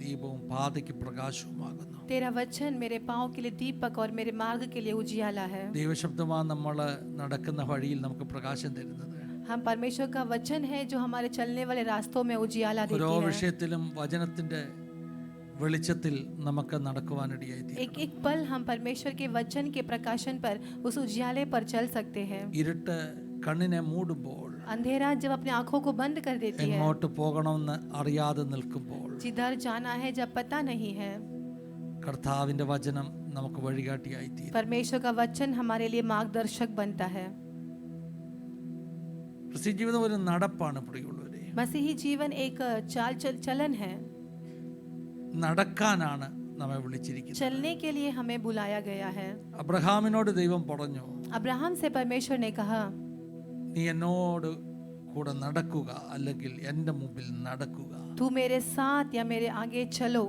ദീപവും പാതയ്ക്ക് പ്രകാശവുമാകുന്നു. तेरा वचन मेरे पाँव के लिए दीपक और मेरे मार्ग के लिए उजियाला है. ദൈവശബ്ദമാണ് നമ്മൾ നടക്കുന്ന വഴിയിൽ നമുക്ക് പ്രകാശം തരുന്നത്. हम परमेश्वर का वचन है जो हमारे चलने वाले रास्तों में उजियाला देती है. ഓരോ വിഷയത്തിലും വചനത്തിന്റെ വെളിച്ചത്തിൽ നമുക്ക് നടക്കുവാനിടയായി തീരും. एक एक पल हम परमेश्वर के वचन के प्रकाशन पर उस उजियाले पर चल सकते हैं. ഇരുട്ട് കണ്ണിനെ മൂടുമ്പോൾ, अंधेरा जब अपनी आंखों को बंद कर देती है, എങ്ങോട്ട് പോകണമെന്ന് അറിയാതെ നിൽക്കുമ്പോൾ, जिधर जाना है जब पता नहीं है, കർത്താവിന്റെ വചനം നമുക്ക് വഴികാട്ടിയായി തീരും. परमेश्वर का वचन हमारे लिए मार्गदर्शक बनता है. ക്രിസ്ത്യ ജീവിതം ഒരു നടപ്പാണ് പ്രിയമുള്ളവരെ. मसीही जीवन एक चलन है. നടക്കാനാണ് നമ്മെ വിളിച്ചിരിക്കുന്നത്. चलने के लिए हमें बुलाया गया है. അബ്രഹാമിനോട് ദൈവം പറഞ്ഞു, अब्राहम से परमेश्वर ने कहा, നീ എന്നോട് കൂടെ നടക്കുക, അല്ലെങ്കിൽ എൻ്റെ മുമ്പിൽ നടക്കുക. तू मेरे साथ या मेरे आगे चलो.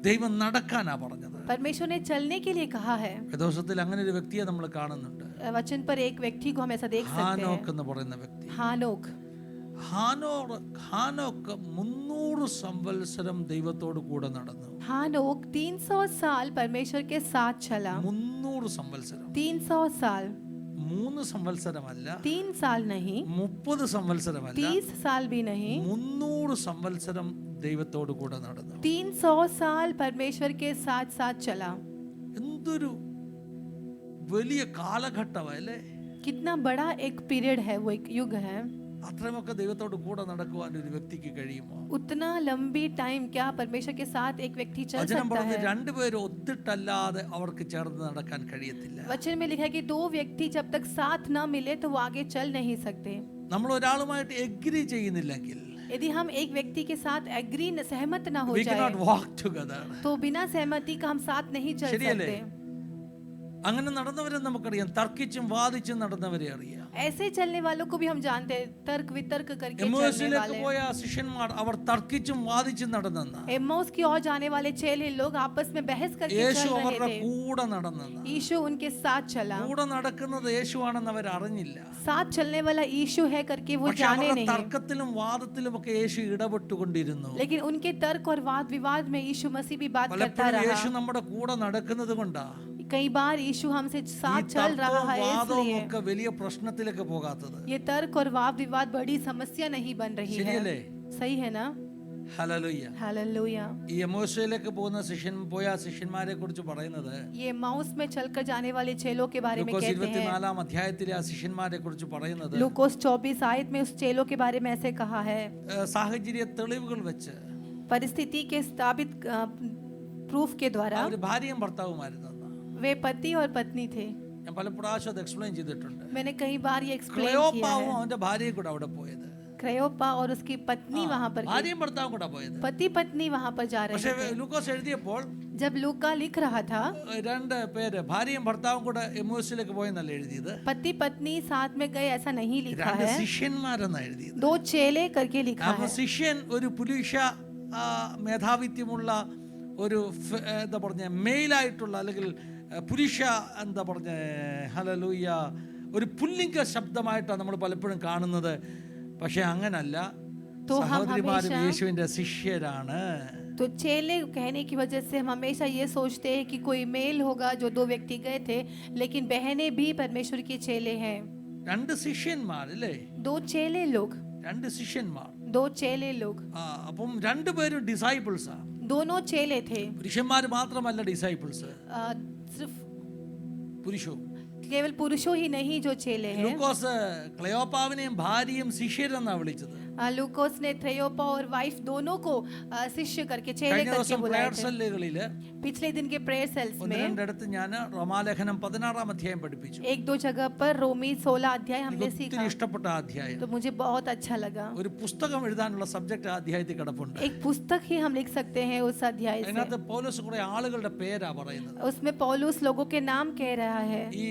ദൈവം നടക്കാനാ പറഞ്ഞത്. परमेश्वर ने चलने के लिए कहा है. വേദോസത്തിൽ അങ്ങനെ ഒരു വ്യക്തിയെ നമ്മൾ കാണുന്നുണ്ട്. वचन पर एक व्यक्ति को हम ऐसा देख सकते ഹാനോക്ക് हैं. എന്ന് പറയുന്ന വ്യക്തി. हानोक. ഹാനോക്ക് 300 സംവത്സരം ദൈവത്തോട് കൂടെ നടന്നു. हानोक 300 साल परमेश्वर के साथ चला. 300 സംവത്സരം. 300 साल. 3 സംവത്സരമല്ല, 3 साल नहीं, 30 സംവത്സരമല്ല, 30 साल भी नहीं, 300 സംവത്സരം ദൈവത്തോട് കൂടെ നടന്നു. 300 साल परमेश्वर के साथ साथ चला. എന്തൊരു വലിയ കാലഘട്ടമല്ലേ. कितना बड़ा एक पीरियड है, वो एक युग है. അത്രയുമൊക്കെ ദൈവത്തോട് കൂടെ നടക്കുവാൻ ഒരു വ്യക്തിക്ക് കഴിയുമോ? उतना लंबी टाइम क्या परमेश्वर के साथ एक व्यक्ति चल വചനം सकता പറഞ്ഞ് है? രണ്ടുപേരും ഒത്തിട്ടല്ലാതെ അവർക്ക് ചേർന്ന് നടക്കാൻ കഴിയത്തില്ല. वचन में लिखा है कि दो व्यक्ति जब तक साथ न मिले तो वो आगे चल नहीं सकते. നമ്മൾ ഒരാളുമായിട്ട് എഗ്രി ചെയ്യുന്നില്ലെങ്കിൽ यदि हम एक व्यक्ति के साथ एग्री सहमत ना हो we cannot जाए walk together. तो बिना सहमति का हम साथ नहीं चल ശരിയല്ലേ? सकते. അങ്ങനെ നടന്നവരെ നമുക്കറിയാം, തർക്കിച്ചും വാദിച്ചും നടന്നവരെ അറിയാം. ऐसे चलने वालों को भी हम जानते हैं, तर्क वितर्क करके चलने എമ്മോസിലേക്ക് वाले. പോയ ശിഷ്യന്മാർ അവർ തർക്കിച്ചും വാദിച്ചും നടന്നെന്ന. एम्माउस की ओर जाने वाले चेले लोग आपस में बहस करके യേശു चल रहे അവരുടെ थे. കൂടെ നടന്നെന്ന. यीशु उनके साथ चला. കൂടെ നടക്കുന്നത് യേശുവാണെന്ന് അവർ അറിഞ്ഞില്ല. साथ चलने वाला यीशु है करके वो പക്ഷെ जाने അവരുടെ नहीं. തർക്കത്തിലും വാദത്തിലും ഒക്കെ യേശു ഇടപെട്ടുകൊണ്ടിരുന്നു. लेकिन उनके तर्क और वाद विवाद में यीशु मसीह भी बात करता പലപ്പോഴും യേശു रहा. നമ്മുടെ കൂടെ നടക്കുന്നത് കൊണ്ടാ कई बार यीशु हमसे ഈ साथ चल रहा തർക്കവും है, വാദവും इसलिए ഒക്കെ വലിയ പ്രശ്നത്തിലേക്ക് പോകാത്തത്. ये तर्क और वाद विवाद बड़ी समस्या नहीं बन रही है. ശരിയല്ലേ? सही है ना? ഹല്ലേലൂയ. हालेलुया. ഈ എമ്മോസിലേക്ക് പോകുന്ന പോയ ശിഷ്യന്മാരെ കുറിച്ച് പറയുന്നത്, ये माउस में चलकर जाने वाले चेलों के बारे में ലൂക്കോസ് कहते हैं. 24 അധ്യായത്തിലെ ആ ശിഷ്യന്മാരെ കുറിച്ച് പറയുന്നത്, लूकोस 24 आयत में उस चेलों के बारे में ऐसे कहा है, സാഹചര്യ തെളിവുകൾ വെച്ച് परिस्थिति के स्थापित प्रूफ के द्वारा. അവർ ഭാര്യയും ഭർത്താവുമായിരുന്നു. वे पति और पत्नी थे. ഞാൻ പല പ്രാവശ്യം അത് എക്സ്പ്ലെയിൻ ചെയ്തിട്ടുണ്ട്. मैंने कई बार ये एक्सप्लेन किया ക്ലെയോപ്പാവും है. അവന്റെ ഭാര്യയും കൂടെ അവിടെ പോയത്. क्रेयोपा और उसकी पत्नी वहां पर, ഭാര്യയും ഭർത്താവും കൂടെ പോയത്. पति पत्नी वहां पर जा रहे പക്ഷെ थे. ലൂക്കോസ് എഴുതിയപ്പോൾ जब लूका लिख रहा था, രണ്ട് പേര് ഭാര്യയും ഭർത്താവും കൂടെ എമ്മോസിലേക്ക് പോയെന്നല്ല എഴുതിയത്, पति पत्नी साथ में गए ऐसा नहीं लिखा രണ്ട് है, ശിഷ്യന്മാരെന്നാ എഴുതിയത്. 2 चेले करके लिखा അപ്പൊ है. ശിഷ്യൻ ഒരു പുരുഷ മേധാവിത്വമുള്ള ഒരു എന്താ പറഞ്ഞ മെയിലായിട്ടുള്ള അല്ലെങ്കിൽ പുരുഷ എന്താ പറഞ്ഞ ഹല്ലേലൂയ ഒരു പുല്ലിംഗ ശബ്ദമായിട്ടാണ് നമ്മൾ പലപ്പോഴും കാണുന്നത്. പക്ഷെ അങ്ങനല്ല, സഹോദരിമാരും യേശുവിന്റെ ശിഷ്യരാണ്. तो चेले कहने की वजह से हम हमेशा ये सोचते हैं कि कोई मेल होगा जो 2 व्यक्ति गए थे, लेकिन बहनें भी परमेश्वर के चेले हैं. രണ്ട് ശിഷ്യന്മാർ അല്ലേ? 2 चेले लोग, 2 ശിഷ്യന്മാർ. 2 चेले लोग. അപ്പം രണ്ടുപേരും ഡിസൈപ്പിൾസാ. दोनों चेले थे. പുരുഷന്മാർ മാത്രമല്ല ഡിസൈപ്പിൾസ്, सिर्फ പുരുഷവും. केवल पुरुषों ही नहीं जो चेले हैं. ലൂക്കോസ് ക്ലെയോപ്പാവിനെയും ഭാര്യയും ശിഷ്യരെന്നാ വിളിച്ചത്. लूकोस ने थ्रेयोपा और वाइफ दोनों को शिष्य करके चेले കഴിഞ്ഞ करके ദിവസം बुलाए പ്രയർ थे. സെല്ലുകളില് पिछले दिन के प्रेयर सेल्स ഒന്ന് में രണ്ടിടത്ത് ഞാൻ റോമാലേഖനം 16 അധ്യായം പഠിപ്പിച്ചു. 1-2 जगह पर रोमी 16 अध्याय हमने ഒത്തിരി सीखा, ഇഷ്ടപ്പെട്ട ആ അധ്യായം. तो मुझे बहुत अच्छा लगा. ഒരു പുസ്തകം എഴുതാനുള്ള സബ്ജക്ട് ആ അധ്യായത്തിൽ കിടപ്പുണ്ട്. एक पुस्तक ही हम लिख सकते हैं उस अध्याय से. അതിനകത്ത് പൗലോസ് കുറെ ആളുകളുടെ പേരാ പറയുന്നത്. उसमें पौलुस लोगों के नाम कह रहा है. ഈ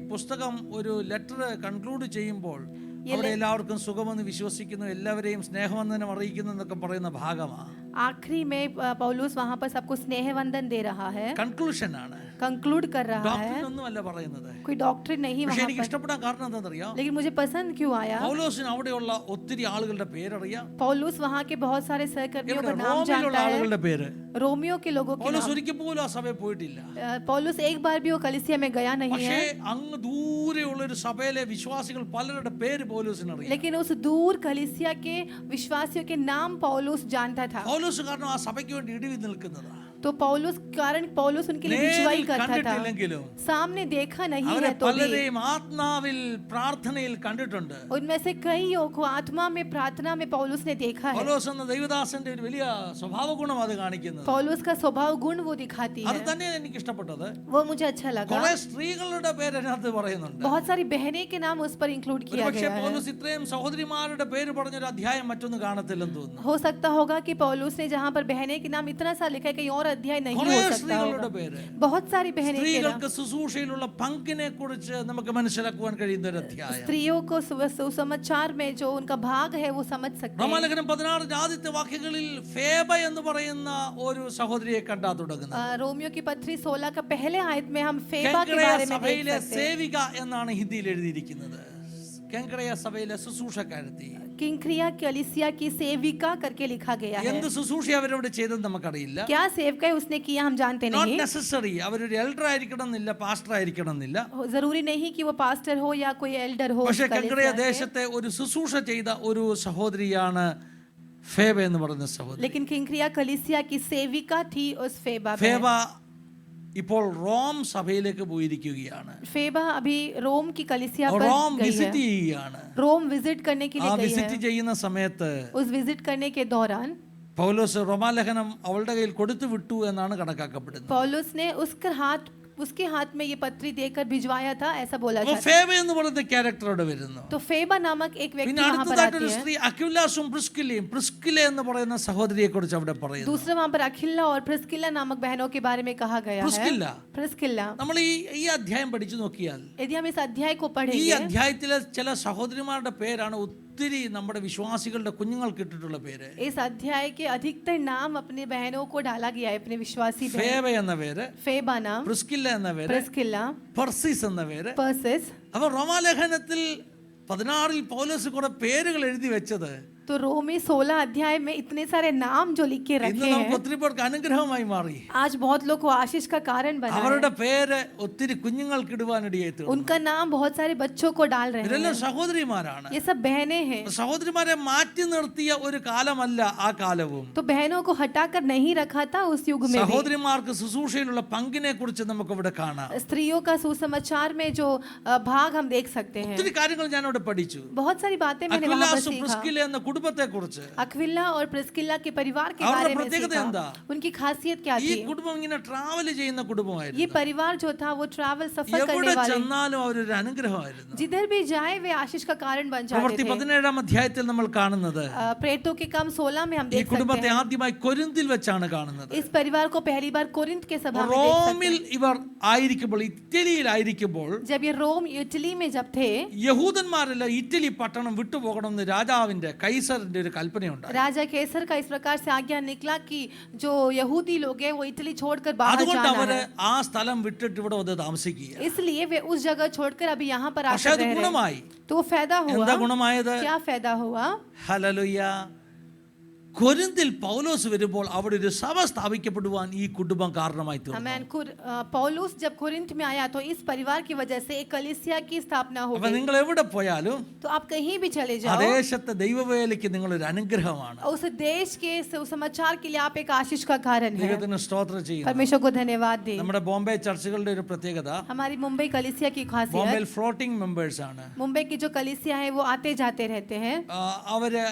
പുസ്തകം ഒരു ലെറ്റർ കൺക്ലൂഡ് ചെയ്യുമ്പോൾ അവിടെ എല്ലാവർക്കും സുഖമെന്ന് വിശ്വസിക്കുന്നു, എല്ലാവരെയും സ്നേഹവന്ദനം അറിയിക്കുന്നു എന്നൊക്കെ പറയുന്ന ഭാഗമാണ്. आखिरी में पौलुस वहां पर सबको स्नेह वंदन दे रहा है. കൺക്ലൂഷൻ ആണ്. कंक्लूड कर रहा है। ഡോക്ടറിനൊന്നുമല്ല പറയുന്നത്. कोई डॉक्टरेट नहीं പക്ഷെ वहाँ എനിക്ക് पर, ഇഷ്ടപ്പെടാൻ കാരണം എന്താണെന്നറിയാം? लेकिन मुझे पसंद क्यों आया? പൗലോസിന് അവിടെയുള്ള ഒത്തിരി ആളുകളുടെ പേരറിയാം. पौलुस वहाँ के बहुत सारे सहकर्मियों ഇവിടെ का नाम റോമിലുള്ള जानता है, ആളുകളുടെ പേര്. रोमियो के लोगों के പൗലോസ് नाम। ഒരിക്കൽ പോലും ആ സഭയിൽ പോയിട്ടില്ല. पौलुस एक बार भी वो कलीसिया में गया नहीं പക്ഷേ है, അങ്ങ് ദൂരെയുള്ള ഒരു സഭയിലെ വിശ്വാസികൾ പലരുടെ പേര് പൗലോസിന് അറിയാം. लेकिन उस दूर कलीसिया के विश्वासियों के नाम पौलुस जानता था। പൗലോസ് കാരണം ആ സഭയ്ക്ക് വേണ്ടി ഇടിവി നിൽക്കുന്നതാ. तो पौलुस कारण पौलुस उनके लिए भिजवाई करता था, കണ്ടിട്ടില്ലെങ്കിലും सामने देखा नहीं അവരെ है तो भी പലരെയും ആത്മാവിൽ പ്രാർത്ഥനയിൽ കണ്ടിട്ടുണ്ട്. उनमें से कईयों को आत्मा में प्रार्थना में पौलुस ने देखा है। പൗലോസ് എന്ന ദൈവദാസന്റെ ഒരു വലിയ സ്വഭാവ ഗുണം അത് കാണിക്കുന്നത്. पौलुस का स्वभाव गुण वो दिखाती അത് है, തന്നെയാണ് എനിക്ക് ഇഷ്ടപ്പെട്ടത്. वो मुझे अच्छा लगा। കുറെ സ്ത്രീകളുടെ പേര് അതിനകത്ത് പറയുന്നുണ്ട്. बहुत सारी बहनें के नाम उस पर इंक्लूड किया പക്ഷേ गया है। പൗലോസ് ഇത്രയും സഹോദരിമാരുടെ പേര് പറഞ്ഞൊരു അധ്യായം മറ്റൊന്നും കാണത്തില്ലെന്ന് തോന്നുന്നു. हो सकता होगा कि पौलुस ने जहाँ पर बहनें के नाम इतना सा लिखा है कहीं और अध्याय नहीं കുറെ हो सकता സ്ത്രീകളുടെ होगा। പേര്. बहुत सारी बहनें के नाम, സ്ത്രീകൾക്ക് ശുശ്രൂഷയിലുള്ള പങ്കിനെ കുറിച്ച് നമുക്ക് മനസ്സിലാക്കുവാൻ കഴിയുന്ന ഒരു അധ്യായം. स्त्रियों को सुसमाचार में जो उनका भाग है वो समझ सकते हैं। റോമാലേഖനം 16 ആദ്യത്തെ വാക്യങ്ങളിൽ ഫേബ എന്ന് പറയുന്ന ഒരു സഹോദരിയെ കണ്ടാ തുടങ്ങുന്നത്. रोमियो की पत्री 16 का पहले आयत में हम फेबा के കെങ്കരയ बारे में देख സഭയിലെ सकते हैं। സേവിക എന്നാണ് ഹിന്ദിയിൽ എഴുതിയിരിക്കുന്നത്. കെങ്കരയ സഭയിലെ ശുശ്രൂഷക്കാരത്തി. किंक्रिया कलीसिया की सेविका करके लिखा गया है। എന്ത് ശുശ്രൂഷ അവരവിടെ ചെയ്തെന്ന് നമുക്കറിയില്ല. क्या सेवकाई उसने किया हम जानते നോട്ട് नहीं। നെസസറി അവരൊരു എൽഡർ ആയിരിക്കണം എന്നില്ല, പാസ്റ്റർ ആയിരിക്കണം എന്നില്ല. जरूरी नहीं कि वो पास्टर हो या कोई एल्डर हो। പക്ഷെ उस കെങ്കരയ कलीसिया के। ദേശത്തെ ഒരു ശുശ്രൂഷ ചെയ്ത ഒരു സഹോദരിയാണ് ഫേബ എന്ന് പറയുന്ന സഹോദരി. लेकिन किंक्रिया कलीसिया की सेविका थी उस फेबा में। ഫേബ ഇപ്പോൾ റോം സഭയിലേക്ക് പോയിരിക്കുകയാണ്. फेबा अभी रोम की कलीसिया पर റോം गई വിസിറ്റ് है। ചെയ്യുകയാണ്. रोम विजिट करने के ആ लिए गई വിസിറ്റ് है। ചെയ്യുന്ന സമയത്ത് उस विजिट करने के दौरान പൗലോസ് റോമാലേഖനം അവളുടെ കയ്യിൽ കൊടുത്തു വിട്ടു എന്നാണ് കണക്കാക്കപ്പെടുന്നത്. पौलुस ने उसके हाथ में ये पत्री देकर भिजवाया था, ऐसा बोला അപ്പോൾ जाता है। ഫേബ എന്ന് പറയുന്ന ക്യാരക്ടർ അവിടെ വരുന്നു. तो फेबा नामक एक व्यक्ति പിന്നെ वहां पर അടുത്തതായിട്ട് आती ഒരു है। സ്ത്രീ അക്വിലാസും പ്രിസ്കിലയും, പ്രിസ്കില എന്ന് പറയുന്ന സഹോദരിയെ കുറിച്ച് അവിടെ പറയുന്നു. दूसरा वहां पर अखिल्ला और प्रिस्किल्ला नामक बहनों के बारे में कहा गया है। പ്രിസ്കില്ല प्रिस्किल्ला, നമ്മൾ ഈ അധ്യായം പഠിച്ചു നോക്കിയാൽ यदि हम इस अध्याय को ഈ पढ़ेंगे, അധ്യായത്തിലെ ചില സഹോദരിമാരുടെ പേരാണ് ഒത്തിരി നമ്മുടെ വിശ്വാസികളുടെ കുഞ്ഞുങ്ങൾക്ക് ഇട്ടിട്ടുള്ള പേര്. इस अध्याय के अधिकतर नाम अपने बहनों को डाला गया है, अपने विश्वासी बहन। ഫേബ എന്ന പേര്, फेबा नाम, പ്രിസ്കില്ല എന്ന പേര്, प्रिस्किल्ला, പെർസിസ് എന്ന പേര്. पर्सिस। അപ്പൊ റോമാലേഖനത്തിൽ 16 പൗലോസ് കുറെ പേരുകൾ എഴുതി വെച്ചത് तो रोमी 16 अध्याय में इतने सारे नाम जो लिख के ഇന്ന് रखे നമുക്ക് हैं, ഒത്തിരി പേർക്ക് അനുഗ്രഹമായി മാറി. आज बहुत लोग को आशीष का कारण बना है। അവരുടെ പേര് ഒത്തിരി കുഞ്ഞുങ്ങൾക്ക് ഇടുവാനിടയായി തീർന്നു. उनका नाम बहुत सारे बच्चों को डाल रहे हैं। ഇതെല്ലാം സഹോദരിമാരാണ്. ये सब बहनें हैं। സഹോദരിമാരെ മാറ്റി നിർത്തിയ ഒരു കാലമല്ല ആ കാലവും. तो बहनों को हटाकर नहीं रखा था उस युग में भी। സഹോദരിമാർക്ക് ശുശ്രൂഷയിലുള്ള പങ്കിനെ കുറിച്ച് നമുക്ക് ഇവിടെ കാണാം. स्त्रियों का सुसमाचार में जो भाग हम देख सकते हैं। ഒത്തിരി കാര്യങ്ങൾ ഞാൻ അവിടെ പഠിച്ചു. बहुत सारी बातें मैंने वहां पर അക്വിലാസും सीखा। പ്രിസ്കില എന്ന കുടുംബത്തെ കുറിച്ച്. अक्विला और प्रिस्किल्ला के परिवार के അവരുടെ बारे में പ്രത്യേകത सीखा। എന്താ? उनकी खासियत क्या ഈ थी? കുടുംബം ഇങ്ങനെ ട്രാവൽ ചെയ്യുന്ന ये കുടുംബമായിരുന്നു. परिवार जो था वो ट्रैवल सफर എവിടെ करने वाले, ചെന്നാലും അവരൊരു അനുഗ്രഹമായിരുന്നു. जिधर भी जाए वे आशीष का कारण बन പ്രവൃത്തി जाते थे। 17 അധ്യായത്തിൽ നമ്മൾ കാണുന്നത് प्रेरितों के काम 16 में हम ഈ देख सकते കുടുംബത്തെ हैं। ആദ്യമായി കൊരിന്തിൽ വെച്ചാണ് കാണുന്നത്. इस परिवार को पहली बार कोरिन्थ के सभा में देख सकते റോമിൽ ഇവർ ആയിരിക്കുമ്പോൾ, ഇറ്റലിയിലായിരിക്കുമ്പോൾ हैं। जब ये रोम इटली में जब थे, യഹൂദന്മാരെല്ലാം ഇറ്റലി പട്ടണം വിട്ടുപോകണമെന്ന് രാജാവിന്റെ കൈസറിന്റെ ഒരു കൽപ്പനയുണ്ട്. राजा केसर का इस प्रकार से आज्ञा निकला कि जो यहूदी लोग हैं वो इटली छोड़कर बाहर അതുകൊണ്ട് जाना അവര് है। ആ സ്ഥലം വിട്ടിട്ട് ഇവിടെ വന്ന് താമസിക്കുക. इसलिए वे उस जगह छोड़कर अभी यहाँ पर പക്ഷെ आकर അത് रह रहे ഗുണമായി. हैं। तो फायदा हुआ। എന്താ ഗുണമായത്? क्या फायदा हुआ? ഹല്ലേലൂയ. കൊരിന്തിൽ പൗലോസ് വരുമ്പോൾ അവിടെ ഒരു സഭ സ്ഥാപിക്കപ്പെടുവാൻ ഈ കുടുംബം കാരണമായി തീർന്നു. आमेन। पौलुस जब कोरिन्थ में आया तो इस परिवार की वजह से एक कलीसिया की स्थापना हो അപ്പൊ गई। നിങ്ങൾ എവിടെ പോയാലും तो आप कहीं भी चले ആ जाओ, ദേശത്തെ ദൈവവേലയ്ക്ക് നിങ്ങൾ ഒരു അനുഗ്രഹമാണ്. उस देश के समाचार के लिए आप एक आशीष का कारण है। ദൈവത്തിന് സ്തോത്രം ചെയ്യുന്നു. परमेश्वर को धन्यवाद दे। നമ്മുടെ ബോംബെ ചർച്ചുകളുടെ ഒരു പ്രത്യേകത, हमारी मुंबई कलीसिया की खासियत, ബോംബെയിൽ ഫ്ലോട്ടിംഗ് മെമ്പേഴ്സ് ആണ്. मुंबई की जो कलीसिया है वो आते जाते रहते हैं। അവര്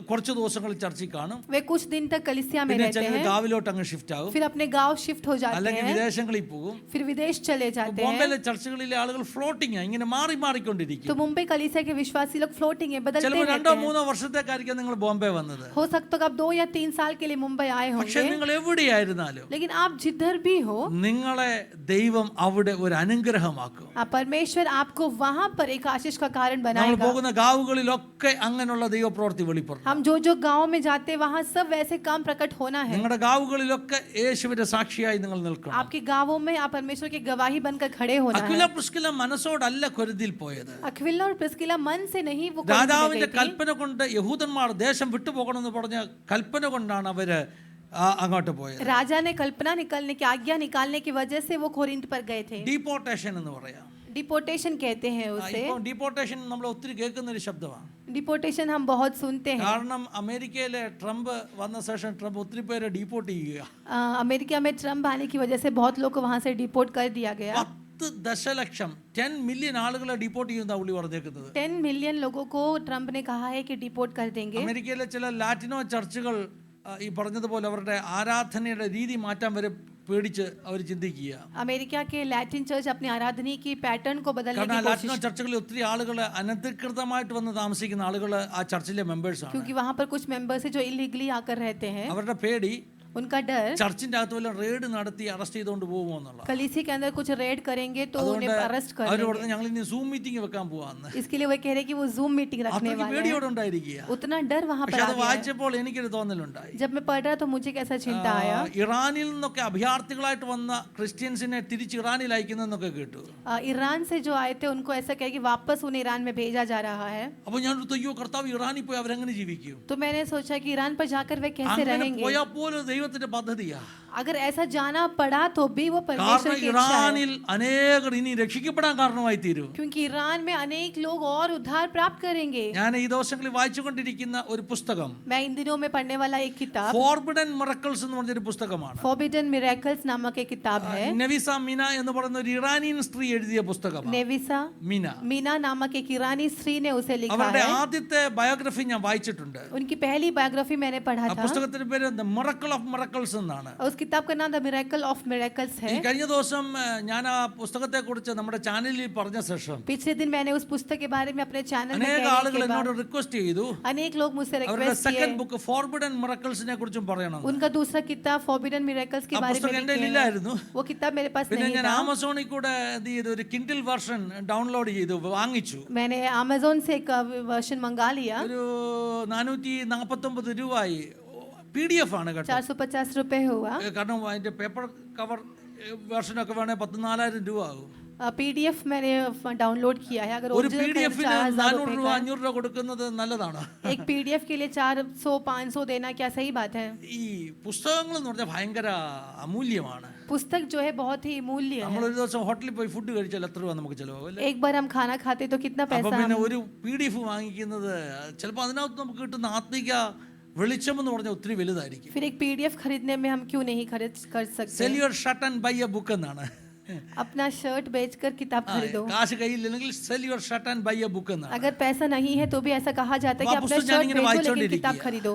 കുറച്ച് ദിവസങ്ങൾ ചർച്ചിൽ കാണും, वे कुछ दिन तक कलीसिया में പിന്നെ रहते ചിലർ हैं, ഗാവിലോട്ട് അങ്ങ് ഷിഫ്റ്റ് ആകും, फिर अपने गांव शिफ्ट हो जाते അല്ലെങ്കിൽ हैं, വിദേശങ്ങളിൽ പോകും. फिर विदेश चले जाते हैं। ബോംബെയിലെ ചർച്ചുകളിലെ ആളുകൾ ഫ്ലോട്ടിങ് ഇങ്ങനെ മാറി മാറിക്കൊണ്ടിരിക്കും. तो मुंबई कलीसिया के विश्वासी लोग फ्लोटिंग है, बदलते ചിലപ്പോൾ रहते 2-3 हैं। വർഷത്തേക്കായിരിക്കും നിങ്ങൾ ബോംബെ വന്നത്. हो सकता है आप 2 या 3 साल के लिए मुंबई आए പക്ഷെ होंगे, നിങ്ങൾ എവിടെയായിരുന്നാലും लेकिन आप जिधर भी हो, നിങ്ങളെ ദൈവം അവിടെ ഒരു അനുഗ്രഹമാക്കും. परमेश्वर आपको वहां पर एक आशीष का कारण നമ്മൾ बनाएगा। പോകുന്ന ഗാവുകളിലൊക്കെ അങ്ങനെയുള്ള ദൈവപ്രവൃത്തി വെളിപ്പെടും. हम जो जो गांव में जाते हैं, वहाँ वहाँ सब वैसे काम प्रकट होना है। നിങ്ങളുടെ ഗാവുകളിലൊക്കെ യേശുവിന്റെ സാക്ഷിയായി നിങ്ങൾ നിൽക്കണം. आपके गांवों में आप परमेश्वर की गवाही बनकर खड़े होना അക്വില है। പ്രിസ്കില മനസ്സോടല്ല കൊരിന്തിൽ പോയത്. अक्विला और प्रिस्किला मन से नहीं वो कोरिन्थ में രാജാവിന്റെ गई थी। കൽപ്പന കൊണ്ട് യഹൂദന്മാർ ദേശം വിട്ടുപോകണമെന്ന് പറഞ്ഞ കൽപ്പന കൊണ്ടാണ് അവര് അങ്ങോട്ട് പോയത്. राजा ने कल्पना निकालने की आज्ञा निकालने की वजह से वो कोरिन्थ पर गए थे। ഡീപ്പോർട്ടേഷൻ എന്ന് പറയാം. डिपोर्टेशन कहते हैं उसे। ഇപ്പോൾ ഡീപ്പോർട്ടേഷൻ നമ്മൾ ഒത്തിരി കേൾക്കുന്ന ഒരു ശബ്ദമാണ്. डिपोर्टेशन हम बहुत सुनते हैं। കാരണം അമേരിക്കയിലെ ട്രംപ് വന്ന ശേഷം ട്രംപ് ഒത്തിരി പേരെ ഡീപ്പോർട്ട് ചെയ്യുക. अमेरिका में ट्रम्प आने की वजह से बहुत लोग को वहां से डिपोर्ट कर दिया गया। 10 ദശലക്ഷം 10 മില്യൺ ആളുകളെ ഡീപ്പോർട്ട് ചെയ്യുന്ന പുള്ളി പറഞ്ഞേക്കുന്നത്. 10 मिलियन लोगों को ट्रम्प ने कहा है कि डिपोर्ट कर देंगे। അമേരിക്കയിലെ ചില ലാറ്റിനോ ചർച്ചുകൾ ഈ പറഞ്ഞതുപോലെ അവരുടെ ആരാധനയുടെ രീതി മാറ്റാൻ വരെ പേടിച്ച് അവർ ചിന്തിക്കുക. अमेरिका के लैटिन चर्च अपनी आराधना की पैटर्न को बदलने കാരണം की ലാറ്റിനോ कोशिश, ചർച്ചുകളിൽ ഒത്തിരി ആളുകൾ അനധികൃതമായിട്ട് വന്ന് താമസിക്കുന്ന ആളുകൾ ആ ചർച്ചിലെ മെമ്പേഴ്സ് ആണ്. क्योंकि वहां पर कुछ मेंबर्स है जो इलीगली आकर रहते हैं। അവരുടെ പേടി उनका डर ചർച്ചിന്റെ അകത്ത് വല്ല റെയ്ഡ് നടത്തി അറസ്റ്റ് ചെയ്തുകൊണ്ട് പോകുമോ എന്നുള്ള. कलीसी के अंदर कुछ रेड करेंगे तो उन्हें अरेस्ट कर അവർ लेंगे। പറഞ്ഞു ഞങ്ങൾ ഇനി സൂം മീറ്റിംഗ് വെക്കാൻ പോവാന്ന്. इसके लिए वो कह रहे हैं कि वो जूम मीटिंग रखने അത്രയ്ക്ക് वाले हैं। പേടിയോടെ ഉണ്ടായിരിക്കുക. उतना डर वहां पर പക്ഷെ आ അത് गया है। വായിച്ചപ്പോൾ എനിക്കൊരു തോന്നലുണ്ടായി. जब मैं पढ़ रहा तो मुझे कैसा चिंता आया। ഇറാനിൽ നിന്നൊക്കെ അഭയാർത്ഥികളായിട്ട് വന്ന ക്രിസ്ത്യൻസിനെ തിരിച്ച് ഇറാനിൽ അയക്കുന്നതെന്നൊക്കെ കേട്ടു. ईरान से जो आए थे उनको ऐसा कहे कि वापस उन्हें ईरान में भेजा जा रहा है। അപ്പോൾ ഞാൻ അയ്യോ കർത്താവ് ഇറാനിൽ പോയി അവരെങ്ങനെ ജീവിക്കും? तो मैंने सोचा कि ईरान पर जाकर वे कैसे അങ്ങനെ रहेंगे। പോയാൽ പോലും ദൈവത്തിന്റെ പദ്ധതിയാ. अगर ऐसा जाना पड़ा तो भी वो परमेश्वर കാരണം की इच्छा है। ഇറാനിൽ അനേകർ ഇനി രക്ഷിക്കപ്പെടാൻ കാരണമായി തീരും. क्योंकि ईरान में अनेक लोग और उद्धार प्राप्त करेंगे। ഞാൻ ഈ ദിവസങ്ങളിൽ വായിച്ചുകൊണ്ടിരിക്കുന്ന ഒരു പുസ്തകം मैं इन दिनों में पढ़ने वाला एक किताब ഫോർബിഡൻ മിറക്കിൾസ് എന്ന് പറഞ്ഞൊരു പുസ്തകമാണ്. फॉरबिडन मिरेकल्स नामक एक किताब है। നെവിസ മിന എന്ന് പറയുന്ന ഒരു ഇറാനിയൻ സ്ത്രീ എഴുതിയ പുസ്തകമാണ്. नेविसा മിന मीना नामक एक ईरानी स्त्री ने उसे लिखा അവരുടെ है। ആദ്യത്തെ ബയോഗ്രഫി ഞാൻ വായിച്ചിട്ടുണ്ട്. उनकी पहली बायोग्राफी मैंने पढ़ा ആ था। പുസ്തകത്തിന്റെ പേര് ദ മിറക്കിൾ ഓഫ് മിറക്കിൾസ് എന്നാണ്. उस किताब का नाम द मिरेकल ऑफ मिरेकल्स ഈ है। കഴിഞ്ഞ ദിവസം ഞാൻ ആ പുസ്തകത്തെ കുറിച്ച് നമ്മുടെ ചാനലിൽ പറഞ്ഞ ശേഷം पिछले दिन मैंने उस पुस्तक के बारे में अपने चैनल में അനേക कहने ആളുകൾ के എന്നോട് बाद റിക്വസ്റ്റ് ചെയ്തു अनेक लोग मुझसे അവരുടെ रिक्वेस्ट സെക്കൻഡ് किए ബുക്ക് ഫോർബിഡൻ മിറക്കിൾസിനെ കുറിച്ചും പറയണം. उनका दूसरा किताब फॉरबिडन मिरेकल्स के ആ बारे में പുസ്തകം എൻ്റെ लिखे हैं। ഇല്ലായിരുന്നു. वो किताब मेरे पास പിന്നെ नहीं ഞാൻ था। ആമസോണിൽ കൂടെ എന്ത് ചെയ്തു ഒരു കിൻഡിൽ വെർഷൻ ഡൗൺലോഡ് ചെയ്തു വാങ്ങിച്ചു. मैंने अमेज़न से एक वर्जन मंगा लिया। ഒരു 449 രൂപയായി. PDF ആണ് കേട്ടോ. 450 रुपए हुआ। കാരണം അതിന്റെ പേപ്പർ കവർ വെർഷനൊക്കെ വേണേൽ 14,000 രൂപ ആകും. PDF मैंने डाउनलोड किया है। अगर ഒരു ओरिजिनल PDF-ന് 4,000 400 रुपए രൂപ का 500 രൂപ കൊടുക്കുന്നത് നല്ലതാണ്. एक PDF के लिए 400-500 देना क्या सही बात है। ഈ പുസ്തകങ്ങൾ എന്ന് പറഞ്ഞാൽ ഭയങ്കര അമൂല്യമാണ്. पुस्तक जो है बहुत ही मूल्य है। നമ്മളൊരു ദിവസം ഹോട്ടലിൽ പോയി ഫുഡ് കഴിച്ചാൽ എത്ര രൂപ നമുക്ക് ചിലവാകും അല്ലേ? एक बार हम खाना खाते तो कितना അപ്പൊ पैसा പിന്നെ ഒരു PDF വാങ്ങിക്കുന്നത് ചിലപ്പോൾ അതിനകത്ത് നമുക്ക് കിട്ടുന്ന ആത്മീക വെളിച്ചം എന്ന് പറഞ്ഞാൽ ഒത്തിരി വലുതായിരിക്കും. फिर एक PDF खरीदने में हम क्यों नहीं खरीद कर सकते। Sell your shirt and buy a book എന്നാണ്. अपना शर्ट बेचकर किताब खरीदो। കാശ് കയ്യില്ലെങ്കിൽ sell your shirt and buy a book എന്നാണ്. अगर पैसा नहीं है तो भी ऐसा कहा जाता है वो कि आप अपना पुस्तक शर्ट जानेंगे ना, बेचो वाइचों लेकिन नहीं किताब लिखी है। खरीदो।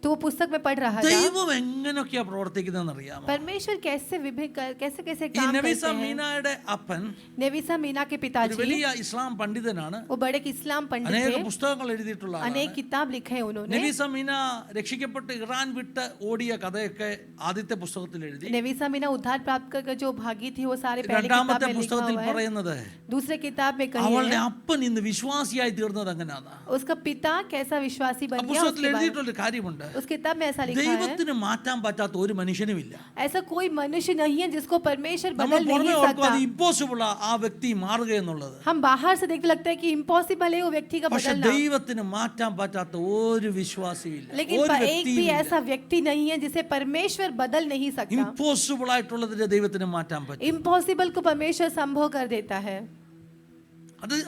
तो वो पुस्तक में पढ़ रहा था ദൈവം എങ്ങനെയൊക്കെയാ പ്രവർത്തിക്കുന്നതെന്ന് അറിയാമോ? परमेश्वर कैसे विभिन्न कैसे कैसे ഈ काम നബീസ करते हैं। മീനയുടെ അപ്പൻ नेविसा मीना के ഒരു पिताजी വലിയ ഇസ്ലാം പണ്ഡിതനാണ്. वो बड़े एक इस्लाम पंडित അനേക थे। പുസ്തകങ്ങൾ എഴുതിയിട്ടുള്ള ആളാണ്. अनेक किताब लिखे हैं उन्होंने। നബീസ മീന രക്ഷിക്കപ്പെട്ട് ഇറാൻ വിട്ട് ഓടിയ കഥയൊക്കെ ആദ്യത്തെ പുസ്തകത്തിൽ എഴുതി. नेविसा मीना उद्धार प्राप्त कर जो भागी थी वो सारे पहले किताब രണ്ടാമത്തെ में लिखा പുസ്തകത്തിൽ हुआ है। പറയുന്നത് दूसरे किताब में कही അവളുടെ है അപ്പൻ ഇന്ന് വിശ്വാസിയായി തീർന്നത് എങ്ങനെയാണ്. उसका पिता कैसा विश्वासी ആ बन गया। പുസ്തകത്തിൽ उसके बारे എഴുതിയിട്ടുള്ള കാര്യമുണ്ട്. उस किताब में ऐसा लिखा है ദൈവത്തിന് മാറ്റാൻ പറ്റാത്ത ഒരു മനുഷ്യനുമില്ല. ऐसा कोई मनुष्य नहीं है जिसको परमेश्वर നമ്മൾ बदल പുറമെ नहीं ഓർക്കും सकता। അത് ഇമ്പോസിബിൾ ആ വ്യക്തി മാറുക എന്നുള്ളത്. हम बाहर से देखते लगता है कि इम्पॉसिबल है वो व्यक्ति का പക്ഷെ बदलना, ദൈവത്തിന് മാറ്റാൻ പറ്റാത്ത ഒരു വിശ്വാസിയില്ല, लेकिन ഒരു एक भी വ്യക്തിയില്ല. ऐसा व्यक्ति नहीं है जिसे परमेश्वर बदल नहीं सकता। ഇമ്പോസിബിൾ ആയിട്ടുള്ളതിനെ ദൈവത്തിന് മാറ്റാൻ പറ്റും. इम्पॉसिबल को परमेश्वर संभव कर देता है।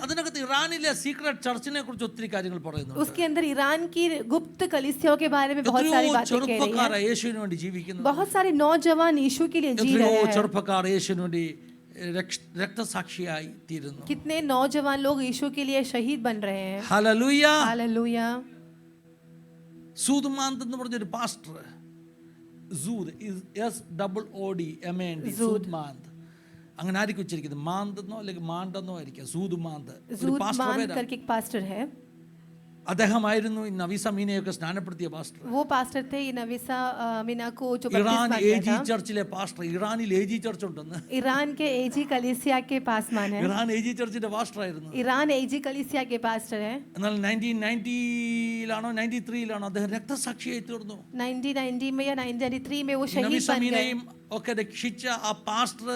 അതിനകത്ത് ഇറാനിലെ സീക്രട്ട് ചർച്ചിനെ കുറിച്ച് ഒത്തിരി കാര്യങ്ങൾ പറയുന്നുണ്ട്. उसके अंदर ईरान की गुप्त कलिसियाओं के बारे में बहुत सारी എത്രയോ बातें कह रही ചെറുപ്പക്കാർ है। യേശുവിന് വേണ്ടി ജീവിക്കുന്നു. बहुत सारे नौजवान यीशु के लिए जी എത്രയോ रहे हैं। ചെറുപ്പക്കാർ യേശുവിന് വേണ്ടി രക്തസാക്ഷിയായി തീരുന്നു. कितने नौजवान लोग यीशु के लिए शहीद बन रहे हैं। ഹല്ലേലൂയ. हालेलुया। സൂദ്മാന്ത് എന്ന് പറഞ്ഞൊരു പാസ്റ്റർ, സൂദ് SOODMAND, സൂദ്മാന്ത് അങ്ങനെ ആയിരിക്കും ഉച്ചരിക്കുന്നത്. മാന്തെന്നോ അല്ലെങ്കിൽ മാണ്ടെന്നോ ആയിരിക്കും. സൂദ്മാന്ത് ഒരു जूद പാസ്റ്റർ मान പേരാ. करके एक पास्टर है। അദ്ദേഹമായിരുന്നു ഈ നവീസ മീനയൊക്കെ സ്നാനപ്പെടുത്തിയ പാസ്റ്റർ. वो पास्टर थे ये नवीसा मीना को जो ഇറാൻ बपतिस्मा दिया AG था। ചർച്ചിലെ പാസ്റ്റർ. ഇറാനിൽ AG ചർച്ച് ഉണ്ടെന്ന്. ईरान के एजी कलीसिया के पासमान है। ഇറാൻ AG ചർച്ചിന്റെ പാസ്റ്റർ ആയിരുന്നു. ईरान एजी कलीसिया के पास्टर है। എന്നാൽ 1990-ലാണോ 93-ലാണോ അദ്ദേഹം രക്തസാക്ഷിയായി തീർന്നു. 1990 में या 1993 में वो शहीद നവീസ बन गए। മീനയും ഒക്കെ രക്ഷിച്ച ആ പാസ്റ്റർ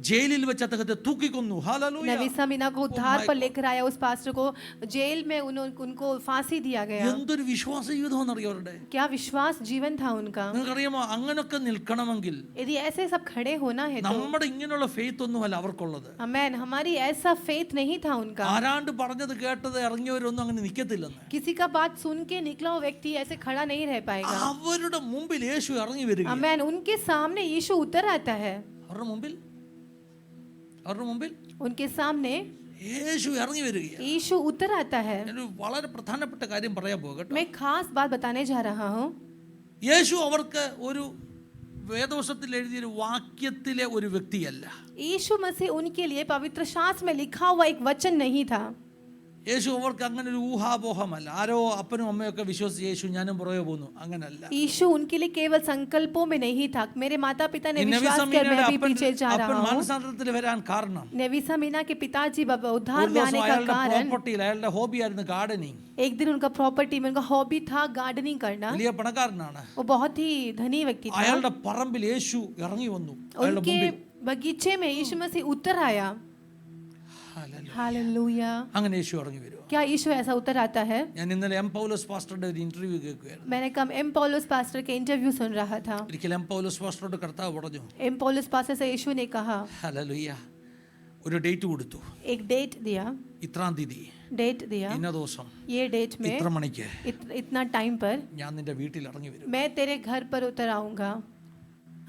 ജയിലിൽ വെച്ച് അദ്ദേഹത്തെ തൂക്കിക്കൊന്നു. ഹല്ലേലൂയ. नवीसा मीना को उद्धार पर लेकर आया उस पास्टर को जेल में उनको फांसी दिया गया। എന്തൊരു വിശ്വാസ ജീവിതം അറിയോ അവരുടെ. क्या विश्वास जीवन था उनका। നിങ്ങൾക്കറിയാമോ അങ്ങനൊക്കെ നിൽക്കണമെങ്കിൽ यदि ऐसे सब खड़े होना है तो നമ്മുടെ ഇങ്ങനെയുള്ള ഫെയ്ത്ത് ഒന്നുമല്ല അവർക്കുള്ളത്. अमेन, हमारी ऐसा फेथ नहीं था उनका। ആരാണ്ട് പറഞ്ഞത് കേട്ടത് ഇറങ്ങിയവരൊന്നും അങ്ങനെ നിൽക്കത്തില്ലെന്ന്. किसी का बात सुन के निकला हुआ व्यक्ति ऐसे खड़ा नहीं रह पाएगा। അവരുടെ മുമ്പിൽ യേശു ഇറങ്ങി വരിക. अमेन, उनके सामने यीशु उतर आता है। അവരുടെ മുമ്പിൽ उनके सामने യേശു ഇറങ്ങി വരികയാണ്. यीशु उतर आता है। ഞാനൊരു വളരെ പ്രധാനപ്പെട്ട കാര്യം പറയാൻ പോകട്ടെ. मैं खास बात बताने जा रहा हूँ। യേശു അവർക്ക് ഒരു വേദവശത്തിൽ എഴുതിയൊരു വാക്യത്തിലെ ഒരു വ്യക്തിയല്ല. यीशु मसीह उनके लिए पवित्र शास्त्र में लिखा हुआ एक वचन नहीं था। യേശു അവർക്ക് അങ്ങനെ ഒരു ഊഹാപോഹമല്ല. ആരോ അപ്പനും അമ്മയൊക്കെ വിശ്വസിച്ച് യേശു ഞാനും പുറകെ പോകുന്നു അങ്ങനല്ല. यीशु उनके लिए केवल संकल्पों में नहीं था। मेरे माता पिता ने विश्वास किया, मैं भी पीछे जा അപ്പൻ रहा हूँ। മാനസാന്തരത്തിൽ വരാൻ കാരണം नेविसा मीना के पिताजी उद्धार ഒരു में ദിവസം आने का അയാളുടെ कारण പ്രോപ്പർട്ടിയിൽ അയാളുടെ ഹോബിയായിരുന്നു ഗാർഡനിങ്. एक दिन उनका प्रॉपर्टी में उनका हॉबी था गार्डनिंग करना। വലിയ പണക്കാരനാണ്. वो बहुत ही धनी व्यक्ति था। അയാളുടെ പറമ്പിൽ യേശു ഇറങ്ങി വന്നു. അയാളുടെ उनके മുമ്പിൽ बगीचे में यीशु मसीह उतर आया। हालेलुया। അങ്ങനെ യേശു ഇറങ്ങി വരും. क्या यीशु ऐसा उतर आता है? ഞാൻ ഇന്നലെ എം പൗലോസ് പാസ്റ്ററുടെ ഒരു ഇന്റർവ്യൂ കേൾക്കുകയായിരുന്നു. मैंने कम एम पौलुस पास्टर के इंटरव्यू सुन रहा था। ഒരിക്കൽ എം പൗലോസ് പാസ്റ്ററോട് കർത്താവ് പറഞ്ഞു, एम पौलुस पास्टर से यीशु ने कहा, ഹല്ലേലൂയ, ഒരു ഡേറ്റ് കൊടുത്തു. एक डेट दिया, ഇത്രാം തീയതി डेट दिया, ഇന്ന ദിവസം ये डेट में ഇത്ര മണിക്ക് इतना टाइम पर ഞാൻ നിന്റെ വീട്ടിൽ ഇറങ്ങി വരും. मैं तेरे घर पर उतर आऊंगा।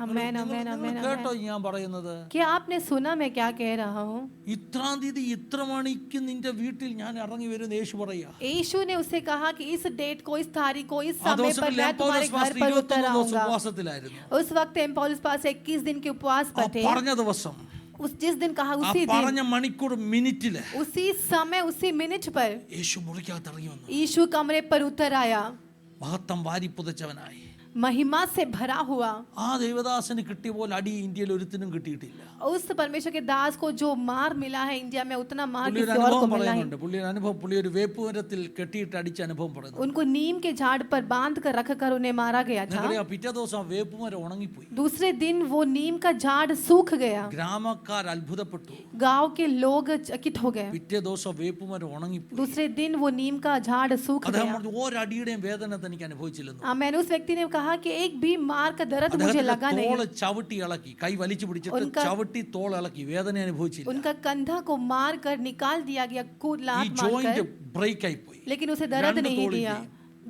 आमेन आमेन आमेन കേട്ടോ आमेन। ഞാൻ പറയുന്നത്? क्या आपने सुना मैं क्या कह रहा हूँ? ഇത്രാം തീയതി ഇത്ര മണിക്ക് നിന്റെ വീട്ടിൽ ഞാൻ ഇറങ്ങി വരും യേശു പറയാ. यीशु ने उससे कहा कि इस डेट को, इस तारीख को, इस ആ समय पर ദിവസത്തിൽ मैं എം तुम्हारे പൗലോസ് घर പാസ്റ്റർ पर 21 उतर ദിവസം आऊंगा। ഉപവാസത്തിലായിരുന്നു. उस वक्त एम पौलुस पास्टर 21 दिन के उपवास ആ पर थे। പറഞ്ഞ ദിവസം उस जिस दिन कहा ആ उसी दिन, പറഞ്ഞ മണിക്കൂർ മിനിറ്റില് उसी समय, उसी मिनट पर യേശു മുറിക്കകത്ത് ഇറങ്ങി വന്നു. यीशु कमरे पर उतर आया, മഹത്വം വാരി പുതച്ചവനായി. महिमा से भरा हुआ। ആ ദേവദാസന് കിട്ടിയ പോലെ അടി ഇന്ത്യയിൽ ഒരുത്തിനും കിട്ടിയിട്ടില്ല. उस परमेश्वर के दास को जो मार मिला है इंडिया में, उतना मार പുള്ളി ഒരു किसी और को അനുഭവം मिला है। പറയുന്നുണ്ട്. പുള്ളി ഒരു അനുഭവം, പുള്ളി ഒരു വേപ്പുമരത്തിൽ കെട്ടിയിട്ട് അടിച്ച അനുഭവം പറയുന്നു. उनको नीम के झाड़ पर बांध कर रख कर उन्हें मारा गया था। നിങ്ങൾക്കറിയാം, പിറ്റേ ദിവസം ആ വേപ്പുമരം ഉണങ്ങിപ്പോയി. दूसरे दिन वो नीम का झाड़ सूख गया। ഗ്രാമക്കാർ അത്ഭുതപ്പെട്ടു. गांव के लोग चकित हो गए। പിറ്റേ ദിവസം വേപ്പുമരം ഉണങ്ങിപ്പോയി. दूसरे दिन वो नीम का झाड़ सूख അദ്ദേഹം गया। പറഞ്ഞു, ഒരടിയുടെയും വേദന തനിക്ക് അനുഭവിച്ചില്ലെന്ന്. आमेन। उस व्यक्ति ने कहा कि एक भी मार का दर्द मुझे लगा नहीं। തോള് ചവിട്ടി ഇളക്കി, കൈ വലിച്ചു പിടിച്ചിട്ട് ചവിട്ടി തോൾ ഇളക്കി, വേദന അനുഭവിച്ചില്ല. उनका कंधा को मार कर निकाल दिया गया, कूद ഈ लात ജോയിന്റ് मारकर, ബ്രേക്ക് ആയി പോയി. लेकिन उसे दर्द नहीं दिया।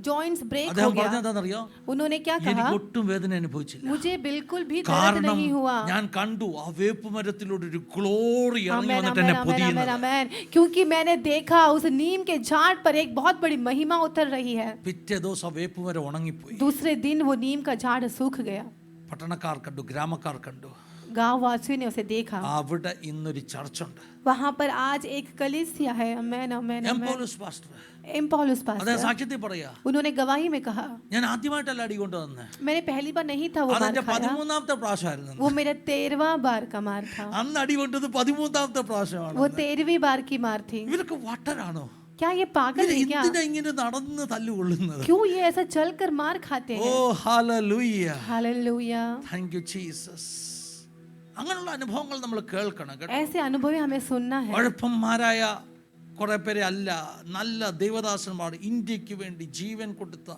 जॉइंट्स ब्रेक हो അദ്ദേഹം गया। പറഞ്ഞതെന്നറിയോ? उन्होंने क्या कहा? എനിക്ക് ഒട്ടും വേദന അനുഭവിച്ചില്ല. मुझे बिल्कुल भी दर्द കാരണം नहीं हुआ। ഞാൻ കണ്ടു ആ വേപ്പുമരത്തിലൂടെ ഒരു ഗ്ലോറി ഇറങ്ങി आमेन വന്നിട്ട് आमेन എന്നെ आमेन आमेन പൊതിയുന്നത്. आमेन। क्योंकि मैंने देखा उस नीम के झाड़ पर एक बहुत बड़ी महिमा उतर रही है। പിറ്റേ ദിവസം ആ വേപ്പുമരം ഉണങ്ങിപ്പോയി. दूसरे दिन वो नीम का झाड़ सूख गया। പട്ടണക്കാർ കണ്ടു, ഗ്രാമക്കാർ കണ്ടു. गांव वासियों ने उसे देखा। അവിടെ ഇന്നൊരു ചർച്ചുണ്ട്. वहां पर आज एक कलीसिया है। आमेन आमेन എം आमेन। പൗലോസ് പാസ്റ്റർ एम पौलुस അദ്ദേഹം पास्टर, സാക്ഷ്യത്തിൽ പറയാ, उन्होंने गवाही में कहा, ഞാൻ ആദ്യമായിട്ടല്ല അടി കൊണ്ടുവന്നെ, मैंने पहली बार नहीं था वो मार അതെന്റെ खाया, 13ാമത്തെ പ്രാവശ്യമായിരുന്നു. वो मेरा 13वां बार का मार था। അന്ന് അടി കൊണ്ടത് 13ാമത്തെ പ്രാവശ്യമാണ്. वो 13वीं बार की मार थी। ഇവരൊക്കെ വട്ടരാണോ? क्या ये पागल है क्या? എന്തിനാ ഇങ്ങനെ നടന്ന് തല്ലുകൊള്ളുന്നത്? क्यों ये ऐसा चलकर मार खाते ഓ हैं? Hallelujah, hallelujah. Thank you Jesus. അങ്ങനെയുള്ള അനുഭവങ്ങൾ നമ്മൾ കേൾക്കണം കേട്ടോ. ऐसे अनुभव हमें सुनना है। ഉഴപ്പന്മാരായ കുറെ പേരെ അല്ല, നല്ല ദേവദാസന്മാർ, ഇന്ത്യക്ക് വേണ്ടി ജീവൻ കൊടുത്ത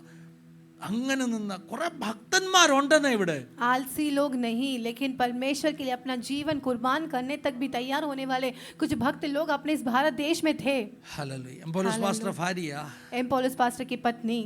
അങ്ങനെ നിന്ന കുറെ ഭക്തന്മാരുണ്ടെന്ന് ഇവിടെ. आलसी लोग नहीं, लेकिन परमेश्वर के लिए अपना जीवन कुर्बान करने तक भी तैयार होने वाले कुछ भक्त लोग अपने इस भारत देश में थे। ഹല്ലേലൂയ. പൗലോസ് പാസ്റ്റർ ഭാര്യ एम पौलुस पास्टर की पत्नी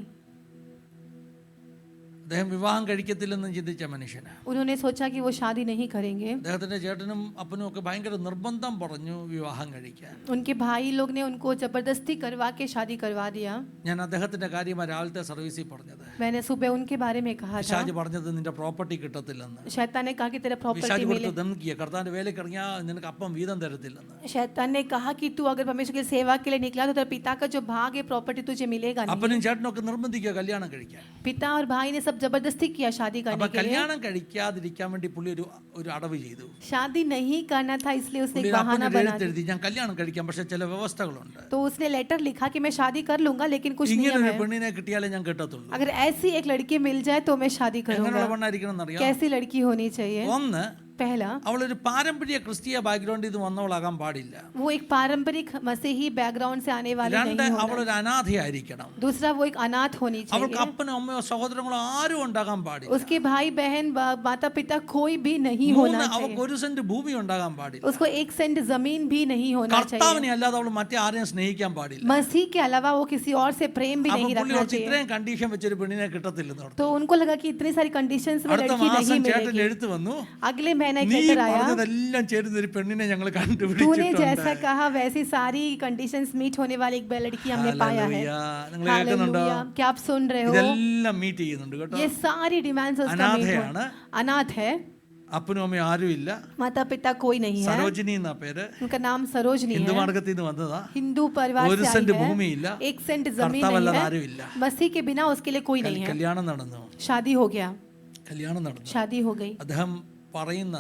അദ്ദേഹം വിവാഹം കഴിക്കത്തില്ലെന്ന് ചിന്തിച്ച മനുഷ്യനാണ്. उन्होंने सोचा कि वो शादी नहीं करेंगे. അദ്ദേഹത്തിന്റെ ചേട്ടനും അപ്പനും ഒക്കെ ഭയങ്കര നിർബന്ധം പറഞ്ഞു വിവാഹം കഴിക്കാൻ. उनके भाई लोग ने उनको जबरदस्ती करवा के शादी करवा दिया. ഞാൻ അദ്ദേഹത്തിന്റെ കാര്യമാണ് രാവിലത്തെ സർവീസിൽ പറഞ്ഞത്. मैंने सुबह उनके बारे में कहा था. പിശാച് പറഞ്ഞത് നിന്റെ പ്രോപ്പർട്ടി കിട്ടത്തില്ലെന്ന്. शैतान ने कहा कि तेरा प्रॉपर्टी പിശാച് मिले. കൊടുത്ത് ധമകിയ കർത്താവിന്റെ വേലയ്ക്ക് ഇറങ്ങിയാൽ നിനക്ക് അപ്പം വീതം തരത്തില്ലെന്ന്. शैतान ने कहा कि तू अगर परमेश्वर की सेवा के लिए निकला तो तेरे पिता का जो भाग है प्रॉपर्टी तुझे मिलेगा नहीं. അപ്പനും ചേട്ടനും ഒക്കെ നിർബന്ധിക്കുക കല്യാണം കഴിക്കാൻ. पिता और भाई ने सब जबरदस्ती किया शादी അപ്പൊ करने के लिए. കല്യാണം കഴിക്കാതിരിക്കാൻ വേണ്ടി പുള്ളി ഒരു അടവ് ചെയ്തു. शादी नहीं करना था इसलिए उसने പുള്ളി एक बहाना बना दिया. എഴുതി ഞാൻ കല്യാണം കഴിക്കാം പക്ഷെ ചില വ്യവസ്ഥകളുണ്ട്. तो उसने लेटर लिखा कि मैं शादी कर लूंगा लेकिन कुछ ഇങ്ങനെ नियम ഒരു है. പെണ്ണിനെ കിട്ടിയാലേ ഞാൻ കെട്ടത്തുള്ളൂ. अगर ऐसी एक लड़की मिल जाए तो मैं शादी എങ്ങനെയുള്ള करूंगा. പെണ്ണായിരിക്കണം എന്നറിയാം. कैसी लड़की होनी चाहिए? ഒന്ന്, पहला, അവളൊരു പാരമ്പര്യ ക്രിസ്തീയ ബാക്ക്ഗ്രൗണ്ടിൽ നിന്ന് വന്നവളാകാൻ പാടില്ല. वो एक पारंपरिक मसीही बैकग्राउंड से आने वाली രണ്ട്, नहीं होना. അവളൊരു അനാഥയായിരിക്കണം. दूसरा, वो एक अनाथ होनी അവൾക്ക് चाहिए. അപ്പനോ അമ്മയോ സഹോദരങ്ങളോ ആരും ഉണ്ടാകാൻ പാടില്ല. उसके भाई बहन माता पिता कोई भी नहीं മൂന്ന്, होना അവൾക്ക് चाहिए. ഒരു സെന്റ് ഭൂമി ഉണ്ടാകാൻ പാടില്ല. उसको एक सेंट जमीन भी नहीं होना चाहिए. കർത്താവിനെ അല്ലാതെ അവൾ മറ്റേ ആരെയും സ്നേഹിക്കാൻ പാടില്ല. मसीह के अलावा वो किसी और से प्रेम भी അപ്പൊ नहीं പുള്ളി रखना കുറച്ച് चाहिए. ഇത്രയും കണ്ടീഷൻ വെച്ചൊരു പെണ്ണിനെ കിട്ടത്തില്ലെന്ന് പറഞ്ഞു. तो उनको लगा कि इतनी सारी कंडीशंस में അടുത്ത लड़की മാസം नहीं ചേട്ടൻ मिलेगी. എഴുത്ത് വന്നു, अगले महीने एक നീ लेटर आया, പറഞ്ഞതെല്ലാം ചേരുന്ന ഒരു പെണ്ണിനെ ഞങ്ങൾ तूने കണ്ടുപിടിച്ചിട്ടുണ്ട്. जैसा कहा वैसी सारी कंडीशंस मीट होने वाली एक लड़की हमने पाया है. ഹല്ലേലൂയ. നിങ്ങൾ കേൾക്കുന്നുണ്ടോ? हालेलुया. क्या आप सुन रहे हो? ഇതെല്ലാം മീറ്റ് ചെയ്യുന്നുണ്ട് കേട്ടോ. ये सारी डिमांड्स उसका मीट അനാഥയാണ്. हो. अनाथ है, അപ്പനും അമ്മയും ആരുമില്ല. माता पिता कोई नहीं है. സരോജിനി എന്നാ പേര്. उनका नाम सरोजनी ഹിന്ദു है. മാർഗത്തിൽ നിന്ന് വന്നതാ. हिंदू परिवार ഒരു से സെന്റ് आई है. ഭൂമിയില്ല. एक सेंट जमीन കർത്താവല്ലാതെ नहीं है. ആരുമില്ല. मसीह के बिना उसके लिए कोई नहीं है. കല്യാണം നടന്നു. शादी हो गया. കല്യാണം നടന്നു. शादी हो गई. അദ്ദേഹം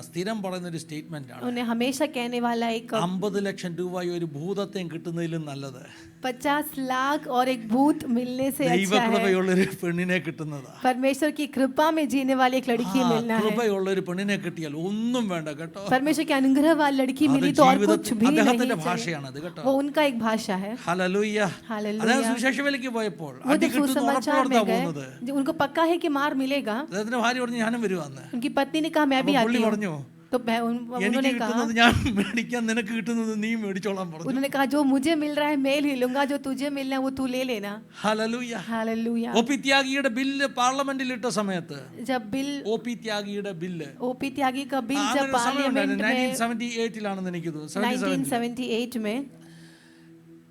സ്ഥിരം പറയുന്ന ഒരു സ്റ്റേറ്റ്മെന്റ് ആണ്, उन्हें हमेशा कहने वाला एक 50 ലക്ഷം രൂപ ഒരു ഭൂതത്തെയും കിട്ടുന്നതിലും നല്ലത് 50 लाख और एक भूत मिलने से अच्छा है ദൈവകൃപയുള്ളൊരു പെണ്ണിനെ കിട്ടുന്നതാ. परमेश्वर की कृपा में जीने वाली एक लड़की मिलना है. കൃപയുള്ള ഒരു പെണ്ണിനെ കിട്ടിയാൽ ഒന്നും വേണ്ട കേട്ടോ. परमेश्वर के अनुग्रह वाली लड़की അത് मिली तो और कुछ भी नहीं അദ്ദേഹത്തിന്റെ चाहिए. ഭാഷയാണ് അത് കേട്ടോ. वो उनका एक भाषा है. ഹല്ലേലൂയ. हालेलुया. അദ്ദേഹം സുവിശേഷ വേലയ്ക്ക് പോയപ്പോൾ वो അടി जब കിട്ടുന്ന सुसमाचार ഉറപ്പോടുത്താ में പോകുന്നത്. गए, उनको पक्का है कि मार मिलेगा. അദ്ദേഹത്തിന്റെ ഭാര്യ പറഞ്ഞു ഞാനും വരുവാന്ന്. उनकी पत्नी ने कहा मैं भी അപ്പോൾ आती പുള്ളി हूँ. പറഞ്ഞു तो എനിക്ക് उन्होंने कहा കിട്ടുന്നത് ഞാൻ മേടിക്കാൻ, നിനക്ക് കിട്ടുന്നത് നീ മേടിച്ചോളാൻ പറഞ്ഞു. उन्होंने कहा जो मुझे मिल रहा है मैं ले लूंगा, जो तुझे मिलना है वो तू ले लेना. ഹല്ലേലൂയ. हालेलुया. ഒപി ത്യാഗിയുടെ ബില്ല് പാർലമെന്റിൽ ഇട്ട സമയത്ത് जब बिल ഒപി ത്യാഗിയുടെ ബില്ല് ओपी त्यागी का बिल जब पार्लियामेंट में 1978 എനിക്ക് തോന്നുന്നു 1978 में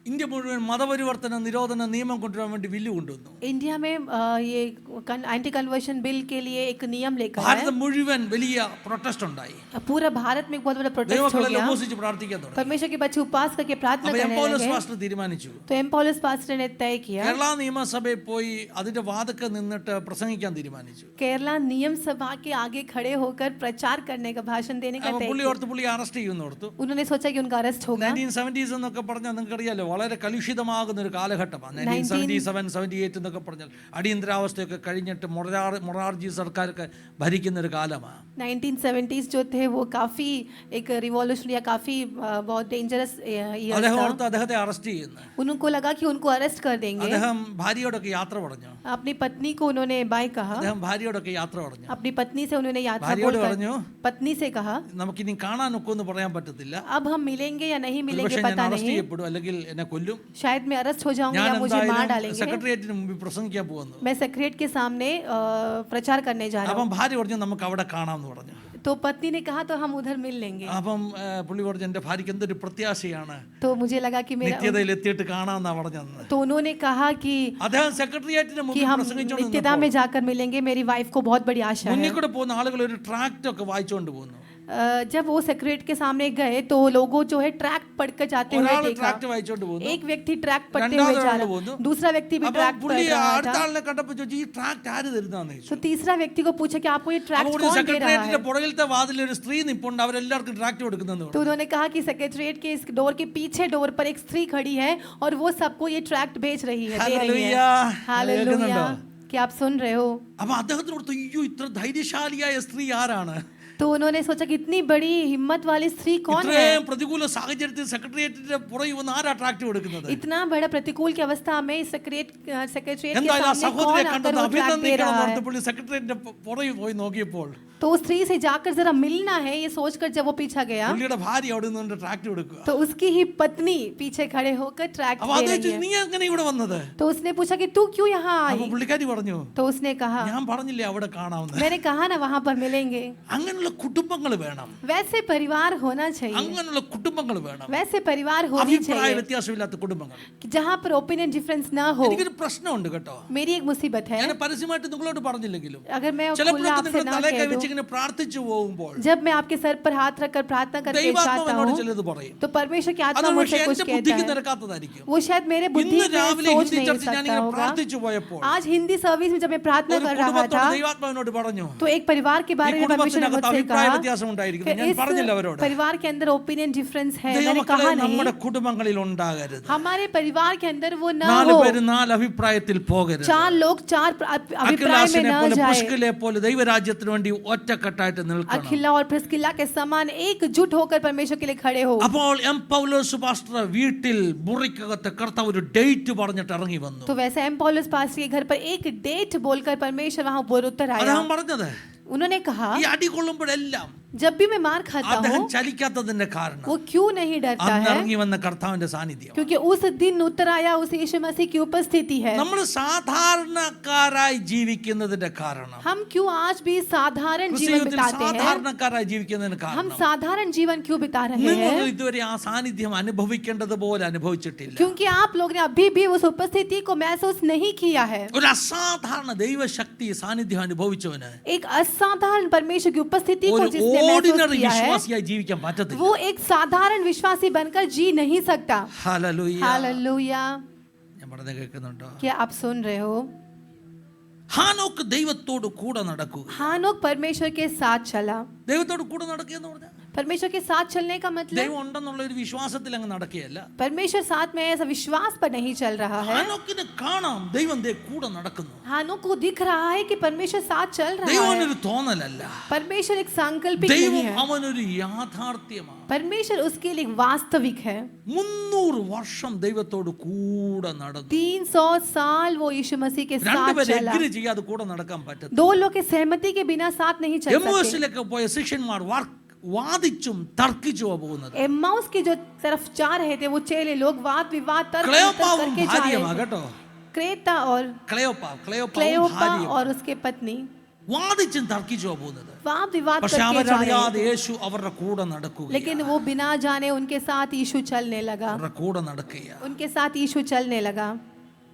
ഇന്ത്യ മുഴുവൻ മതപരിവർത്തന നിരോധന നിയമം കൊണ്ടുവരാൻ വേണ്ടി ബില്ല് കൊണ്ടുവന്നു. इंडिया में ये एंटी कन्वर्शन बिल के लिए एक नियम लेकर आए. ഭാരതം മുഴുവൻ വലിയ പ്രൊട്ടസ്റ്റ് ഉണ്ടായി. पूरा भारत में एक बहुत बड़ा प्रोटेस्ट हो ദൈവമക്കളെല്ലാം गया. ഉപവസിച്ച് പ്രാർത്ഥിക്കാൻ തുടങ്ങി. परमेश्वर के बच्चे उपवास करके प्रार्थना അപ്പോൾ करने പൗലോസ് लगे. പാസ്റ്റർ തീരുമാനിച്ചു, तो एम पॉलस पास्टर ने तय किया, കേരള നിയമസഭയിൽ പോയി അതിന്റെ വാദക്ക നിന്നിട്ട് പ്രസംഗിക്കാൻ തീരുമാനിച്ചു. केरला नियम सभा के आगे खड़े होकर प्रचार करने का भाषण देने का അപ്പോൾ तय പുള്ളി किया. ഓർത്ത് പുള്ളി അറസ്റ്റ് ചെയ്യുമെന്ന് ഓർത്തു. उन्होंने सोचा कि उनका अरेस्ट होगा. 1970s എന്നൊക്കെ പറഞ്ഞാൽ നിങ്ങൾക്ക് അറിയാലോ, വളരെ കലുഷിതമാകുന്ന ഒരു കാലഘട്ടമാണ്. 1977, 78 എന്നൊക്കെ പറഞ്ഞാൽ അടിയന്തരാവസ്ഥയൊക്കെ കഴിഞ്ഞിട്ട് മൊറാർജി സർക്കാരൊക്കെ ഭരിക്കുന്ന ഒരു കാലമാണ്. 1970s जो थे वो काफी एक रिवॉल्यूशन या काफी बहुत डेंजरस ईयर അദ്ദേഹം था. ഓർത്ത് അദ്ദേഹത്തെ അറസ്റ്റ് ചെയ്യുന്നു. उनको लगा कि उनको अरेस्ट कर देंगे. അദ്ദേഹം ഭാര്യയോടൊക്കെ യാത്ര പറഞ്ഞു. अपनी पत्नी को उन्होंने बाय कहा. അദ്ദേഹം ഭാര്യയോടൊക്കെ യാത്ര പറഞ്ഞു. अपनी पत्नी से उन्होंने यात्रा ഭാര്യയോട് बोलकर പറഞ്ഞു, पत्नी से कहा നമുക്കിനി കാണാൻ ഒക്കുമെന്ന് പറയാൻ പറ്റത്തില്ല, अब हम मिलेंगे या नहीं मिलेंगे പക്ഷേ ഞാൻ पता അറസ്റ്റ് नहीं, ചെയ്യപ്പെടും അല്ലെങ്കിൽ എന്നെ കൊല്ലും. शायद मैं अरेस्ट हो जाऊंगा ഞാൻ या मुझे मार എന്തായാലും डालेंगे. സെക്രട്ടേറിയറ്റിന് മുമ്പിൽ പ്രസംഗിക്കാൻ പോകുന്നു. मैं सेक्रेटरी के सामने प्रचार करने जा रहा അപ്പം हूँ. ഭാര്യ പറഞ്ഞു നമുക്ക് അവിടെ കാണാമെന്ന് പറഞ്ഞു. तो पत्नी ने कहा तो हम उधर मिल लेंगे. അപ്പം പുള്ളി പറഞ്ഞു എൻ്റെ ഭാര്യയ്ക്ക് എന്തൊരു പ്രത്യാശയാണ്, तो मुझे लगा कि मेरा നിത്യതയിൽ എത്തിയിട്ട് കാണാമെന്നാ പറഞ്ഞത്. तो उन्होंने कहा कि അദ്ദേഹം സെക്രട്ടേറിയറ്റിന് कि മുമ്പിൽ हम പ്രസംഗിച്ചുകൊണ്ട് नित्यता में जाकर मिलेंगे. मेरी वाइफ को बहुत बड़ी आशा है. മുന്നിൽ കൂടെ പോകുന്ന ആളുകൾ ഒരു ട്രാക്റ്റ് ഒക്കെ വായിച്ചുകൊണ്ട് പോകുന്നു. जब वो सेक्रेटरी के सामने गए तो लोगों जो है ट्रैक्ट पढ़कर जाते हुए ഒരാൾ देखा. ട്രാക്റ്റ് വായിച്ചുകൊണ്ട് പോകുന്നു. एक व्यक्ति ट्रैक्ट पढ़ते രണ്ടാമത് हुए जा ഒരാൾ रहा, പോകുന്നു. दूसरा व्यक्ति भी അപ്പം ट्रैक्ट पढ़ പുള്ളി रहा അടുത്ത था. ആളിനെ കണ്ടപ്പോൾ ചോദിച്ചു ഈ ട്രാക്റ്റ് ആര് തരുന്നതെന്ന് ചോദിച്ചു. तो तीसरा व्यक्ति को पूछा कि आपको ये അപ്പോൾ ट्रैक्ट ഒരു कौन दे रहा സെക്രട്ടേറിയറ്റിന്റെ है. പുറകിലത്തെ വാതിൽ ഒരു സ്ത്രീ നിപ്പുണ്ട്, അവരെല്ലാവർക്കും ട്രാക്റ്റ് കൊടുക്കുന്നെന്ന് तो പറഞ്ഞു. उन्होंने कहा कि सेक्रेटरीट के इस डोर के पीछे डोर पर एक स्त्री खड़ी है और वो सबको ये ट्रैक्ट बेच रही है, दे रही है. हालेलुया. क्या आप सुन रहे हो? അപ്പൊ അദ്ദേഹത്തിനോട് അയ്യോ ഇത്ര ധൈര്യശാലിയായ സ്ത്രീ ആരാണ്, तो उन्होंने सोचा कि इतनी बड़ी हिम्मत वाली स्त्री कौन है. ഇത്രയും പ്രതികൂല സാഹചര്യത്തിൽ സെക്രട്ടേറിയറ്റിന്റെ പുറകിൽ വന്ന് ആരാ ട്രാക്റ്റ് കൊടുക്കുന്നത്? इतना बड़ा प्रतिकूल की अवस्था में सेक्रेटरीट के എന്തായാലും ആ सामने സഹോദരിയെ कौन आकर കണ്ടത് वो ट्रैक्ट दे അഭിനന്ദിക്കണം रहा എന്ന് है. പുള്ളി സെക്രട്ടേറിയറ്റിന്റെ പുറകിൽ പോയി നോക്കിയപ്പോൾ तो उस स्त्री से जाकर जरा मिलना है ये सोचकर जब वो पीछा गया പുള്ളിയുടെ ഭാര്യ അവിടെ നിന്ന് ട്രാക്ട് എടുക്കുക. तो उसकी ही पत्नी पीछे खड़े होकर ट्रैक्ट അപ്പൊ दे അത് रही है। നീ എങ്ങനെ ഇവിടെ വന്നത്? तो उसने पूछा कि तू क्यों यहाँ അപ്പൊ आई? പുള്ളിക്കാരി പറഞ്ഞു, तो उसने कहा ഞാൻ പറഞ്ഞില്ലേ അവിടെ കാണാവുന്ന. मैंने कहा ना वहां पर मिलेंगे। അങ്ങനെയുള്ള കുടുംബങ്ങൾ വേണം, वैसे परिवार होना चाहिए, അങ്ങനെയുള്ള കുടുംബങ്ങൾ വേണം. वैसे परिवार होनी അഭിപ്രായ चाहिए വ്യത്യാസമില്ലാത്ത കുടുംബങ്ങൾ. कि जहाँ पर ओपिनियन डिफरेंस ना हो। എനിക്കൊരു പ്രശ്നമുണ്ട് കേട്ടോ. मेरी एक मुसीबत है, ഞാൻ പരസ്യമായിട്ട് നിങ്ങളോട് പറഞ്ഞില്ലെങ്കിലും अगर मैं खुला ചിലപ്പോഴൊക്കെ आपसे നിങ്ങൾ ना തലേ कह കൈവച്ച് दूं, ഇങ്ങനെ പ്രാർത്ഥിച്ചു പോകുമ്പോൾ जब मैं आपके सर पर हाथ रखकर प्रार्थना करके ദൈവാത്മാവ് जाता എന്നോട് हूँ ചിലത് പറയും. तो परमेश्वर की आत्मा അത് मुझसे പക്ഷേ कुछ എന്റെ कहता ബുദ്ധിക്ക് है, നിരക്കാത്തതായിരിക്കും. वो शायद मेरे बुद्धि ഇന്ന് में രാവിലെ सोच ഹിന്ദി नहीं ചർച്ച ഞാൻ सकता ഇങ്ങനെ होगा। പ്രാർത്ഥിച്ചു പോയപ്പോൾ आज हिंदी सर्विस में जब मैं प्रार्थना ഒരു कर रहा കുടുംബത്തോട് था ദൈവാത്മാവ് എന്നോട് പറഞ്ഞു, तो एक परिवार के ഈ बारे में परमेश्वर ने കുടുംബത്തിനകത്ത് मुझसे അഭിപ്രായ कहा വ്യത്യാസം ഉണ്ടായിരിക്കുന്നു. कि ഞാൻ इस പറഞ്ഞില്ല അവരോട്. परिवार के अंदर ओपिनियन डिफरेंस है, मैंने ദൈവമക്കളെ कहा नहीं നമ്മുടെ കുടുംബങ്ങളിൽ ഉണ്ടാകരുത്. हमारे परिवार के अंदर वो ना നാല് हो, പേര് നാല് അഭിപ്രായത്തിൽ പോകരുത്. चार लोग चार अभिप्राय में അഖിലാസിനെ ना പോലെ जाए। പ്രിസ്കിലെ പോലെ ദൈവരാജ്യത്തിന് വേണ്ടി ഒറ്റക്കെട്ടായിട്ട് നിൽക്കണം. अखिला और प्रिस्किला के समान एकजुट होकर परमेश्वर के लिए खड़े हो। അപ്പോൾ എം പൗലോസ് പാസ്റ്റർ വീട്ടിൽ മുറിക്കകത്ത് കർത്താവ് ഒരു ഡേറ്റ് പറഞ്ഞിട്ട് ഇറങ്ങി വന്നു. तो वैसे एम पौलुस पास्टर के घर पर एक डेट बोलकर परमेश्वर वहां बोल उतर आया। അദ്ദേഹം പറഞ്ഞത്, उन्होंने कहा ഈ അടി കൊള്ളുമ്പോഴെല്ലാം जब भी मैं मार खाता അദ്ദേഹം हूँ ചലിക്കാത്തതിന്റെ കാരണം वो क्यों नहीं डरता അന്ന് है? ഇറങ്ങി വന്ന കർത്താവിന്റെ സാന്നിധ്യം. क्योंकि उस दिन उतर आया उस यीशु मसीह की उपस्थिति है। നമ്മൾ സാധാരണക്കാരായി ജീവിക്കുന്നതിന്റെ കാരണം, हम क्यों आज भी साधारण जीवन ക്രിസ്തുവിൽ बिताते हैं? സാധാരണക്കാരായി ജീവിക്കുന്നതിന് हम കാരണം साधारण जीवन क्यों बिता रहे നിങ്ങൾ हैं? ഇതുവരെ ആ സാന്നിധ്യം അനുഭവിക്കേണ്ടത് പോലെ അനുഭവിച്ചിട്ടില്ല. क्योंकि आप लोग ने अभी भी उस उपस्थिति को महसूस नहीं किया है। ഒരു അസാധാരണ ദൈവശക്തി സാന്നിധ്യം അനുഭവിച്ചവന് एक असाधारण परमेश्वर की उपस्थिति को ഒരു जिसने महसूस ഓർഡിനറി किया है വിശ്വാസിയായി ജീവിക്കാൻ പറ്റത്തില്ല. वो एक साधारण विश्वासी बनकर जी नहीं सकता। ഹല്ലേലൂയ. हालेलुया। ഞാൻ പറഞ്ഞത് കേൾക്കുന്നുണ്ടോ? क्या आप सुन रहे हो? ഹാനോക്ക് ദൈവത്തോട് കൂടെ നടക്കുക. हानोक परमेश्वर के साथ चला। ദൈവത്തോട് കൂടെ നടക്കുക എന്ന് പറഞ്ഞാൽ परमेश्वर के साथ चलने का मतलब ദൈവം ഉണ്ടെന്നുള്ള ഒരു വിശ്വാസത്തിൽ അങ്ങ് നടക്കുകയല്ല. परमेश्वर साथ में ऐसा विश्वास पर नहीं चल रहा है। ഹാനോക്കിന് കാണാം ദൈവം ദേ കൂടെ നടക്കുന്നു. हानोक को दिख रहा है कि परमेश्वर साथ चल रहा ദൈവം है। ഒരു തോന്നലല്ല, परमेश्वर एक सांकल्पिक नहीं ദൈവം है, അവനൊരു യാഥാർത്ഥ്യമാണ്. परमेश्वर उसके लिए एक वास्तविक है। 300 വർഷം ദൈവത്തോട് കൂടെ നടന്നു. 300 साल वो यीशु मसीह के साथ രണ്ടുപേരെ चला। എഗ്രി ചെയ്യാതെ കൂടെ നടക്കാൻ പറ്റത്തില്ല. दो लोग के सहमति के बिना साथ नहीं चल सकते। എമ്മോസിലേക്ക് പോയ ശിഷ്യന്മാർ വാദിച്ചും തർക്കിച്ചുവാ പോകുന്നത്. एम्माउस की जो तरफ जा रहे थे वो चेले लोग वाद विवाद तर्क ക്ലെയോപ്പാവും करके जा ഭാര്യയുമാ रहे थे। കേട്ടോ. क्रेता और ക്ലെയോപ്പാവും क्लेयोपा ഭാര്യയും और उसके पत्नी വാദിച്ചും തർക്കിച്ചുവാ പോകുന്നത്. वाद विवाद പക്ഷെ करके जा അവരറിയാതെ रहे थे। യേശു അവരുടെ കൂടെ നടക്കുക. लेकिन वो बिना जाने उनके साथ यीशु चलने लगा। അവരുടെ കൂടെ നടക്കുക. उनके साथ यीशु चलने लगा।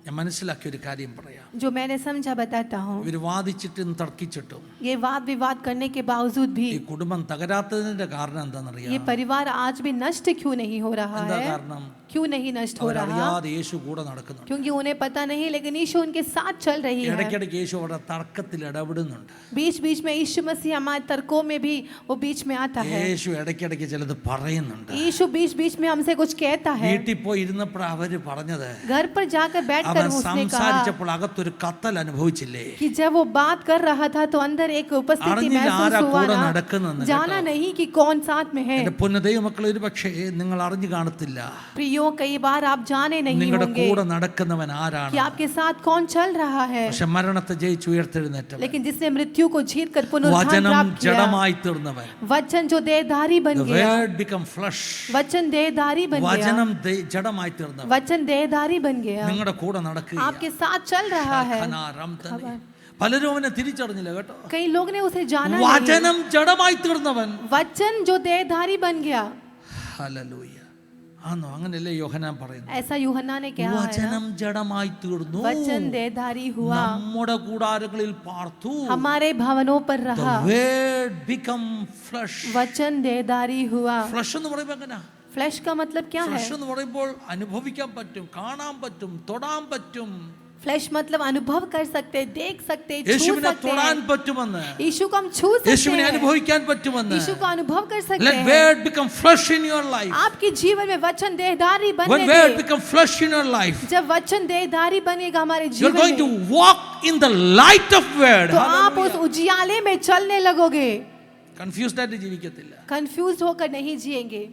ഞാൻ മനസ്സിലാക്കിയ ഒരു കാര്യം പറയാം. जो मैंने समझा बताता हूँ। ഇവർ വാദിച്ചിട്ടും തർക്കിച്ചിട്ടും ये वाद विवाद करने के बावजूद भी ഈ കുടുംബം തകരാത്തതിന്റെ കാരണം എന്താണെന്നറിയാം? ये परिवार आज भी नष्ट क्यों नहीं हो रहा എന്താ है? കാരണം? क्यों नहीं नष्ट हो रहा? അവരറിയാതെ യേശു കൂടെ നടക്കുന്നുണ്ട്. क्योंकि उन्हें पता नहीं लेकिन यीशु उनके साथ चल रही है। ഇടയ്ക്കിടയ്ക്ക് യേശു അവരുടെ തർക്കത്തിൽ ഇടപെടുന്നുണ്ട്. बीच बीच में यीशु मसीह हमारे तर्कों में भी वो बीच में आता है। യേശു ഇടയ്ക്കിടയ്ക്ക് ചിലത് പറയുന്നുണ്ട്. यीशु बीच बीच में हमसे कुछ कहता है। വീട്ടിൽ പോയി ഇരുന്നപ്പോൾ അവര് പറഞ്ഞത്, घर पर जाकर बैठकर അവൻ उसने कहा സംസാരിച്ചപ്പോൾ അകത്തൊരു കത്തൽ അനുഭവിച്ചില്ലേ? कि जब वो बात कर रहा था तो अंदर एक उपस्थिति അറിഞ്ഞില്ല महसूस ആരാ हुआ കൂടെ ना, നടക്കുന്നെന്ന്. जाना नहीं कि कौन साथ में है। എന്റെ പൊന്നു ദൈവമക്കളെ, ഒരു പക്ഷേ നിങ്ങൾ അറിഞ്ഞു കാണത്തില്ല प्रियो कई बार आप जाने नहीं നിങ്ങളുടെ होंगे കൂടെ നടക്കുന്നവൻ ആരാണ്. कि आपके साथ कौन चल रहा है। പക്ഷെ മരണത്തെ ജയിച്ച് ഉയർത്തെഴുന്നേറ്റവൻ, लेकिन जिसने मृत्यु को जीत कर पुनरुत्थान വചനം प्राप्त किया, ജഡമായി തീർന്നവൻ, वचन जो देहधारी बन the गया, word become flesh, वचन देहधारी बन गया, വചനം ജഡമായി തീർന്നവൻ वचन देहधारी बन गया, നിങ്ങളുടെ കൂടെ നടക്കുക. आपके साथ चल रहा है। പലരും അവനെ തിരിച്ചറിഞ്ഞില്ല കേട്ടോ. कई लोग ने उसे जाना नहीं। വചനം ജഡമായി തീർന്നവൻ, वचन जो देहधारी बन गया। ഹല്ലേലൂയ. ആണോ? അങ്ങനെയല്ലേ യോഹന്നാൻ പറയുന്നത്? ऐसा यूहन्ना ने कहा है ना? വചനം ജഡമായി തീർന്നു, वचन देहधारी हुआ, നമ്മുടെ കൂടാരങ്ങളിൽ പാർത്തു. हमारे भवनों पर The रहा, word become flesh. वचन देहधारी हुआ। ഫ്ലഷ് എന്ന് പറയുമ്പോൾ എങ്ങനെയാ? फ्लैश का मतलब क्या है? ഫ്ലഷ് എന്ന് പറയുമ്പോൾ അനുഭവിക്കാൻ പറ്റും, കാണാൻ പറ്റും, തൊടാൻ പറ്റും. फ्लैश मतलब अनुभव कर सकते, देख सकते, छू യേശുവിനെ सकते തൊടാൻ हैं। പറ്റുമെന്ന്, यीशु को हम छू सकते യേശുവിനെ हैं, അനുഭവിക്കാൻ പറ്റുമെന്ന്. यीशु को अनुभव कर सकते Let हैं। word become flesh in your life. आपके जीवन में वचन देहधारी When बनने word they. become flesh in your life, जब वचन देहधारी बनेगा हमारे you are जीवन going to में, walk in the light of word. तो आप Hallelujah. उस उजियाले में चलने लगोगे, Confused ആയിട്ട് ജീവിക്കത്തില്ല. कंफ्यूज होकर नहीं जिएंगे।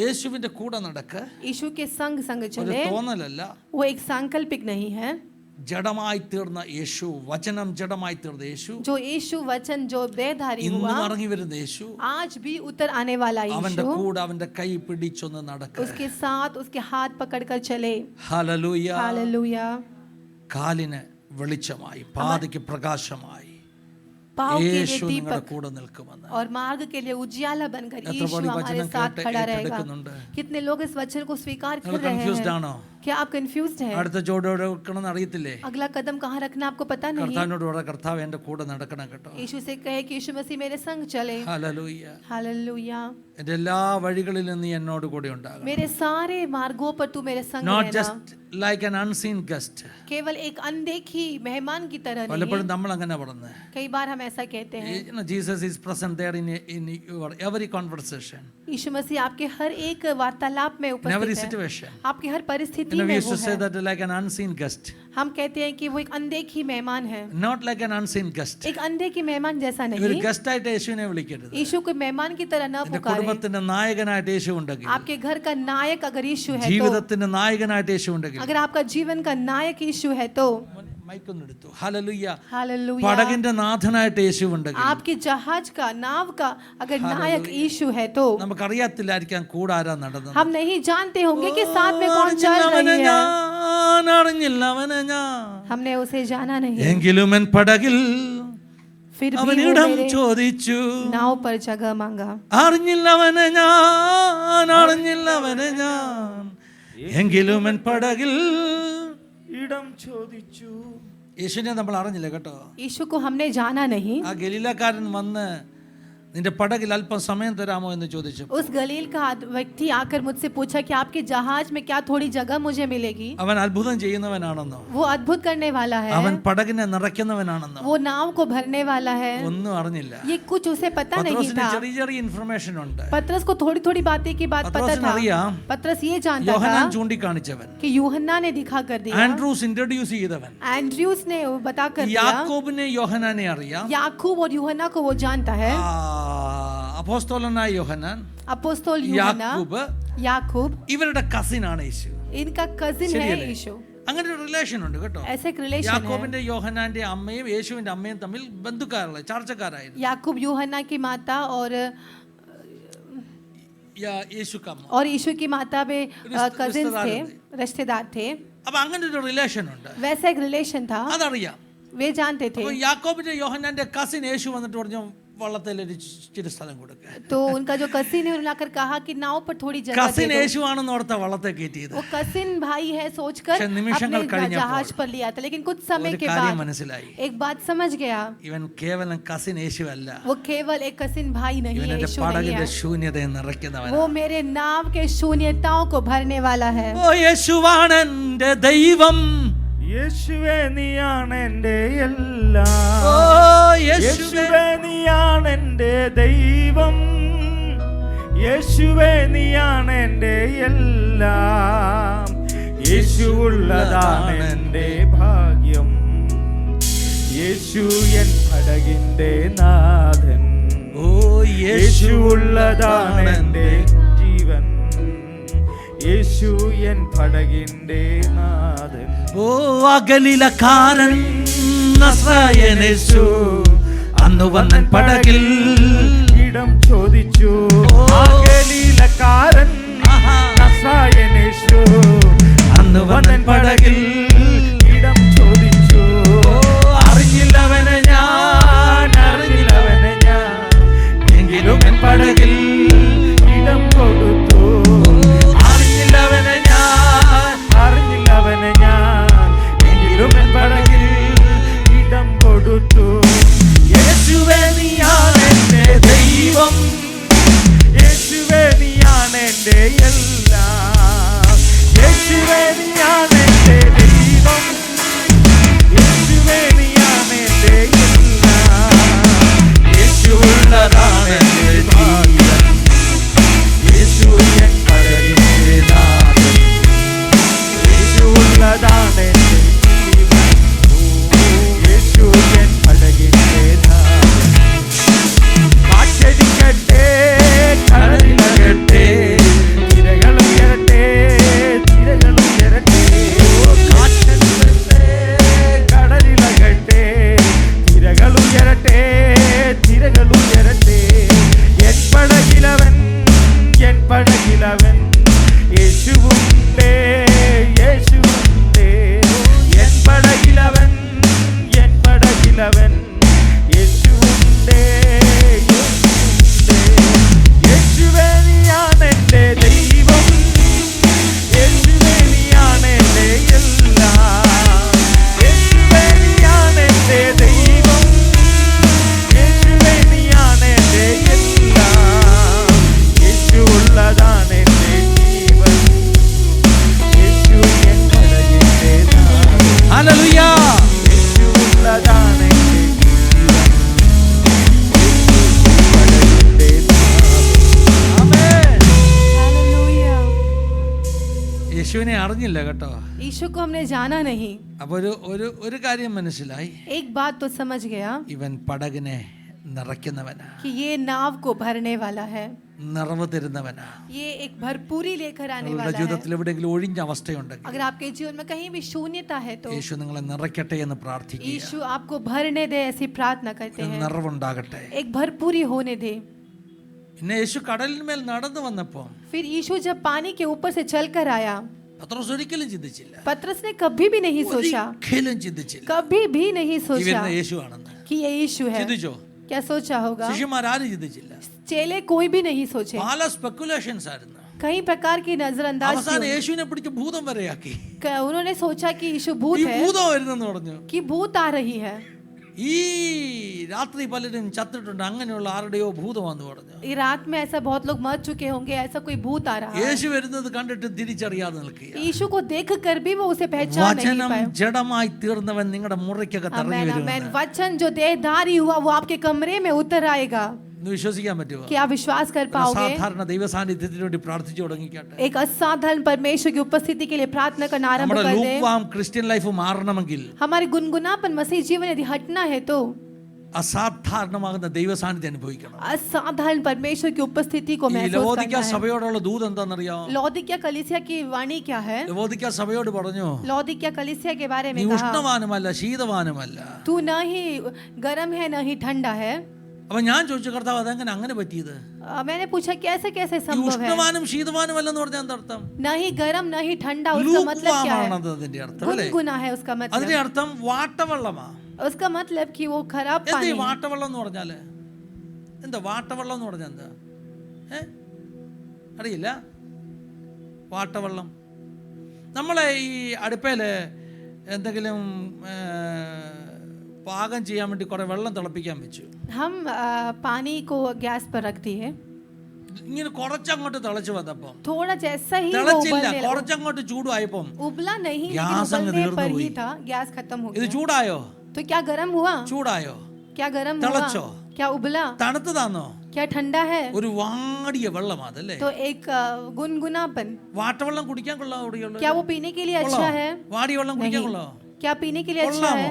യേശുവിന്റെ കൂടെ നടക്ക यीशु के संग संग ഒരു चले, തോന്നലല്ല, वो एक सांकल्पिक नहीं है, ജഡമായി തീർന്ന യേശു, വചനം ജഡമായി തീർന്ന യേശു, जो यीशु वचन जो देहधारी ഇന്നും हुआ, ഇറങ്ങി വരുന്ന യേശു, आज भी उतर आने वाला അവന്റെ यीशु കൂടെ അവന്റെ കൈ പിടിച്ചൊന്ന് നടക്കുക. उसके साथ उसके हाथ पकड़कर चले. ഹല്ലേലൂയ. हालेलुया. കാലിന് വെളിച്ചമായി, പാതയ്ക്ക് പ്രകാശമായി पाँव के യേശു लिए നിങ്ങളുടെ दीपक കൂടെ നിൽക്കുമെന്ന്. और मार्ग के लिए उजियाला बनकर എത്ര यीशु പേര് हमारे വചനം साथ കേട്ട് खड़ा रहेगा. ഏറ്റെടുക്കുന്നുണ്ട്? कितने लोग इस वचन को स्वीकार कर നിങ്ങൾ रहे കൺഫ്യൂസ്ഡ് हैं? ആണോ? क्या आप कंफ्यूज्ड हैं? അടുത്ത ചോടോടെ വെക്കണമെന്ന് അറിയത്തില്ലേ? अगला कदम कहाँ रखना आपको पता नहीं? കർത്താവിനോട് പറ, കർത്താവ് എന്റെ കൂടെ നടക്കണം കേട്ടോ. यीशु से कहे कि यीशु मसीह मेरे संग चले. ഹല്ലേലൂയ. हालेलुया. എന്റെ എല്ലാ വഴികളിലും നീ എന്നോട് കൂടെ ഉണ്ടാകണം. मेरे सारे मार्गों पर तू मेरे संग നോട്ട് रहना. Just like an unseen guest. केवल एक अनदेखी मेहमान की तरह नहीं. പലപ്പോഴും നമ്മൾ അങ്ങനെ പറയുന്നത്. कई बार हम ऐसा कहते हैं. Jesus is present there in your every conversation, Yeshu Masih आपके हर एक वार्तालाप में in every उपस्थित है. situation. आपकी हर परिस्थिति We में used वो to say है. that like an unseen guest, हम कहते हैं कि वो एक अनदेखी मेहमान है. not like an unseen guest. एक अनदेखी मेहमान जैसा ഒരു नहीं. ഗസ്റ്റ് ആയിട്ട് യേശുവിനെ വിളിക്കരുത്. यीशु को मेहमान की तरह न എന്റെ पुकारे. കുടുംബത്തിന്റെ നായകനായിട്ട് യേശു ഉണ്ടെങ്കിൽ, आपके घर का नायक अगर यीशु है तो, ജീവിതത്തിന്റെ നായകനായിട്ട് യേശു ഉണ്ടെങ്കിൽ, अगर आपका जीवन का नायक यीशु है तो, മൈക്കൊന്നെടുത്തു. ഹല്ലേലൂയ. हालेलुया. പടകിന്റെ നാഥനായിട്ട് യേശു ഉണ്ടെങ്കിൽ, आपके जहाज का नाव का अगर नायक यीशु है तो, നമുക്കറിയത്തില്ലായിരിക്കാം കൂടെ ആരാ നടന്നത്. हम नहीं जानते होंगे कि साथ में कौन चल रही है. അറിഞ്ഞില്ലവനെ ഞാൻ, हमने उसे जाना नहीं, എങ്കിലും എൻ പടകിൽ फिर भी वो അവനിടം मेरे ചോദിച്ചു. नाव पर जगह मांगा. അറിഞ്ഞില്ലവനെ ഞാൻ, അറിഞ്ഞില്ലവനെ ഞാൻ, എങ്കിലും എൻ പടകിൽ ഇടം ചോദിച്ചു. യേശുവിനെ നമ്മൾ അറിഞ്ഞില്ല കേട്ടോ. यीशु को हमने जाना नहीं. ആ ഗലീലക്കാരൻ വന്ന് നിന്റെ പടകിൽ അല്പം സമയം തരാമോ എന്ന് ചോദിച്ചു. उस गलील का व्यक्ति आकर मुझसे पूछा कि आपके जहाज में क्या थोड़ी जगह मुझे मिलेगी. അവൻ അത്ഭുതം ചെയ്യുന്നവനാണെന്നോ, वो अद्भुत करने वाला है, അവൻ പടകിനെ നിറയ്ക്കുന്നവനാണെന്നോ वो नाव को भरने वाला है. ഒന്നും അറിഞ്ഞില്ല. ये कुछ उसे पता नहीं പത്രോസിന് था. ചെറിയ ചെറിയ ഇൻഫർമേഷൻ ഉണ്ട്. पतरस को थोड़ी थोड़ी बातें की बात पता പത്രോസിന് था. അറിയാം पतरस ये जानता യോഹന്നാൻ था ചൂണ്ടിക്കാണിച്ചവൻ, कि यूहन्ना ने दिखा कर दिया. ആൻഡ്രൂസ് ഇൻട്രൊഡ്യൂസ് ചെയ്തവൻ, एंड्रयूस ने वो बता कर दिया. യാക്കോബിനെ യോഹന്നാനെ അറിയാം, याकूब और यूहन्ना को वो जानता है. അപ്പോസ്തലനായ യോഹന്നാൻ, अपोस्तल यूहन्ना, യാക്കോബ്, याकूब ഇവരുടെ കസിൻ ആണ് യേശു. इनका कजिन है ശരിയല്ലേ? यीशु. അങ്ങനെ ഒരു റിലേഷൻ ഉണ്ട് കേട്ടോ. ऐसे एक रिलेशन है. യാക്കോബിന്റെ യോഹന്നാന്റെ അമ്മയും യേശുവിന്റെ അമ്മയും തമ്മിൽ ബന്ധുക്കാരുള്ള ചാർച്ചക്കാരായിരുന്നു. याकूब यूहन्ना की माता और യേശുക്ക് അമ്മ. यीशु की माता में कजिन्स थे, रिश्तेदार थे. അപ്പൊ അങ്ങനെ ഒരു റിലേഷൻ ഉണ്ട്, वैसा एक रिलेशन था. അതറിയാം. वे जानते थे. അപ്പൊ യാക്കോബിന്റെ യോഹന്നാന്റെ കസിൻ യേശു വന്നിട്ട് പറഞ്ഞു വള്ളത്തിൽ ഒരു ഇച്ചിരി സ്ഥലം കൊടുക്കുക. तो उनका जो कसिन है उन्होंने आकर कहा कि नाव पर थोड़ी जगह കസിൻ दे दो. യേശു ആണെന്ന് ഓർത്ത വള്ളത്തെ കയറ്റിയത്. वो कसिन भाई है सोचकर പക്ഷേ നിമിഷങ്ങൾ अपने കഴിഞ്ഞപ്പോൾ जहाज पर लिया था. लेकिन कुछ समय ഒരു के കാര്യം बाद മനസ്സിലായി, एक बात समझ गया. ഇവൻ കേവലം കസിൻ യേശു അല്ല, वो केवल एक कसिन भाई नहीं ഇവൻ है, എന്റെ यीशु नहीं പടകിന്റെ है. ശൂന്യതയെ നിറയ്ക്കുന്നവൻ. वो मेरे नाव के शून्यताओं को भरने वाला है. ഓ യേശുവാണ് എന്റെ ദൈവം, യേശുവേ നീയാണ് എൻ്റെ എല്ലാം. ഓ യേശുവേ യേശുവേ നീയാണ് എൻ്റെ ദൈവം. യേശുവേ നീയാണ് എൻ്റെ എല്ലാം. യേശു ഉള്ളതാണ് എൻ്റെ ഭാഗ്യം. യേശു എൻ പടകിൻ്റെ നാഥൻ. ഓ യേശു ഉള്ളതാണ് എൻ്റെ ജീവൻ. യേശു എൻ പടകിൻ്റെ നാഥൻ. ഓ അകലിലക്കാരൻ നസ്രായനേശു അന്ന് വന്നൻ പടകിൽ ഇടം ചോദിച്ചു. അകലിലക്കാരൻ നസ്രായനേശു അന്ന് വന്നൻ പടകിൽ ഇടം ചോദിച്ചു. അറിഞ്ഞില്ലവനെ ഞാൻ, അറിഞ്ഞില്ലവനെ ഞാൻ, എങ്കിലും എൻ പടകിൽ ഇടം കൊടുത്തു. അറിഞ്ഞില്ലവനെ ഞാൻ, അറിഞ്ഞില്ലവനെ ഞാൻ, എങ്കിലും എൻ പടകിൽ ഇടം കൊടുത്തു. യേശുവേ നീയാണ് എന്റെ ദൈവം, യേശുവേ നീയാണ് എൻ്റെ എല്ലാം. യേശുവേ നീയാണ് എൻ്റെ ദൈവം. യേശുവിനെ അറിഞ്ഞില്ല കേട്ടോ. यीशु को हमने जाना नहीं। അപ്പൊ ഒരു കാര്യം മനസ്സിലായി, एक बात तो समझ गया ഇവൻ പടകിനെ നിറയ്ക്കുന്നവനാ, कि ये नाव को भरने वाला है, നിറവ് തരുന്നവനാ. ये एक भरपूरी लेकर आने നിങ്ങളുടെ वाला है। ജീവിതത്തിൽ എവിടെയെങ്കിലും ഒഴിഞ്ഞ അവസ്ഥയുണ്ടെങ്കിൽ अगर आपके जीवन में कहीं भी शून्यता है तो യേശു നിങ്ങളെ നിറയ്ക്കട്ടെ എന്ന് പ്രാർത്ഥിക്കുക. यीशु आपको भरने दे, ऐसी प्रार्थना करते हैं। നിറവുണ്ടാകട്ടെ. एक भरपूरी होने दे। പിന്നെ യേശു കടലിന്മേൽ നടന്നു വന്നപ്പോ फिर यीशु जब पानी के ऊपर से चलकर आया, പത്രോസ് ഒരിക്കലും ചിന്തിച്ചില്ല, पतरस ने कभी भी नहीं सोचा, ഒരിക്കലും ചിന്തിച്ചില്ല कभी भी नहीं सोचा ഇവരുന്ന യേശു ആണെന്ന്. कि ये यीशु है। ചിന്തിച്ചോ? क्या सोचा होगा? ശിഷ്യന്മാരും ചിന്തിച്ചില്ല. चेले कोई भी नहीं सोचे, പല സ്പെക്കുലേഷൻസ് ആയിരുന്നു. कई प्रकार की नजरअंदाज അവസാനം യേശുവിനെ പിടിച്ച് ഭൂതം വരെയാക്കി. उन्होंने सोचा कि यीशु भूत ഈ है, ഭൂതം വരുന്നെന്ന് പറഞ്ഞു. कि भूत आ रही है। ഈ രാത്രി പലരും ചത്തിട്ടുണ്ട്, അങ്ങനെയുള്ള ആരുടെയോ ഭൂതമാന്ന് പറഞ്ഞു. ये रात में ऐसा बहुत लोग मर चुके होंगे, ऐसा कोई भूत आ रहा है। യേശു വരുന്നത് കണ്ടിട്ട് തിരിച്ചറിയാതെ നിൽക്കുക. यीशु को देखकर भी वो उसे पहचान नहीं വചനം पाया। ജഡമായി തീർന്നവൻ നിങ്ങളുടെ മുറിക്കകത്ത് ഇറങ്ങി आमेन, आमेन। വരുമെന്ന്. वचन जो देहधारी हुआ वो आपके कमरे में उतर आएगा। ഇന്ന് വിശ്വസിക്കാൻ പറ്റുമോ? क्या आप विश्वास कर पाओगे? സാധാരണ ദൈവ സാന്നിധ്യത്തിന് വേണ്ടി പ്രാർത്ഥിച്ചു തുടങ്ങിക്കട്ടെ. एक असाधारण परमेश्वर की उपस्थिति के लिए प्रार्थना करना आरंभ നമ്മുടെ कर दे। ലൂക്വാം ക്രിസ്ത്യൻ ലൈഫ് മാറണമെങ്കിൽ हमारे गुनगुनापन मसीह जीवन यदि हटना है तो അസാധാരണമാകുന്ന ദൈവ സാന്നിധ്യം അനുഭവിക്കണം. असाधारण परमेश्वर की उपस्थिति को ഈ महसूस ലവോദിക്ക करना है। സഭയോടുള്ള ദൂത് എന്താണെന്നറിയാമോ? लौदीकिया कलीसिया की वाणी क्या है? ലവോദിക്ക സഭയോട് പറഞ്ഞു, लौदीकिया कलीसिया के बारे നീ में कहा, ഉഷ്ണവാനുമല്ല ശീതവാനുമല്ല. तू न ही गर्म है न ही ठंडा है। അപ്പൊ ഞാൻ ചോദിച്ചു, കർത്താവ് അതെങ്ങനെ അങ്ങനെ പറ്റിയത്? मैंने पूछा कैसे कैसे ഈ संभव है? ഉഷ്ണവാനും ശീതവാനുമല്ലെന്ന് പറഞ്ഞാൽ എന്താ അർത്ഥം? न ही गर्म न ही ठंडा, उसका मतलब क्या है? ലൂക്വാമാണത് അതിന്റെ അർത്ഥം അല്ലേ? गुनगुना है उसका मतलब। അതിന്റെ അർത്ഥം വാട്ടവെള്ളമാ. उसका मतलब कि वो खराब എന്താ पानी ഈ है। വാട്ടവെള്ളം എന്ന് പറഞ്ഞാല്? എന്താ വാട്ടവെള്ളം എന്ന് പറഞ്ഞാൽ എന്താ? അറിയില്ല. വാട്ടവെള്ളം നമ്മളെ ഈ അടുപ്പേല് എന്തെങ്കിലും പാകം ചെയ്യാൻ വേണ്ടി കുറെ വെള്ളം തിളപ്പിക്കാൻ വെച്ചു. हम पानी को गैस पर रख दिए, ഇങ്ങനെ കുറച്ചങ്ങോട്ട് തിളച്ചു വന്നപ്പം थोड़ा जैसा ही वो തിളച്ചില്ല, उबलने लगा। കുറച്ചങ്ങോട്ട് ചൂടുമായപ്പം उबला नहीं, गैस लेकिन अंग उबलने तीर्नु पर ही हुई। था, गैस खत्म हो ഇത് गया। ചൂടായോ? तो क्या गर्म हुआ? ചൂടായോ? क्या गर्म തിളച്ചോ? हुआ? क्या उबला? തണുത്തതാന്നോ? क्या ठंडा है? ഒരു വാടിയ വെള്ളം അതല്ലേ? तो एक गुनगुनापन। വാട്ടവെള്ളം കുടിക്കാൻ കൊള്ളാം അവിടെയുള്ള? क्या वो पीने के लिए अच्छा है? വാടിയ വെള്ളം കുടിക്കാൻ नहीं। കൊള്ളാം? क्या पीने के लिए अच्छा है?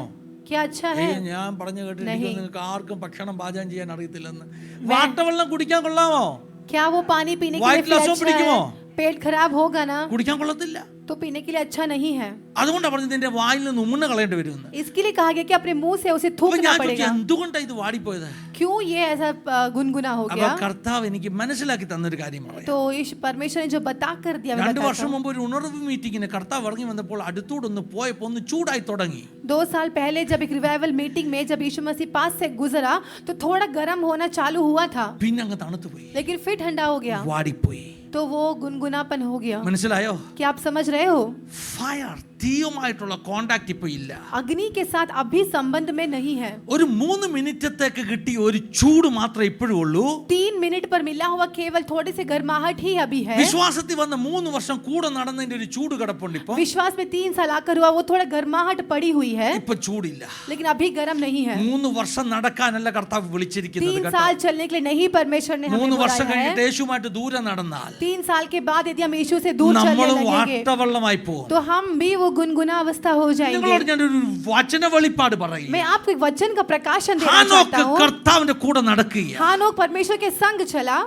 क्या अच्छा है? ഞാൻ പറഞ്ഞു കേട്ടിരിക്കുന്നു നിങ്ങൾക്ക് ആർക്കും ഭക്ഷണം പാചകം ചെയ്യാൻ അറിയത്തില്ലെന്ന്. വാട്ടവെള്ളം കുടിക്കാൻ കൊള്ളാമോ? क्या वो पानी पीने के लिए वाइट फिर लहसुन अच्छा पिടിക്കുമോ? है? पेट खराब होगा ना, കുടിക്കാൻ കൊള്ളത്തില്ല. तो पीने के लिए अच्छा नहीं है। അതുകൊണ്ടാണ് പറഞ്ഞത് നിന്റെ വായിൽ നിന്ന് ഉമ്മണ് കളയേണ്ടി വരുമെന്ന്. इसके लिए कहा गया कि अपने मुंह से उसे അപ്പൊ थूकना ഞാൻ ചോദിച്ചു, पड़ेगा। എന്തുകൊണ്ടാണ് ഇത് വാടിപ്പോയത്? क्यों ये ऐसा गुनगुना हो അപ്പൊ गया? കർത്താവ് എനിക്ക് മനസ്സിലാക്കി തന്നൊരു കാര്യം പറയാം. तो इस परमेश्वर ने जो बता कर दिया, मैं 2 बताता വർഷം हूं। മുമ്പ് ഒരു ഉണർവ് മീറ്റിങ്ങിന് കർത്താവ് ഇറങ്ങി വന്നപ്പോൾ അടുത്തൂടൊന്ന് പോയപ്പോ ഒന്ന് ചൂടായി തുടങ്ങി. 2 साल पहले जब एक रिवाइवल मीटिंग में जब यीशु मसीह पास से गुजरा तो थोड़ा गर्म होना चालू हुआ था, പിന്നെ അങ്ങ് തണുത്തു പോയി, लेकिन फिर ठंडा हो गया, വാടിപ്പോയി. तो वो गुनगुनापन हो गया। മനസ്സിലായോ? क्या आप समझ रहे हो? ഫയർ തീയുമായിട്ടുള്ള കോണ്ടാക്ട് ഇപ്പൊ ഇല്ല. अग्नि के साथ अभी संबंध में नहीं है। ഒരു 3 മിനിറ്റത്തേക്ക് കിട്ടിയ ഒരു ചൂട് മാത്രമേ ഇപ്പോഴും ഉള്ളൂ. 3 मिनट पर मिला हुआ केवल थोड़ी सी गर्माहट ही अभी है। വിശ്വാസത്തിൽ വന്ന 3 വർഷം കൂടെ നടന്നതിന്റെ ഒരു ചൂട് കിടപ്പുണ്ട്. ഇപ്പൊ विश्वास में 3 साल आकर हुआ वो थोड़ा गर्माहट पड़ी हुई है, ഇപ്പൊ ചൂടില്ല. लेकिन अभी गर्म नहीं है। 3 വർഷം നടക്കാനല്ല കർത്താവ് വിളിച്ചിരിക്കുന്നത് 3 കേട്ടോ. साल चलने के लिए नहीं परमेश्वर ने हमें 3 വർഷം बुलाया കഴിഞ്ഞിട്ട് है। യേശുമായിട്ട് ദൂരെ നടന്നാൽ 3 साल के बाद यदि हम यीशु से दूर चलने നമ്മൾ लगेंगे വാട്ടവെള്ളമായി പോകും. तो हम भी वो गुनगुना अवस्था हो जाएंगे। നിങ്ങളോട് ഞാനൊരു വചന വെളിപ്പാട് പറയും. मैं आपको एक वचन का प्रकाशन देना ഹാനോക്ക് चाहता हूँ। കർത്താവിന്റെ കൂടെ നടക്കുകയാണ്. हानोक परमेश्वर के संग चला।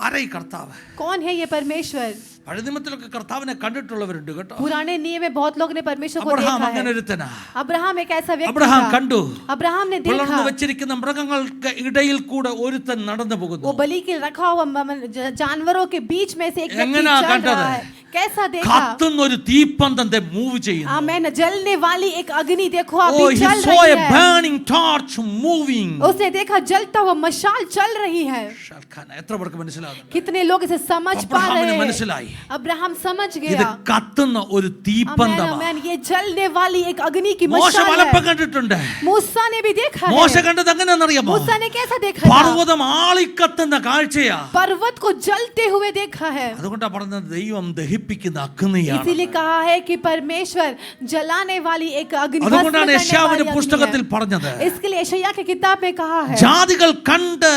ആരായി കർത്താവ്? कौन है ये परमेश्वर? പഴയ നിയമത്തിലൊക്കെ കർത്താവിനെ കണ്ടിട്ടുള്ളവരുണ്ട് കേട്ടോ. पुराने नियम में बहुत लोग ने परमेश्वर को അബ്രഹാം देखा അങ്ങനെ है। ഒരുത്തനാ. अब्राहम एक ऐसा व्यक्ति അബ്രഹാം था। കണ്ടു, अब्राहम ने വളർന്നു देखा വെച്ചിരിക്കുന്ന മൃഗങ്ങൾക്ക് ഇടയിൽ കൂടെ ഒരുത്തൻ നടന്നു वो പോകുന്നു. बलि के रखा हुआ जानवरों के बीच में से एक व्यक्ति എങ്ങനാ चल കണ്ടത്? रहा है। कैसा देखा? കത്തുന്ന ഒരു തീപ്പന്തത്തെ മൂവ് ചെയ്യുന്നു. आमेन। जलने वाली एक अग्नि देखो Oh, अभी he चल saw रही a है। burning torch moving. उसने देखा जलता हुआ मशाल चल रही है। എത്ര പേർക്ക് മനസ്സിലാകുന്നു? कितने लोग इसे समझ पा അബ്രഹാമിന് रहे हैं? മനസ്സിലായി. अब्राहम समझ ഇത് गया। കത്തുന്ന ഒരു आमेन, തീപ്പന്തമാണ്. आमेन। ये जलने वाली एक अग्नि की മോശ मशाल പലപ്പം है। കണ്ടിട്ടുണ്ട്. मूसा ने भी देखा മോശ है। കണ്ടത് എങ്ങനെയാണെന്നറിയാമോ? मूसा ने कैसा देखा था? പർവ്വതം ആളിക്കത്തുന്ന കാഴ്ചയാ. पर्वत को जलते हुए देखा है। അതുകൊണ്ടാണ് പറഞ്ഞത് ദൈവം ദഹിപ്പിക്കുന്ന അഗ്നിയാണ്. इसीलिए कहा है कि परमेश्वर जलाने वाली एक अग्नि, भस्म അതുകൊണ്ടാണ് करने യശയ്യാവിന്റെ वाली പുസ്തകത്തിൽ अग्नि है। പറഞ്ഞത് इसके लिए यशायाह की किताब में कहा है ജാതികൾ കണ്ട്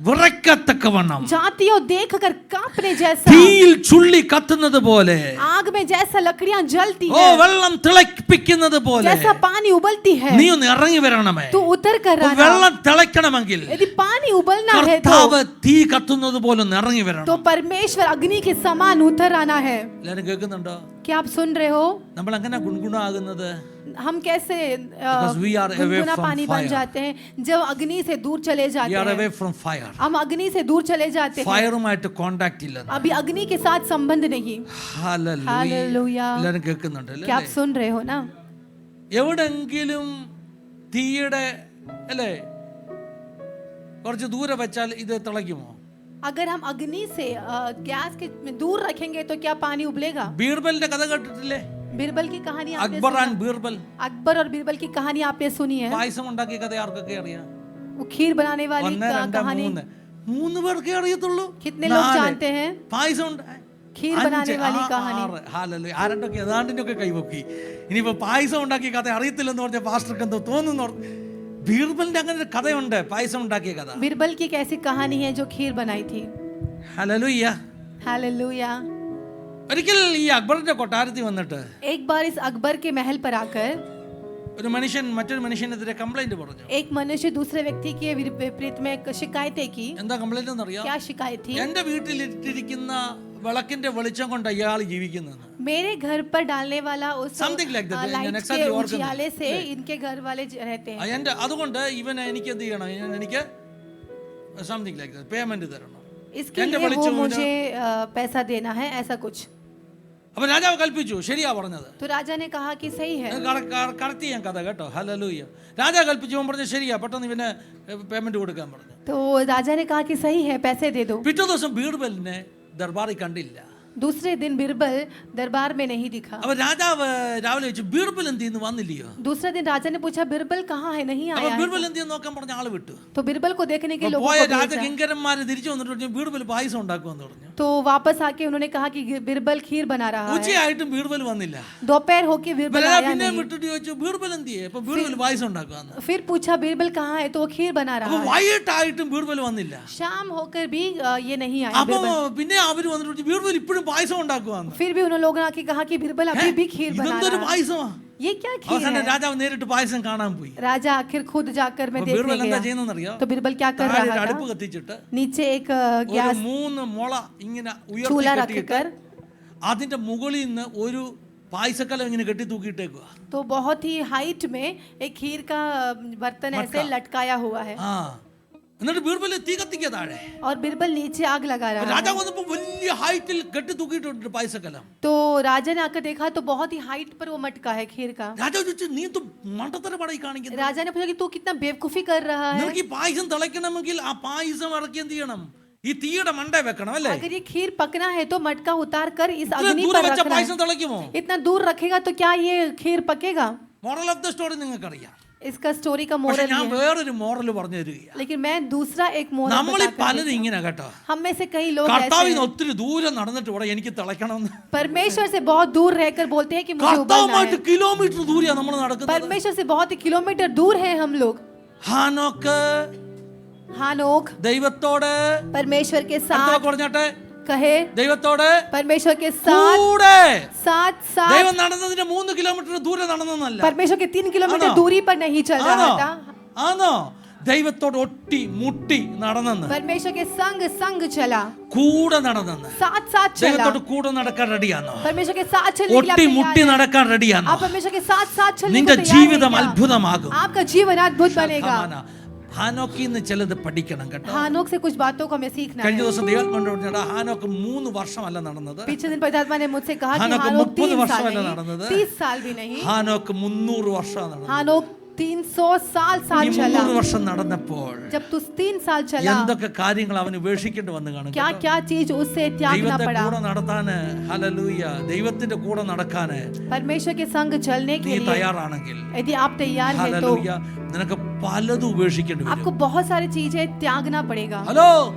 വിറയ്ക്കത്തക്കവണ്ണം जातियों देखकर कांपने जैसा, തീയിൽ ചുള്ളി ഉള്ളി കത്തുന്നത് പോലെ, आग में जैसा लकड़ियां जलती ഓ है, വെള്ളം തിളപ്പിക്കുന്നത് പോലെ जैसा पानी उबलती है, നീ ഒന്ന് ഇറങ്ങി വരണമേ. तू उतर कर आना। വെള്ളം തിളയ്ക്കണമെങ്കിൽ यदि पानी उबलना है കർത്താവ് തീ കത്തുന്നത് പോലെ ഒന്ന് ഇറങ്ങി വരണം. तो परमेश्वर अग्नि के समान उतर आना है। എല്ലാരും കേൾക്കുന്നുണ്ടോ? क्या आप सुन रहे हो? നമ്മൾ എങ്ങനെ ഗുൺഗുണാകുന്നത്? हम कैसे Because we are away गुनगुना from पानी fire. बन जाते हैं जब अग्नि से दूर चले We जाते are away हैं। from fire. हम अग्नि से दूर चले जाते हैं, ഫയറുമായിട്ട് കോണ്ടാക്ട് ഇല്ല. अभी अग्नि के साथ संबंध नहीं। ഹല്ലേലൂയ. हालेलुया। എല്ലാരും കേൾക്കുന്നുണ്ട് क्या आप അല്ലേ? सुन रहे हो ना? എവിടെങ്കിലും തീയുടെ അല്ലേ കുറച്ച് ദൂരെ വെച്ചാൽ ഇത് തിളയ്ക്കുമോ? अगर हम अग्नि से गैस के दूर रखेंगे तो क्या पानी उबलेगा? ബീർബലിന്റെ കഥ കേട്ടിട്ടില്ലേ? बीरबल की कहानी आपने അക്ബർ सुना? ആൻഡ് ബീർബൽ अकबर और बीरबल की कहानी आपने सुनी है? പായസം ഉണ്ടാക്കിയ കഥ ആർക്കൊക്കെ അറിയാം? वो खीर बनाने वाली ഒന്ന് രണ്ട് कहानी മൂന്ന് പേർക്കേ അറിയത്തുള്ളൂ. कितने लोग जानते हैं? പായസം खीर बनाने वाली कहानी। ആരണ്ടൊക്കെ ഏതാണ്ടിനൊക്കെ കൈവക്കി. ഇനിയിപ്പോ പായസം ഉണ്ടാക്കിയ കഥ അറിയത്തില്ലെന്ന് പറഞ്ഞ പാസ്റ്റർക്ക് എന്തോ തോന്നുന്നു. ബീർബലിന്റെ അങ്ങനെ ഒരു കഥയുണ്ട്, പായസം ഉണ്ടാക്കിയ കഥ. बीरबल की एक ऐसी कहानी है जो खीर बनाई थी। ഹല്ലേലൂയ. हालेलुया। ഒരിക്കൽ ഈ അക്ബറിന്റെ കൊട്ടാരത്തിൽ വന്നിട്ട് एक बार इस अकबर के महल पर आकर ഒരു മനുഷ്യൻ മറ്റൊരു മനുഷ്യനെതിരെ കംപ്ലൈന്റ് പറഞ്ഞു. एक मनुष्य दूसरे व्यक्ति के विपरीत में शिकायतें की। എന്താ കംപ്ലൈന്റ് എന്നറിയാം? क्या शिकायत थी? എന്റെ വീട്ടിലിട്ടിരിക്കുന്ന വിളക്കിന്റെ വെളിച്ചം കൊണ്ട് ഇയാൾ ജീവിക്കുന്നത്. मेरे घर पर डालने वाला उस Something like that. Light exactly के ഓർക്കുന്നു. उजियाले से इनके घर वाले रहते हैं। എന്റെ അതുകൊണ്ട് ഇവനെ എനിക്ക് എന്ത് ചെയ്യണം? എനിക്ക് സംതിങ് ലൈക്ക് പേയ്മെന്റ് തരണം. इसके लिए वो मुझे पैसा देना है, ऐसा कुछ। അപ്പൊ രാജാവ് കൽപ്പിച്ചു. ശരിയാ പറഞ്ഞത്. तो राजा ने कहा कि सही है। കറക്റ്റ് ചെയ്യാൻ കഥ കേട്ടോ. ഹല്ലേലൂയ. രാജാവ് കൽപ്പിച്ചു. അവൻ പറഞ്ഞു ശരിയാ, പെട്ടെന്ന് ഇവന് പേയ്മെന്റ് കൊടുക്കാൻ പറഞ്ഞു. तो राजा ने कहा कि सही है, पैसे दे दो। പിറ്റേ ദിവസം ബീർബലിനെ ദർബാറിൽ കണ്ടില്ല. दूसरे दिन बीरबल दरबार में नहीं दिखा। അപ്പൊ രാജാവ് രാവിലെ ചോദിച്ചു, ബീർബൽ എന്ത് ചെയ്യുന്നു, വന്നില്ലയോ? दूसरे दिन राजा ने पूछा बीरबल कहाँ है, नहीं അപ്പൊ आया है। ബീർബൽ എന്ത് ചെയ്യുന്നു നോക്കാൻ പറഞ്ഞ ആള് വിട്ടു. तो बीरबल को देखने के लोगों പോയ को भेजा। രാജകിങ്കരന്മാര് തിരിച്ചു വന്നിട്ട് പറഞ്ഞു ബീർബൽ പായസം ഉണ്ടാക്കുമെന്ന് പറഞ്ഞു. तो वापस आके उन्होंने कहा कि बीरबल खीर बना रहा है। ഉച്ചയായിട്ടും ബീർബൽ വന്നില്ല. दोपहर होके बीरबल आया പിന്നെ नहीं। വിട്ടിട്ട് ചോദിച്ചു ബീർബൽ എന്ത് ചെയ്യേ? അപ്പൊ ബീർബൽ പായസം ഉണ്ടാക്കുവാന്ന്. फिर पूछा बीरबल कहाँ है, तो वो खीर बना रहा അപ്പൊ है। വൈകിട്ടായിട്ടും ബീർബൽ വന്നില്ല. शाम होकर भी ये नहीं आया അപ്പൊ बीरबल। പിന്നെ അവര് വന്നിട്ട് ബീർബൽ ഇപ്പോഴും പായസം ഉണ്ടാക്കുവാന്ന്. फिर भी उन लोगों ने आके कहा कि बीरबल अभी भी खीर बना ഇതെന്തൊരു रहा है। പായസമാ? ये क्या खीर അവസാനം है? രാജാവ് നേരിട്ട് പായസം കാണാൻ പോയി. राजा आखिर खुद जाकर मैं അപ്പൊ देखने ബീർബൽ എന്താ गया। ചെയ്യുന്നറിയോ? तो बीरबल क्या कर താഴെ रहा അടുപ്പ് था? കത്തിച്ചിട്ട് नीचे एक ഒരു गैस 3 മുള ഇങ്ങനെ ഉയർത്തി चूल्हा കെട്ടിയിട്ട് रखकर അതിന്റെ മുകളിൽ നിന്ന് ഒരു പായസക്കലം ഇങ്ങനെ കെട്ടി തൂക്കിയിട്ടേക്കുക. तो बहुत ही हाइट में एक खीर का बर्तन ऐसे लटकाया हुआ है ആ എന്നിട്ട് ബീർബൽ തീ കത്തിക്കുക താഴെ. और बीरबल नीचे आग लगा रहा है। രാജാവ് വന്നപ്പോ വലിയ ഹൈറ്റിൽ കെട്ടി തൂക്കിയിട്ടുണ്ട് പായസക്കലം. तो राजा ने आकर देखा तो बहुत ही हाइट पर वो मटका है खीर का। രാജാവ് ചോദിച്ചു നീ तो മണ്ടത്തരമാണ് ഈ കാണിക്കുന്നത്. राजा ने पूछा कि तू कितना बेवकूफी कर रहा है। നിനക്ക് ഈ പായസം തിളയ്ക്കണമെങ്കിൽ ആ പായസം ഇറക്കി എന്ത് ചെയ്യണം? ഈ തീയുടെ മണ്ടേ വെക്കണം അല്ലേ? अगर ये खीर पकना है तो मटका उतार कर इस ഇത്ര अग्नि ദൂരെ पर വെച്ച रखना പായസം है। തിളയ്ക്കുമോ? इतना दूर रखेगा तो क्या ये खीर पकेगा? മോറൽ ഓഫ് ദ സ്റ്റോറി നിങ്ങൾക്ക് അറിയാം. इसका स्टोरी का പക്ഷെ मोरल ഞാൻ ये है। വേറൊരു മോറൽ പറഞ്ഞു തരികയാണ്. लेकिन मैं दूसरा एक मोरल നമ്മളീ बताकर പലരും देता हूं। ഇങ്ങനെ കേട്ടോ, हम में से कई लोग ऐसे കർത്താവിന് हैं, ഒത്തിരി ദൂരം നടന്നിട്ട് ഇവിടെ എനിക്ക് തിളയ്ക്കണമെന്ന്. परमेश्वर से बहुत दूर रहकर बोलते हैं कि मुझे उबलना കർത്താവുമായിട്ട് है। കിലോമീറ്റർ ദൂരെയാ നമ്മൾ നടക്കുന്നത്. परमेश्वर से बहुत ही किलोमीटर दूर है हम लोग। ഹാനോക്ക് हानोक ദൈവത്തോട് परमेश्वर के അടുത്ത साथ പറഞ്ഞാട്ടെ, कहे, ദൈവത്തോട് परमेश्वर के साथ കൂടെ. साथ साथ ദൈവം നടന്നതിന്റെ 3 കിലോമീറ്റർ ദൂരെ നടന്നല്ല. परमेश्वर के 3 किलोमीटर आना। दूरी पर नहीं चल ആണോ? रहा था। ആണോ? ദൈവത്തോട് ഒട്ടി മുട്ടി നടന്നെന്ന്, परमेश्वर के संग संग चला, കൂടെ നടന്നെന്ന്. साथ साथ चला। ദൈവത്തോട് കൂടെ നടക്കാൻ റെഡിയാണോ? परमेश्वर के साथ चलने के लिए ഒട്ടി आप മുട്ടി तैयार हैं? നടക്കാൻ റെഡിയാണോ? आप परमेश्वर के साथ साथ चलने को നിന്റെ तैयार हैं ജീവിതം क्या? അത്ഭുതമാകും. आपका जीवन अद्भुत बनेगा। ഹാനോക്കിന്ന് ചിലത് പഠിക്കണം കേട്ടോ. हानोक से कुछ बातों को हमें सीखना കഴിഞ്ഞ है। ദിവസം ദൈവം കൊണ്ടുവന്നിട്ട് ഹാനോക്ക് 3 വർഷമല്ല നടന്നത്. पिछले दिन परमात्मा ने मुझसे कहा कि हानोक हानोक 30 3 साल വർഷമല്ല नहीं, നടന്നത്. 30 साल भी नहीं, ഹാനോക്ക് 300 വർഷമാണ് നടന്നത്. हानोक 300 साल ഈ साथ चला। 300 വർഷം നടന്നപ്പോൾ जब तू 3 साल चला, എന്തൊക്കെ കാര്യങ്ങൾ അവന് ഉപേക്ഷിക്കേണ്ടി വന്നു കാണും. क्या क्या चीज उससे त्यागना ദൈവത്തെ पड़ा। കൂടെ നടത്താന്, ഹല്ലേലൂയ, ദൈവത്തിന്റെ കൂടെ നടക്കാന് परमेश्वर के संग चलने നീ के लिए തയ്യാറാണെങ്കിൽ, यदि आप तैयार हैं तो ഹല്ലേലൂയ, നിനക്ക് പലതും ഉപേക്ഷിക്കേണ്ടി आपको വരും. बहुत सारी चीजें त्यागना पड़ेगा। Hello,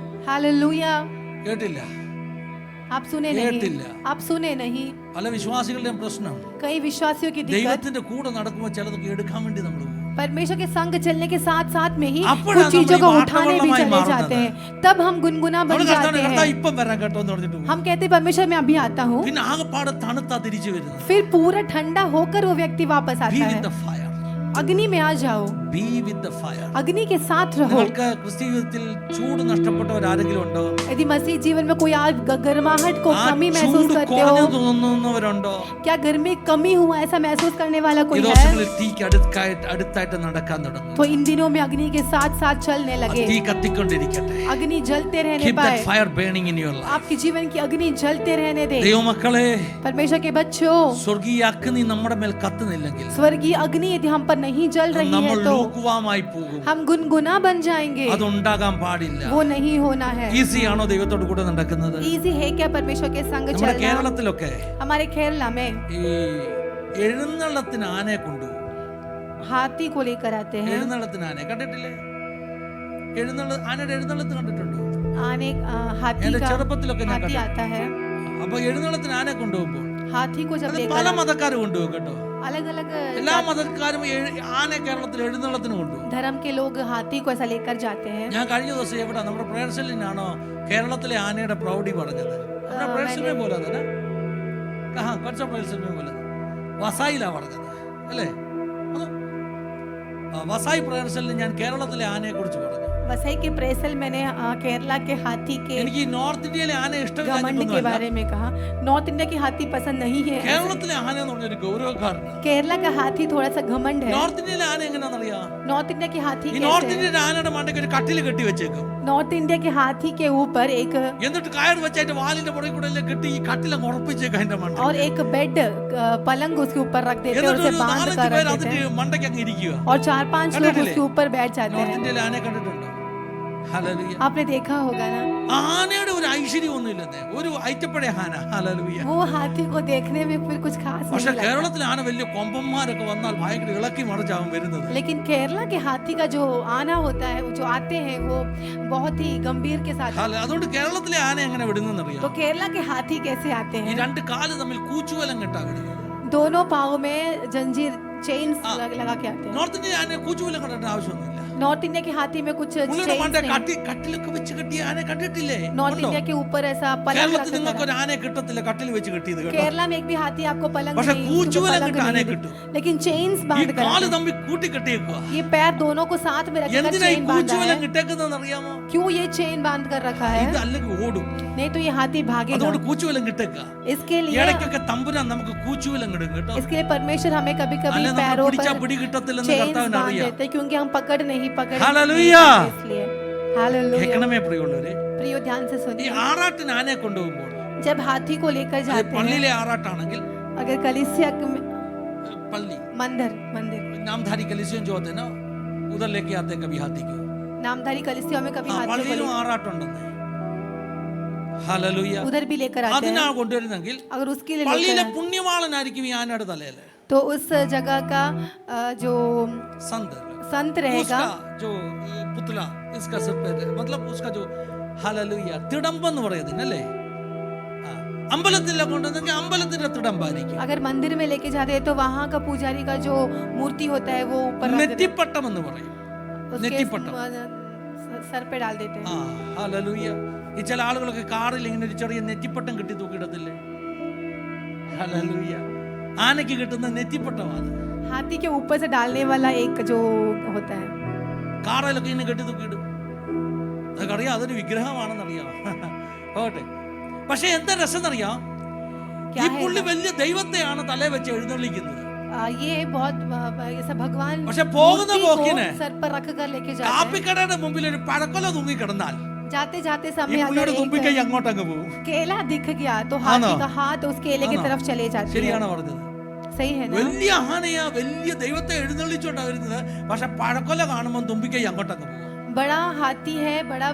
hallelujah. കേട്ടില്ല? आप सुने കേട്ടില്ല. नहीं, आप सुने नहीं। പല വിശ്വാസികളുടെയും പ്രശ്നം कई विश्वासियों की दिक्कत, ദൈവത്തിന്റെ കൂടെ നടക്കുമ്പോൾ ചിലതൊക്കെ എടുക്കാൻ വേണ്ടി നമ്മൾ പോകും. परमेश्वर के संग चलने के साथ साथ में ही അപ്പോഴാണ് कुछ चीजों को നമ്മൾ ഈ उठाने भी വാട്ടവെള്ളമായി चले മാറുന്നത്. जाते हैं, तब हम गुनगुना बन നമ്മൾ जाते കർത്താവിനെ हैं। ഇപ്പം വരാൻ കേട്ടോ എന്ന് പറഞ്ഞിട്ട് പോകും. हम कहते हैं परमेश्वर मैं अभी आता हूँ, പിന്നെ ആകെപ്പാടെ തണുത്താ തിരിച്ചു വരുന്നത്. फिर पूरा ठंडा होकर वो व्यक्ति वापस Be आता with है। the fire. अग्नि में आ जाओ, Be with the fire. अग्नि के साथ रहो। നിങ്ങൾക്ക് ക്രിസ്തീയ ജീവിതത്തിൽ ചൂട് നഷ്ടപ്പെട്ടവർ ആരെങ്കിലും ഉണ്ടോ? यदि मसीह जीवन में कोई आज गर्माहट को ആ कमी महसूस ചൂട് करते കുറഞ്ഞു हो, തോന്നുന്നവരുണ്ടോ? क्या घर में कमी हुआ ऐसा महसूस करने वाला ഈ कोई है, ദിവസങ്ങളിൽ തീക്ക് അടുത്തായിട്ട് നടക്കാൻ തുടങ്ങും. तो इन दिनों में अग्नि के साथ साथ चलने ആ लगे। തീ കത്തിക്കൊണ്ടിരിക്കട്ടെ. अग्नि जलते रहने Keep that पाए, fire burning in your life. आपके जीवन की अग्नि जलते रहने दे। ദൈവമക്കളെ, परमेश्वर के बच्चों, സ്വർഗീയ അഗ്നി നമ്മുടെ മേൽ കത്തുന്നില്ലെങ്കിൽ स्वर्गीय अग्नि यदि हम पर नहीं जल रही നമ്മൾ है तो ലൂക്കുവാമായി പോകും. हम गुनगुना बन जाएंगे, അതുണ്ടാകാൻ പാടില്ല. वो नहीं होना है। ഈസിയാണോ ദൈവത്തോട് കൂടെ നടക്കുന്നത്? इजी है क्या परमेश्वर के संग നമ്മുടെ चलना? കേരളത്തിലൊക്കെ हमारे केरला में ഈ എഴുന്നള്ളത്തിന് ആനയെ കൊണ്ടുപോകും. हाथी को लेकर आते हैं। എഴുന്നള്ളത്തിന് ആനയെ കണ്ടിട്ടില്ലേ? ആനയുടെ എഴുന്നള്ളത്ത് കണ്ടിട്ടുണ്ടോ? आने हाथी എന്റെ का ചെറുപ്പത്തിലൊക്കെ ഞാൻ हाथी കണ്ടിട്ടുണ്ട്. आता है। അപ്പൊ എഴുന്നള്ളത്തിന് ആനയെ കൊണ്ടുപോകുമ്പോൾ हाथी को जब അത് लेकर പല മതക്കാരും കൊണ്ടുപോകും കേട്ടോ. अलग अलग എല്ലാ മതക്കാരും ആനയെ കേരളത്തിൽ എഴുന്നള്ളത്തിന് കൊണ്ടുപോകും. धर्म के लोग हाथी को ऐसा लेकर जाते हैं। ഞാൻ കഴിഞ്ഞ ദിവസം എവിടെ നമ്മുടെ പ്രേയർസെല്ലിനാണോ കേരളത്തിലെ ആനയുടെ പ്രൗഢി പറഞ്ഞത്? നമ്മുടെ പ്രേയർസെല്ലിനെ പോലെ തന്നെ കുറച്ച് പ്രേയർസെല്ലിനെ പോലെ വസായിലാ പറഞ്ഞത് അല്ലേ? വസായി പ്രേയർസെല്ലിൽ ഞാൻ കേരളത്തിലെ ആനയെ കുറിച്ച് പറഞ്ഞു. वसई के प्रेसल मैंने केरला के हाथी के എനിക്ക് ഈ നോർത്ത് ഇന്ത്യയിലെ ആന घमंड के ഇഷ്ടമില്ല. बारे में कहा। नॉर्थ इंडिया की हाथी पसंद नहीं है। കേരളത്തിലെ ആന എന്ന് പറഞ്ഞൊരു ഗൗരവക്കാരനാണ്. केरला का हाथी थोड़ा सा घमंड है। നോർത്ത് ഇന്ത്യയിലെ ആന എങ്ങനെയാണെന്നറിയാം? नॉर्थ इंडिया की हाथी ഈ നോർത്ത് कैसे है? ഇന്ത്യയിലെ ആനയുടെ മണ്ടയ്ക്ക് ഒരു കട്ടിൽ കെട്ടി വെച്ചേക്കും. नॉर्थ इंडिया के हाथी के ऊपर एक എന്നിട്ട് കയർ വെച്ചായിട്ട് വാലിന്റെ പുറകെ കൂടെ എല്ലാം കെട്ടി ഈ കട്ടിലങ്ങ് ഉറപ്പിച്ചേക്കും അതിന്റെ മണ്ട. और एक बेड पलंग उसके ऊपर रख देते हैं और എന്നിട്ട് उसे ഒരു बांध നാലഞ്ച് कर പേര് रख देते അതിന്റെ हैं മണ്ടയ്ക്ക് അങ്ങ് ഇരിക്കുക. और 4-5 लोग കണ്ടിട്ടില്ലേ? उसके ऊपर बैठ जाते നോർത്ത് हैं। ഇന്ത്യയിലെ ആനയെ കണ്ടിട്ടുണ്ടോ? ഹല്ലേലൂയ. आपने देखा होगा ना, ആനയുടെ ഒരു ഐശ്വര്യം ഒന്നുമില്ലെന്നേ, ഒരു ഐറ്റപ്പഴയ ആന. ഹല്ലേലൂയ. वो हाथी को देखने में फिर कुछ खास പക്ഷെ नहीं लगता। കേരളത്തിലെ ആന വലിയ കൊമ്പന്മാരൊക്കെ വന്നാൽ ഭയങ്കര ഇളക്കി മറിച്ചാവും വരുന്നത്. लेकिन केरला के हाथी का जो आना होता है, जो आते हैं वो बहुत ही गंभीर के साथ। അതുകൊണ്ട് കേരളത്തിലെ ആന എങ്ങനെ വിടുന്നറിയാം? तो केरला के हाथी कैसे आते ഈ हैं? രണ്ട് കാല് തമ്മിൽ കൂച്ചുവലം കെട്ടാ വിടുന്നത്. दोनों पाँव में जंजीर चेन्स लगा के आते हैं। നോർത്ത് ഇന്ത്യൻ ആന കൂച്ചുവലം കെട്ടേണ്ട ആവശ്യമൊന്നുമില്ല. नॉर्थ इंडिया के हाथी में कुछ പുള്ളിയുടെ chains മണ്ട नहीं। കട്ടിലൊക്കെ വെച്ച് കെട്ടിയ ആന കണ്ടിട്ടില്ലേ? नॉर्थ ഉണ്ടോ? इंडिया के ऊपर ऐसा पलंग കേരളത്തിൽ रखकर നിങ്ങൾക്ക് ഒരു ആനയെ കിട്ടത്തില്ല കട്ടിൽ വെച്ച് കെട്ടിയത് കേട്ടോ. केरला में एक भी हाथी आपको पलंग പക്ഷെ नहीं, കൂച്ചുവലം पलंग കിട്ടാൻ ആനയെ नहीं കിട്ടും. दिखती। लेकिन चेन्स ഈ बांध कर കാല് आते हैं। തമ്മിൽ കൂട്ടി കെട്ടിയേക്കുക. ये पैर दोनों को साथ में रखकर എന്തിനാ ഈ चेन बांधा കൂച്ചുവലം है। കിട്ടേക്കുന്നതെന്ന് അറിയാമോ? क्यों ये चेन बांध कर रखा है? ഇത് അല്ലെങ്കിൽ ഓടും. नहीं तो ये हाथी भागेगा। അതുകൊണ്ട് കൂച്ചുവലം കിട്ടേക്ക. इसके लिए ഇടയ്ക്കൊക്കെ തമ്പുരാൻ നമുക്ക് കൂച്ചുവലം കിടും കേട്ടോ. इसके लिए परमेश्वर हमें कभी कभी അല്ലെ നമ്മൾ पैरों പിടിച്ചാ पर പിടി കിട്ടത്തില്ലെന്ന് चेन्स കർത്താവിന് बांध അറിയാം. देते हैं, क्योंकि हम पकड़ नहीं हालेलुया। इसलिए हालेलुया। കേൾക്കണമേ പ്രിയമുള്ളവരെ, प्रियो ध्यान से ഈ सुनिए। ആറാട്ടിന് ആനയെ കൊണ്ടുപോകുമ്പോൾ जब हाथी को लेकर അത് जाते हैं, പള്ളിയിലെ ആറാട്ടാണെങ്കിൽ अगर कलीसिया പള്ളി मंदिर मंदिर नामधारी कलिसियन जो होते हैं ना उधर लेके आते हैं कभी हाथी को. नामधारी कलीसिया में कभी हाथी को പള്ളിയിലും ആറാട്ടുണ്ടെന്ന്. ഹല്ലേലൂയ. उधर भी लेकर आते हैं। അതിനാണ് കൊണ്ടുവരുന്നെങ്കിൽ अगर उसके लिए പള്ളിയിലെ लेकर പുണ്യവാളനായിരിക്കും ഈ ആനയുടെ തലയില്. तो उस जगह का जो संत संत रहेगा, उसका जो पुतला इसका सिर पे मतलब उसका जो ഹല്ലേലൂയ തിടമ്പെന്ന് പറയുന്നല്ലേ. അമ്പലത്തിലെ കൊണ്ടുവന്നെങ്കിൽ അമ്പലത്തിന്റെ തിടമ്പായിരിക്കും. अगर मंदिर में लेके जाते हैं तो वहाँ का पुजारी का जो मूर्ति होता है वो ऊपर रख देते हैं। നെറ്റിപ്പട്ടം എന്ന് പറയും. उसके നെറ്റിപ്പട്ടം. सर पे डाल देते हैं। ഹല്ലേലൂയ. ഈ ചില ആളുകളൊക്കെ കാറിൽ ഇങ്ങനെ ഒരു ചെറിയ നെറ്റിപ്പട്ടം കെട്ടി തൂക്കിയിടത്തില്ലേ? ഹല്ലേലൂയ. ആനയ്ക്ക് കിട്ടുന്ന നെറ്റിപ്പട്ടമാണ്. हाथी के ऊपर से डालने वाला एक जो होता है, കാറിലൊക്കെ ഇങ്ങനെ കെട്ടി തൂക്കിയിടും. അതൊക്കെ അറിയാം, അതൊരു വിഗ്രഹമാണെന്നറിയാം. ഓട്ടെ. പക്ഷെ എന്താ രസം എന്നറിയാം? ഈ പുള്ളി വലിയ ദൈവത്തെയാണ് തലേ വെച്ച് എഴുന്നള്ളിക്കുന്നത്. ये बहुत ऐसा भगवान പക്ഷെ പോകുന്ന പോക്കിന് सर पर रख कर लेके जाते हैं। കാപ്പിക്കടയുടെ മുമ്പിൽ ഒരു പഴക്കൊല തൂങ്ങി കിടന്നാൽ जाते जाते ഈ समय अगर പുള്ളിയുടെ തുമ്പിക്കൈ एक അങ്ങോട്ടങ്ങ് പോകും. केला दिख गया तो ആണോ? हाथी का हाथ उस केले की ആണോ? तरफ चले जाती है। ശരിയാണോ പറഞ്ഞത്? सही है ना? വലിയ ആനയാ, വലിയ ദൈവത്തെ എഴുന്നള്ളിച്ചോണ്ടാ വരുന്നത്. പക്ഷെ പഴക്കൊല കാണുമ്പോൾ തുമ്പിക്കൈ അങ്ങോട്ടങ്ങ് പോകും. बड़ा हाथी है, बड़ा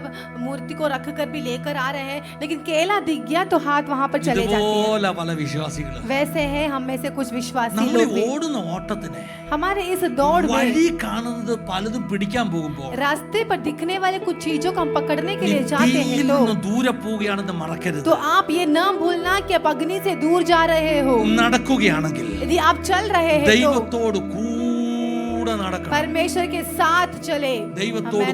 मूर्ति को रख कर भी लेकर आ रहे हैं, लेकिन केला दिख गया तो हाथ वहां पर चले जाते हैं। ഇതുപോലെ പല വിശ്വാസികളും वैसे है हम में से कुछ विश्वासी നമ്മൾ लोग भी। ഓടുന്ന ഓട്ടത്തിന് हमारे इस दौड़ में വഴി കാണുന്നത് പലതും പിടിക്കാൻ പോകുമ്പോ रास्ते पर दिखने वाले कुछ चीजों को हम पकड़ने के നീ लिए जाते തീയിൽ हैं तो നിന്ന് ദൂരെ പോവുകയാണെന്ന് മറക്കരുത്. तो आप ये न भूलना कि आप अग्नि से दूर जा रहे हो। നടക്കുകയാണെങ്കിൽ यदि आप चल रहे हैं तो ദൈവത്തോട് കൂടെ കൂടെ നടക്കണം. परमेश्वर के साथ चले. ദൈവത്തോട് കൂടെ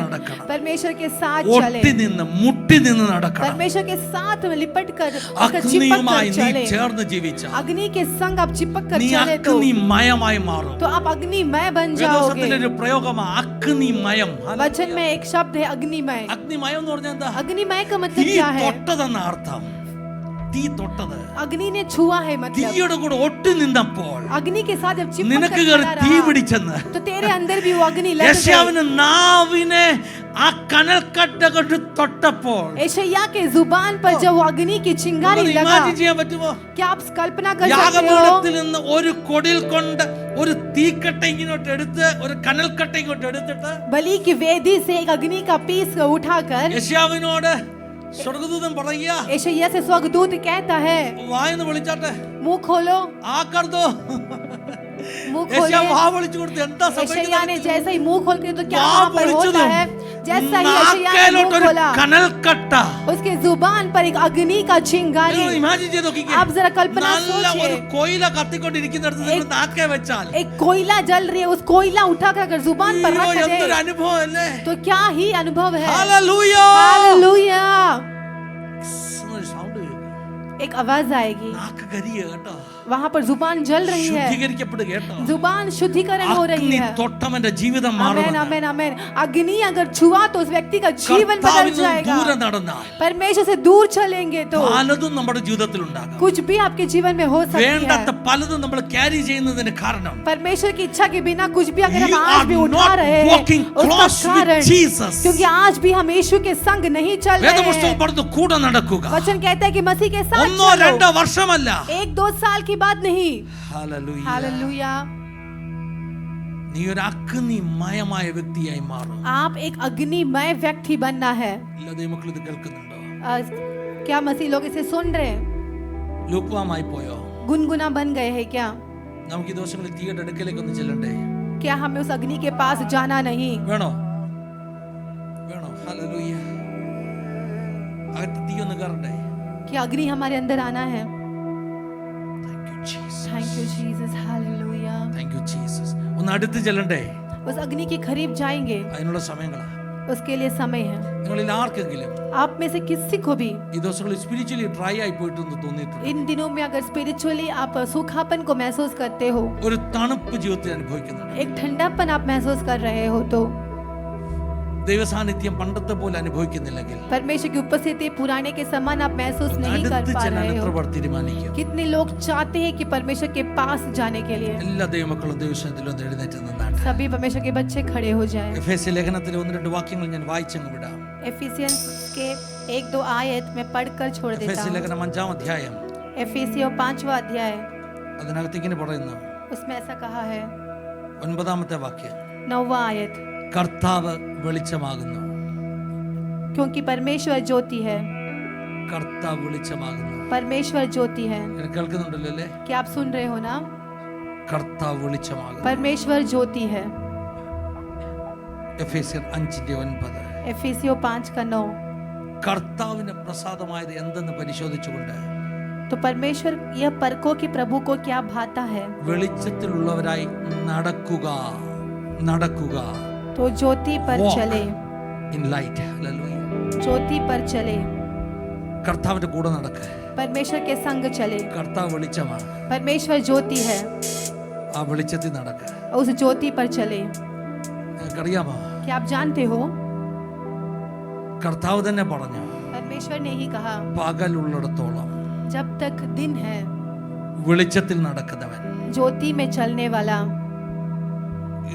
നടക്കണം. परमेश्वर के साथ चले. ഒട്ടി നിന്ന് മുട്ടി നിന്ന് നടക്കണം. परमेश्वर के साथ लिपट कर അഗ്നിയുമായി നീ ചേർന്ന് ജീവിച്ചാൽ अग्नि के संग आप चिपक कर നീ चले അഗ്നിമയമായി മാറും. तो आप अग्निमय बन जाओगे. ഒരു പ്രയോഗമാണ് അഗ്നിമയം. वचन में एक शब्द है अग्निमय. അഗ്നിമയം എന്ന് പറഞ്ഞാൽ എന്താ? अग्निमय का मतलब തീ क्या है? തൊട്ടതെന്ന അർത്ഥം. തീ തൊട്ടത്. अग्नि ने छुआ है मतलब. തീയുടെ കൂടെ ഒട്ടി നിന്നപ്പോൾ अग्नि के साथ जब चिपक നിനക്ക് कर കയറി चला തീ रहा, പിടിച്ചെന്ന് तो तेरे अंदर भी वो अग्नि लग गई. യെശയ്യാവിന് നാവിനെ ആ കനൽക്കട്ട കൊണ്ട് തൊട്ടപ്പോൾ यशायाह के जुबान पर जब वो अग्नि की चिंगारी लगा, ഇമാജിൻ ചെയ്യാൻ പറ്റുമോ? क्या आप कल्पना कर सकते हो? യാഗപീഠത്തിൽ നിന്ന് ഒരു കൊടിൽ കൊണ്ട് ഒരു തീക്കട്ട ഇങ്ങോട്ട് എടുത്ത് ഒരു കനൽക്കട്ട ഇങ്ങോട്ട് എടുത്തിട്ട് बलि की वेदी से एक अग्नि का पीस उठाकर യെശയ്യാവിനോട് സ്വർഗ്ഗദൂതൻ പറയുക, यशायाह से स्वर्गदूत कहता है വായെന്ന് വിളിച്ചാട്ടെ, मुंह खोलो. ആ കർദോ. मुंह യെശയ്യാ खोले. വാ വിളിച്ചു കൊടുത്ത് എന്താ यशायाह ने സംഭവിക്കുന്നത്? जैसे ही मुंह खोल के, तो क्या വാ वहां पर होता വിളിച്ചതും है? जैसा ही यशायाह ने मुंह നാക്കേലോട്ടൊരു खोला, കനൽക്കട്ട. उसके जुबान पर एक अग्नि का चिंगारी. ഇമാജിൻ ചെയ്ത് നോക്കിക്കേ. आप जरा कल्पना നല്ല ഒരു सोचिए, കൊയില കത്തിക്കൊണ്ടിരിക്കുന്നിടത്ത് നിങ്ങൾ നാക്കേ വെച്ചാൽ एक कोयला जल रही है, उस कोयला उठाकर अगर जुबान पर रख എന്തൊരു दे, അനുഭവം അല്ലേ? तो क्या ही अनुभव है. ഹല്ലേലൂയ. हालेलुया. ഒരു സൗണ്ട് കേൾക്കും. एक आवाज आएगी, നാക്ക് കരിയ കേട്ടോ. वहां पर जुबान जल रही है, ശുദ്ധീകരിക്കപ്പെടുക കേട്ടോ. जुबान शुद्धिकरण हो रही അഗ്നി है. തൊട്ടവന്റെ ജീവിതം आमेन മാറും. आमेन आमेन. अग्नि अगर छुआ तो उस व्यक्ति का जीवन बदल കർത്താവിൽ നിന്ന് जाएगा. ദൂരെ നടന്നാൽ परमेश्वर से दूर चलेंगे तो പലതും നമ്മുടെ ജീവിതത്തിൽ ഉണ്ടാകും. कुछ भी आपके जीवन में हो सकती വേണ്ടാത്ത है. പലതും നമ്മൾ ക്യാരി ചെയ്യുന്നതിന് കാരണം परमेश्वर की इच्छा के बिना कुछ भी अगर You हम आज are भी उठा not रहे हैं, walking उसका close with कारण Jesus. क्योंकि आज भी हम यीशु के संग नहीं चल रहे വേദപുസ്തകം हैं. പറഞ്ഞു കൂടെ നടക്കുക. वचन कहता है कि मसीह के साथ ഒന്നോ चलो. രണ്ടോ വർഷമല്ല. 1-2 साल की बात नहीं. ഹല്ലേലൂയ. हालेलुया. നീ ഒരു അഗ്നിമയമായ വ്യക്തിയായി മാറും. आप एक अग्निमय व्यक्ति बनना है. എല്ലാ ദൈവമക്കളും ഇത് കേൾക്കുന്നുണ്ടോ? क्या मसीह लोग इसे सुन रहे हैं? ലൂപ്വാമായി പോയോ? गुनगुना बन गए हैं क्या? നമുക്ക് ഈ ദിവസങ്ങളിൽ തീയുടെ അടുക്കലേക്ക് ഒന്ന് ചെല്ലണ്ടേ? क्या हमें उस अग्नि के पास जाना नहीं? വേണോ? വേണോ? ഹല്ലേലൂയ. അകത്ത് തീ ഒന്ന് കയറണ്ടേ? क्या अग्नि हमारे अंदर आना है? Thank you, Jesus. Thank you Jesus. Hallelujah. Thank you, Jesus. ഒന്ന് അടുത്ത് ചെല്ലണ്ടേ? उस अग्नि के करीब जाएंगे, അതിനുള്ള സമയങ്ങളാ. उसके लिए समय है. നിങ്ങളിൽ ആർക്കെങ്കിലും आप में से किसी को भी ഈ ദിവസങ്ങളിൽ സ്പിരിച്വലി ഡ്രൈ ആയി പോയിട്ടൊന്ന് തോന്നിയിട്ടുണ്ട്? इन दिनों में अगर स्पिरिचुअली आप सूखापन को महसूस करते हो, ഒരു തണുപ്പ് ജീവിതത്തിൽ അനുഭവിക്കുന്നുണ്ട്? एक ठंडापन आप महसूस कर रहे हो, तो ദൈവസാന്നിധ്യം പണ്ടത്തെ പോലെ അനുഭവിക്കുന്നില്ലെങ്കിൽ परमेश्वर की उपस्थिति पुराने के समान आप महसूस नहीं कर അടുത്ത് पा ചെല്ലാൻ रहे എത്ര हो. പേർ തീരുമാനിക്കും? कितने लोग चाहते हैं कि परमेश्वर के पास जाने के लिए? എല്ലാ ദൈവമക്കളും ദൈവത്തിൽ ഒന്ന് എഴുന്നേറ്റ് നിന്നാട്ടെ. सभी परमेश्वर के बच्चे खड़े हो जाएं. എഫേസ്യ ലേഖനത്തിലെ ഒന്ന് രണ്ട് വാക്യങ്ങൾ ഞാൻ വായിച്ചങ്ങ് വിടാം. एफिसियंस के 1-2 आयत मैं पढ़कर छोड़ देता എഫേസ്യ हूँ. ലേഖനം 5-ാം അധ്യായം एफिसियों 5वां अध्याय, അതിനകത്ത് ഇങ്ങനെ പറയുന്നു. उसमें ऐसा कहा है, 9-ാമത്തെ വാക്യം, 9वां आयत, കർത്താവ് വെളിച്ചമാകുന്നു. क्योंकि परमेश्वर ज्योति है. കർത്താവ് വെളിച്ചമാകുന്നു. परमेश्वर ज्योति है. ഇത് കേൾക്കുന്നുണ്ടല്ലോ അല്ലേ? क्या आप सुन रहे हो ना? കർത്താവ് വെളിച്ചമാകുന്നു. परमेश्वर ज्योति है. എഫേസ്യർ 5:9. एफिसियों 5 का 9. കർത്താവിന് പ്രസാദമായത് എന്തെന്ന് പരിശോധിച്ചുകൊണ്ട് तो परमेश्वर यह परखो कि प्रभु को क्या भाता है. വെളിച്ചത്തിലുള്ളവരായി നടക്കുക. നടക്കുക. तो ज्योति पर Walk चले. in light. Hallelujah. ज्योति पर चले. കർത്താവിന്റെ കൂടെ നടക്കുക. परमेश्वर के संग चले. കർത്താവ് വെളിച്ചമാണ്. परमेश्वर ज्योति है, ആ വെളിച്ചത്തിൽ നടക്കുക. उस ज्योति पर चले. നിങ്ങൾക്കറിയാമോ? क्या आप जानते हो? കർത്താവ് തന്നെ പറഞ്ഞു, परमेश्वर ने ही कहा, പകലുള്ളിടത്തോളം जब तक दिन है വെളിച്ചത്തിൽ നടക്കുന്നവൻ ज्योति में चलने वाला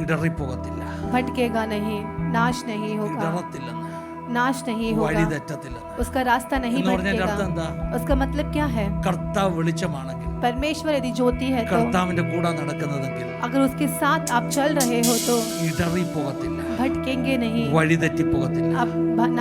ഇടറിപ്പോകത്തില്ല. भटकेगा नहीं, नाश नहीं होगा. ഇടറത്തില്ലെന്ന്, नाश नहीं വഴി होगा, തെറ്റത്തില്ലെന്ന്. उसका रास्ता नहीं എന്ന് പറഞ്ഞതിന്റെ അർത്ഥം भटकेगा. എന്താ? उसका मतलब क्या है? കർത്താവ് വെളിച്ചമാണെങ്കിൽ, परमेश्वर यदि ज्योति है तो കർത്താവിന്റെ കൂടെ നടക്കുന്നതെങ്കിൽ अगर उसके साथ आप चल रहे हो तो ഇടറിപ്പോകത്തില്ല, भटकेंगे नहीं, വഴി തെറ്റിപ്പോകത്തില്ല. आप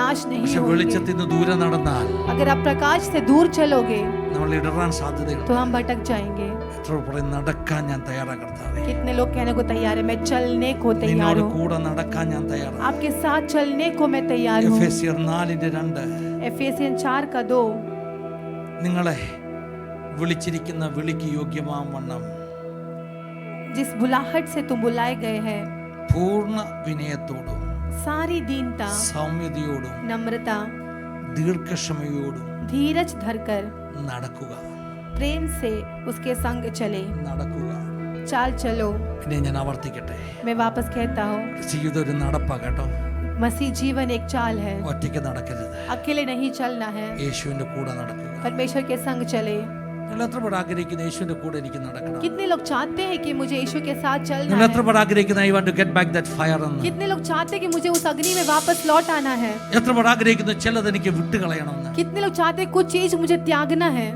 नाश नहीं പക്ഷെ होंगे. വെളിച്ചത്തിൽ നിന്ന് ദൂരെ നടന്നാൽ अगर आप प्रकाश से दूर चलोगे നമ്മൾ ഇടറാൻ സാധ്യതയുണ്ട്. तो हम भटक जाएंगे. എത്ര പറയും നടക്കാൻ ഞാൻ തയ്യാറാ കർത്താവേ, कितने लोग कहने को तैयार है, मैं चलने को तैयार നിന്നോട് हूँ, കൂടെ നടക്കാൻ ഞാൻ തയ്യാറാണ്. आपके साथ चलने को मैं तैयार हूँ. എഫേസ്യർ 4:2 एफेसियन 4 का 2. നിങ്ങളെ വിളിച്ചിരിക്കുന്ന വിളിക്ക് യോഗ്യമാം വണ്ണം जिस बुलाहट से तुम बुलाए गए हैं, പൂർണ്ണ വിനയത്തോടും सारी दीनता, സൗമ്യതയോടും नम्रता, ദീർഘക്ഷമയോടും धीरज धरकर നടക്കുക. प्रेम से उसके संग चले। നടക്കുക. चाल चलो। പിന്നെ ഞാൻ ആവർത്തിക്കട്ടെ, मैं वापस कहता हूँ, ജീവിതം ഒരു നടപ്പാ കേട്ടോ. मसीह जीवन एक चाल है, ഒറ്റയ്ക്ക് നടക്കരുത്. अकेले नहीं चलना है, യേശുവിന്റെ കൂടെ നടക്കുക. परमेश्वर के संग चले। നിങ്ങൾ എത്ര പേർ ആഗ്രഹിക്കുന്നു യേശുവിന്റെ കൂടെ എനിക്ക് നടക്കണം? कितने लोग चाहते हैं कि मुझे यीशु के साथ चलना നിങ്ങൾ എത്ര है? പേർ ആഗ്രഹിക്കുന്നു I want to get back that fire എന്ന്? कितने लोग चाहते हैं कि मुझे उस अग्नि में वापस लौट आना है? എത്ര പേർ ആഗ്രഹിക്കുന്നു ചിലത് എനിക്ക് വിട്ടുകളയണമെന്ന്? कितने लोग चाहते हैं कुछ चीज मुझे त्यागना है?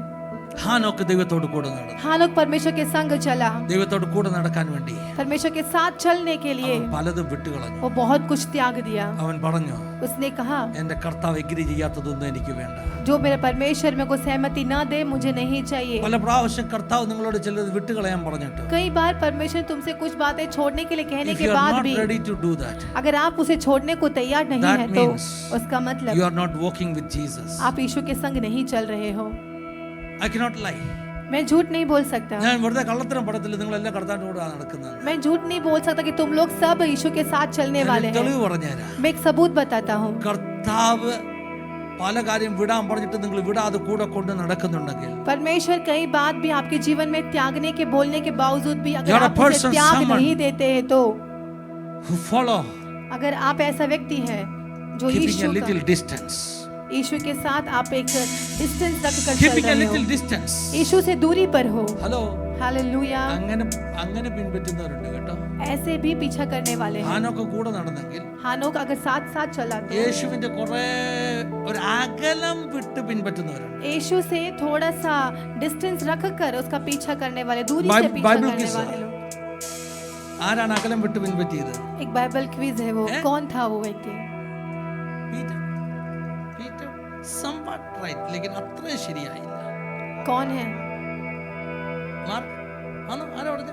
ഹാനോക്ക് ദൈവത്തോട് കൂടെ നടന്നു. हाँ, लोग परमेश्वर के संग चला। ദൈവത്തോട് കൂടെ നടക്കാൻ വേണ്ടി परमेश्वर के साथ चलने के लिए അവൻ പലതും വിട്ടുകളഞ്ഞു. वो बहुत कुछ त्याग दिया। അവൻ പറഞ്ഞു, उसने कहा, എന്റെ കർത്താവ് എഗ്രി ചെയ്യാത്തതൊന്നും എനിക്ക് വേണ്ട. जो मेरे परमेश्वर मेरे को सहमति ना दे मुझे नहीं चाहिए। പല പ്രാവശ്യം കർത്താവ് നിങ്ങളോട് ചിലത് വിട്ടുകളയാൻ പറഞ്ഞിട്ട് कई बार परमेश्वर तुमसे कुछ बातें छोड़ने के लिए कहने if के you are बाद not भी ready to do that, अगर आप उसे छोड़ने को तैयार नहीं that है तो means उसका you मतलब are not walking with Jesus. आप यीशु के संग नहीं चल रहे हो। I cannot lie. मैं झूठ नहीं बोल सकता। ഞാൻ വെറുതെ കള്ളത്തരം പറയത്തില്ല, നിങ്ങളെല്ലാം കർത്താവിന്റെ കൂടെ നടക്കുന്നത്. मैं झूठ नहीं बोल सकता कि तुम लोग सब यीशु के साथ चलने वाले हैं। തെളിവ് പറഞ്ഞുതരാം. मैं एक सबूत बताता हूँ। കർത്താവ് പല കാര്യം വിടാൻ പറഞ്ഞിട്ട് നിങ്ങൾ വിടാതെ കൂടെ കൊണ്ട് നടക്കുന്നുണ്ടെങ്കിൽ परमेश्वर कई बात भी आपके जीवन में त्यागने के बोलने के बावजूद भी You अगर are a आप उसे person, त्याग someone नहीं देते हैं तो who follow अगर आप ऐसा व्यक्ति है जो keeping a little distance, यीशु के साथ आप एक डिस्टेंस रखकर चल keeping a रहे little हो, distance. यीशु से दूरी पर हो। Hello, hallelujah. അങ്ങനെ പിൻപറ്റുന്നവരുണ്ട് കേട്ടോ. ऐसे भी पीछा करने वाले हैं। ഹാനോക്ക് കൂടെ നടന്നെങ്കിൽ हानोक अगर साथ साथ चला तो യേശുവിന്റെ കുറെ ഒരു അകലം വിട്ട് പിൻപറ്റുന്നവരുണ്ട്. यीशु से थोड़ा सा डिस्टेंस रखकर उसका पीछा करने वाले, दूरी से बाइबल पीछा की करने सा- वाले लोग। ആരാണ് അകലം വിട്ട് പിൻപറ്റിയത്? एक बाइबल क्विज है वो, कौन था वो व्यक्ति? പീറ്റർ. പീറ്റർ somewhat right, लेकिन അത്രയും ശരിയായില്ല. कौन है? മാർക്ക് ആണോ? ആരാ പറഞ്ഞത്?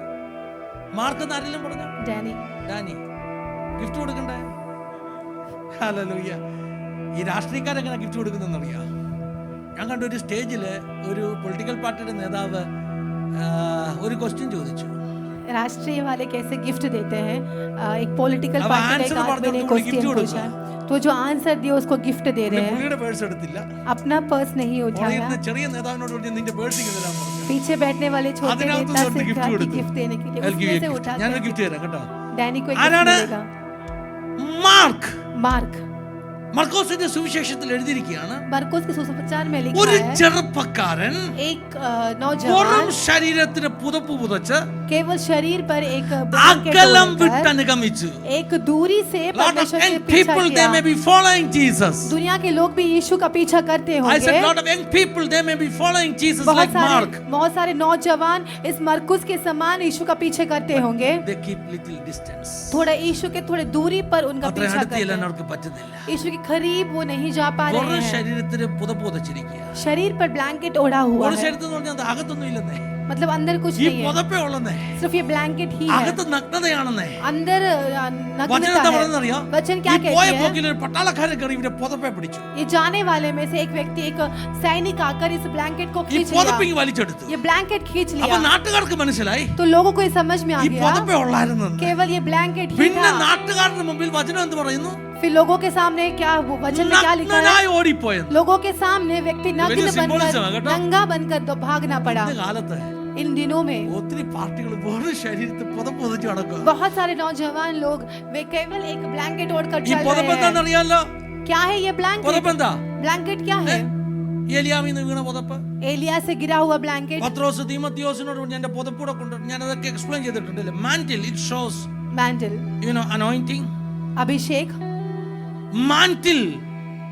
മാർക്ക് എന്ന് ആരെങ്കിലും പറഞ്ഞോ? डैनी। ഡാനി. ഗിഫ്റ്റ് കൊടുക്കണ്ടേ? ഹല്ലേലൂയ. ഈ രാഷ്ട്രീയക്കാരെങ്ങനെ ഗിഫ്റ്റ് കൊടുക്കുന്നതെന്ന് അറിയാം? ഞാൻ കണ്ട ഒരു സ്റ്റേജില് ഒരു പൊളിറ്റിക്കൽ പാർട്ടിയുടെ നേതാവ് ഒരു ക്വസ്റ്റ്യൻ ചോദിച്ചു. राष्ट्रीय वाले कैसे गिफ्ट देते हैं? एक पॉलिटिकल अब पार्टी आंसर का पढ़ दो, आदमी ने तुमने क्वेश्चन gift पूछा, കൊടുക്കുക. तो जो आंसर दिया उसको गिफ्ट दे रहे हैं। പുള്ളിയുടെ പേഴ്സ് എടുത്തില്ല. अपना पर्स नहीं उठाया। പുള്ളിയുടെ ചെറിയ നേതാവിനോട് പറഞ്ഞു നിന്റെ പേഴ്സ് ഇങ്ങനെ തരാൻ പറഞ്ഞു. पीछे बैठने वाले छोटे അതിനകത്ത് नेता നിന്ന് से gift कहा कि കൊടുത്തു. गिफ्ट देने के लिए I'll give उसमें you से a gift. उठा ഞാനൊരു ഗിഫ്റ്റ് തരാം കേട്ടോ. डैनी को एक गिफ्ट ആരാണ്? मिलेगा। മാർക്ക്. मार्क। മർക്കോസിന്റെ സുവിശേഷത്തിൽ എഴുതിയിരിക്കുകയാണ്, मरकुस के सुसमाचार में लिखा ഒരു है ചെറുപ്പക്കാരൻ एक വെറും नौजवान ശരീരത്തിന് പുതപ്പ് പുതച്ച് केवल शरीर पर एक blanket അകലം ओढ़कर വിട്ട് അനുഗമിച്ചു. एक दूरी से Lot of परमेश्वर के young पीछा people they may किया। be following Jesus. दुनिया के लोग भी यीशु का पीछा करते I होंगे। said lot of young people they may be following Jesus like Mark. बहुत सारे नौजवान इस मरकुस के समान यीशु का पीछे करते होंगे। They keep little distance. थोड़ा यीशु के थोड़े दूरी पर उनका അത്ര पीछा അടുത്ത് करते ചെല്ലാൻ हैं। അവർക്ക് പറ്റുന്നില്ല. यीशु के करीब वो नहीं जा पा रहे വെറും हैं। ശരീരത്തിന് പുതപ്പ് പുതച്ചിരിക്കുക. शरीर पर ब्लैंकेट ओढ़ा हुआ ഒരു है, ശരീരത്തിൽ എന്ന് പറഞ്ഞാൽ അത് അകത്തൊന്നും ഇല്ലെന്നേ. मतलब अंदर कुछ ഈ नहीं है, പുതപ്പേ ഉള്ളന്നേ. सिर्फ ये ब्लैंकेट ही है। അകത്ത് നഗ്നതയാണെന്നേ. अंदर വചനം नग्नता എന്താ है। പറയുന്നറിയോ? वचन ഈ क्या പോയ कहती है? പോക്കിൽ ഒരു പട്ടാളക്കാരൻ കയറി ഇവരെ പുതപ്പേ പിടിച്ചു. ये जाने वाले में से एक व्यक्ति, एक सैनिक आकर इस ब्लैंकेट को ഈ खींच പുതപ്പ് लिया। ഇങ്ങ് വലിച്ചെടുത്തു. ये ब्लैंकेट खींच അപ്പൊ लिया നാട്ടുകാർക്ക് മനസ്സിലായി तो लोगों को ये समझ में आ ഈ गया പുതപ്പേ ഉള്ളായിരുന്നു. केवल ये ब्लैंकेट ही പിന്നെ था। നാട്ടുകാരുടെ മുമ്പിൽ വചനം എന്ത് പറയുന്നു? फिर लोगों के सामने क्या, वो वचन में क्या लिखा है? നഗ്നനായി ഓടിപ്പോയെന്ന്. लोगों के सामने व्यक्ति नग्न വലിയ बनकर, symbolism है, കേട്ടോ. नंगा बनकर तो भागना पड़ा। ഇന്നത്തെ കാലത്ത് इन दिनों में ഒത്തിരി പാർട്ടികൾ വെറും ശരീരത്തിൽ പുതപ്പ് പുതച്ച് നടക്കുക. बहुत सारे नौजवान लोग वे केवल एक ब्लैंकेट ओढ़कर ഈ चल പുതപ്പ് रहे हैं। എന്താണെന്നറിയാലോ? क्या है ये ब्लैंकेट? പുതപ്പ് എന്താ? ब्लैंकेट क्या है? ഏലിയാവിന്ന് വീണ പുതപ്പ്. एलिया से गिरा हुआ ब्लैंकेट। പത്രോസ് തീമോത്തിയോസിനോട് പറഞ്ഞു എന്റെ പുതപ്പൂടെ കൊണ്ട്, ഞാൻ അതൊക്കെ എക്സ്പ്ലെയിൻ ചെയ്തിട്ടുണ്ടല്ലേ. Mantle it shows mantle, anointing. अभिषेक। മാന്റിൽ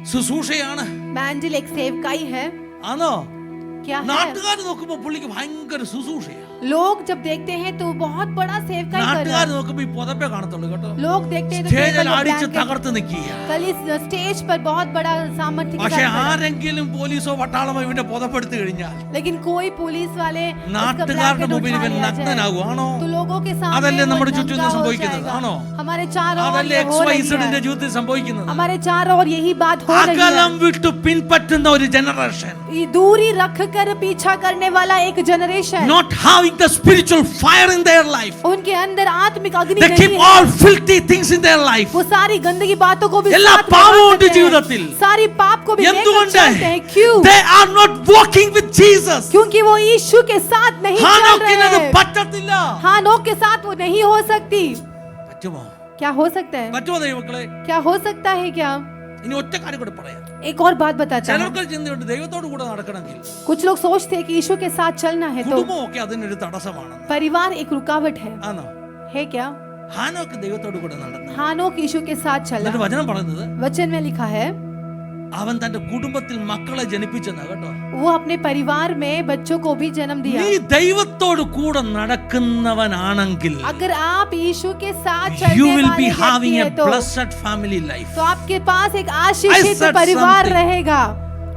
ശുശ്രൂഷയാണ്. मैंडल एक सेवकाई है। ആണോ? क्या है? നാട്ടുകാർ നോക്കുമ്പോ പുള്ളിക്ക് ഭയങ്കര ശുശ്രൂഷയാ. लोग जब देखते हैं तो बहुत बड़ा सेवकाई कर रहा നാട്ടുകാർ है। നോക്കുമ്പോ ഈ പുതപ്പേ കാണത്തുള്ളൂ കേട്ടോ. लोग देखते हैं तो സ്റ്റേജിൽ केवल वो അടിച്ച് blanket- തകർത്ത് നിൽക്കുക. कल इस स्टेज पर बहुत बड़ा सामर्थ्य के പക്ഷെ साथ खड़ा। ആരെങ്കിലും പോലീസോ പട്ടാളമോ ഇവന്റെ പുതപ്പെടുത്തു കഴിഞ്ഞാൽ लेकिन कोई पुलिस वाले उसका നാട്ടുകാരുടെ blanket മുമ്പിൽ उठा ഇവൻ लिया जाए, നഗ്നനാകുവാണോ? तो लोगों के सामने അതല്ലേ वो നമ്മുടെ नंगा ചുറ്റും हो സംഭവിക്കുന്നത്? जाएगा। ആണോ? हमारे चारों ओर അതല്ലേ ये हो रही XYZ-ന്റെ है। ജീവിതത്തിൽ സംഭവിക്കുന്നത്? हमारे चारों ओर यही बात हो रही അകലം है। വിട്ടു പിൻപറ്റുന്ന ഒരു ജനറേഷൻ. ये दूरी रख कर पीछा करने वाला एक generation. Not how having the spiritual fire in their life. उनके अंदर आत्मिक अग्नि They नहीं keep है। all filthy things in their life. वो सारी गंदगी बातों को भी എല്ലാ साथ में പാപവും ഉണ്ട് रखते हैं। ജീവിതത്തിൽ. सारी पाप को भी लेकर എന്തുകൊണ്ട്? चलते हैं। क्यों? They are not walking with Jesus. क्योंकि वो यीशु के साथ नहीं चल ഹാനോക്കിന് അത് रहे हैं। പറ്റത്തില്ല. हानोक के साथ वो नहीं हो सकती। പറ്റുമോ? क्या हो सकता है? പറ്റുമോ ദൈവമക്കളെ? क्या हो सकता है क्या? ഇനി ഒറ്റ കാര്യം കൂടെ പറയാം. एक और बात बताता हूँ। ചിലർക്ക് ചിന്തയുണ്ട് ദൈവത്തോട് കൂടെ നടക്കണമെങ്കിൽ कुछ लोग सोचते हैं कि यीशु के साथ चलना है तो കുടുംബമൊക്കെ അതിനൊരു തടസ്സമാണ്. परिवार एक रुकावट ആണോ? है क्या? ഹാനോക്ക് ദൈവത്തോട് കൂടെ നടന്നു. हानोक यीशु के साथ चला। എന്നിട്ട് വചനം പറയുന്നത് वचन में लिखा है അവൻ തന്റെ കുടുംബത്തിൽ മക്കളെ ജനിപ്പിച്ചെന്നാ കേട്ടോ. वो अपने परिवार में बच्चों को भी जन्म दिया। നീ ദൈവത്തോട് കൂടെ നടക്കുന്നവനാണെങ്കിൽ अगर आप यीशु के साथ you चलने will be वाले having व्यक्ति a हैं तो blessed family life. आपके पास एक I आशीषित said परिवार something. रहेगा।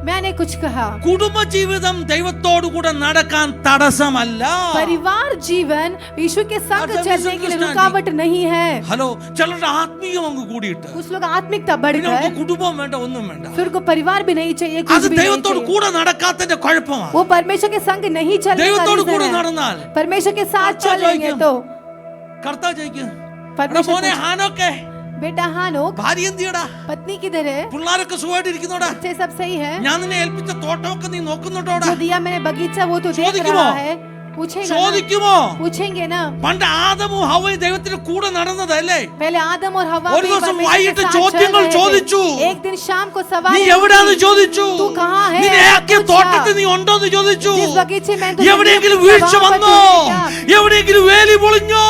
मैंने कुछ कहा। കുടുംബജീവിതം ദൈവത്തോട് കൂടെ നടക്കാൻ തടസ്സമല്ല. परिवार जीवन यीशु के संग That's a चलने के लिए misunderstanding. रुकावट नहीं है। ഹലോ, ചിലരുടെ ആത്മീയം അങ്ങ് കൂടിയിട്ട് कुछ लोग आत्मिकता പിന്നെ बढ़कर അവർക്ക് കുടുംബം വേണ്ട, ഒന്നും വേണ്ട. फिर को परिवार भी नहीं चाहिए, कुछ അത് भी नहीं ദൈവത്തോട് चाहिए। കൂടെ നടക്കാത്തതിന്റെ കുഴപ്പമാണ്. वो परमेश्वर के संग नहीं चलने का ദൈവത്തോട് കൂടെ रीजन है। നടന്നാൽ परमेश्वर के साथ कर्ता चलेंगे जोइക്കും। तो കർത്താവ് ചോദിക്കും, परमेश्वर മോനെ पूछे, ഹാനോക്കെ बेटा हानोक ഭാര്യ എന്തിയടാ, पत्नी किधर है? പിള്ളേരൊക്കെ സുഖമായിട്ട് ഇരിക്കുന്നോടാ, बच्चे सब सही है? ഞാൻ നിന്നെ ഏൽപ്പിച്ച തോട്ടമൊക്കെ നീ നോക്കുന്നുണ്ടോടാ? जो दिया मैंने बगीचा वो तो देख ചോദിക്കുമോ? रहा है। पूछेगा ना? ചോദിക്കുമോ? पूछेंगे ना? പണ്ട് ആദമും ഹവ്വയും ദൈവത്തിന്റെ കൂടെ നടന്നതല്ലേ? पहले आदम और हवा ഒരു भी ദിവസം परमेश्वर के വൈകിട്ട് साथ ചോദ്യങ്ങൾ चल रहे थे। ചോദിച്ചു. एक दिन शाम को सवाल നീ पूछी, എവിടാന്ന് ചോദിച്ചു. तू कहाँ है? നിന്നെ ആക്കിയ पूछा। തോട്ടത്തിൽ നീ ഉണ്ടോന്ന് ചോദിച്ചു. जिस बगीचे में तुझे എവിടെയെങ്കിലും दिया, വീഴ്ച वहाँ पर വന്നോ? तू है क्या? എവിടെയെങ്കിലും വേലി പൊളിഞ്ഞോ?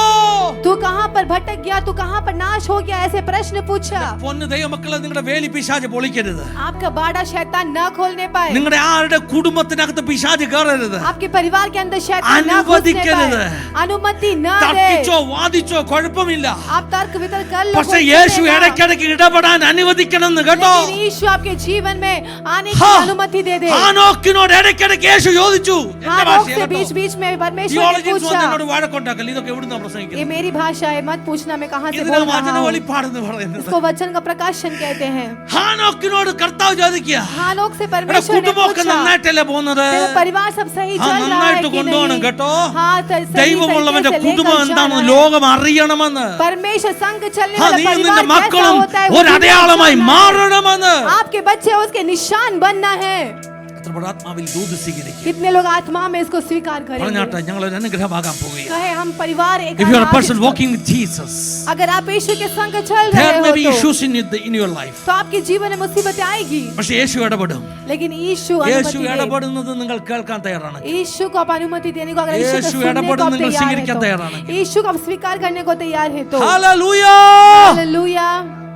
तू कहाँ पर भटक गया? तू कहाँ पर नाश हो गया? ऐसे प्रश्न पूछा। പൊന്നു ദൈവമക്കളെ, നിങ്ങളുടെ വേലി പിശാച് പൊളിക്കരുത്. आपका बाड़ा शैतान न खोलने पाए। നിങ്ങളുടെ ആരുടെ കുടുംബത്തിനകത്ത് പിശാച് കയറരുത്. आपके परिवार के अंदर शैतान न घुसने അനുവദിക്കരുത്. पाए। अनुमति न दे। തർക്കിച്ചോ വാദിച്ചോ കുഴപ്പമില്ല. आप तर्क वितर्क कर लो, പക്ഷെ कोई യേശു चलेगा। ഇടയ്ക്കിടയ്ക്ക് ഇടപെടാൻ അനുവദിക്കണമെന്ന് കേട്ടോ. लेकिन यीशु आपके जीवन में आने की हाँ। अनुमति दे दे। ഹാനോക്കിനോട് ഇടയ്ക്കിടയ്ക്ക് യേശു ചോദിച്ചു. എന്റെ हानोक ഭാഷയാ से കേട്ടോ. बीच बीच में परमेश्वर ने തിയോളജിയൻസ് पूछा। വന്ന് എന്നോട് വഴക്കുണ്ടാക്കല്ല, ഇതൊക്കെ എവിടുന്നാ ये പ്രസംഗിക്കുന്നത്? मेरी भाषा है, मत पूछना मैं कहाँ से ഇതിനാ बोल रहा വചന हूँ। വെളിപ്പാടെന്ന് പറയുന്നത്. इसको वचन का प्रकाशन कहते हैं। ഹാനോക്കിനോട് കർത്താവ് ചോദിക്കുക, हानोक से എടാ परमेश्वर ने കുടുംബമൊക്കെ पूछा, നന്നായിട്ടല്ലേ പോകുന്നത്? तेरा परिवार सब सही हाँ, चल रहा है നന്നായിട്ട് कि കൊണ്ടുപോകണം नहीं? കേട്ടോ. हाँ, सही ദൈവമുള്ളവന്റെ तरीके से കുടുംബം लेकर എന്താണെന്ന് जाना है। ലോകം അറിയണമെന്ന്. परमेश्वर संग चलने हाँ, वाला നീ നിന്റെ परिवार कैसा മക്കളും होता है वो ഒരു दुनिया അടയാളമായി जानना है। മാറണമെന്ന്. आपके बच्चे उसके निशान बनना है। എത്ര പേർ ആത്മാവിൽ ദൂത് സ്വീകരിക്കും? कितने लोग आत्मा में इसको स्वीकार പറഞ്ഞാട്ടെ, करेंगे? ഞങ്ങൾ ഒരു അനുഗ്രഹമാകാൻ പോവുകയാണ്. कहे हम परिवार एक If you are a Ashish person को- walking with Jesus, अगर आप यीशु के संग चल there रहे may हो be तो issues in your life. आपके जीवन में मुसीबतें आएगी, പക്ഷെ യേശു ഇടപെടും. लेकिन यीशु യേശു अनुमति दे। ഇടപെടുന്നത് നിങ്ങൾ കേൾക്കാൻ തയ്യാറാണ്. यीशु को आप अनुमति देने को, अगर यीशु यीशु को सुनने को इടപെടും, आप നിങ്ങൾ तैयार സ്വീകരിക്കാൻ है തയ്യാറാണെങ്കിൽ. तो यीशु को आप स्वीकार करने को तैयार है तो ഹല്ലേലൂയ. हालेलुया।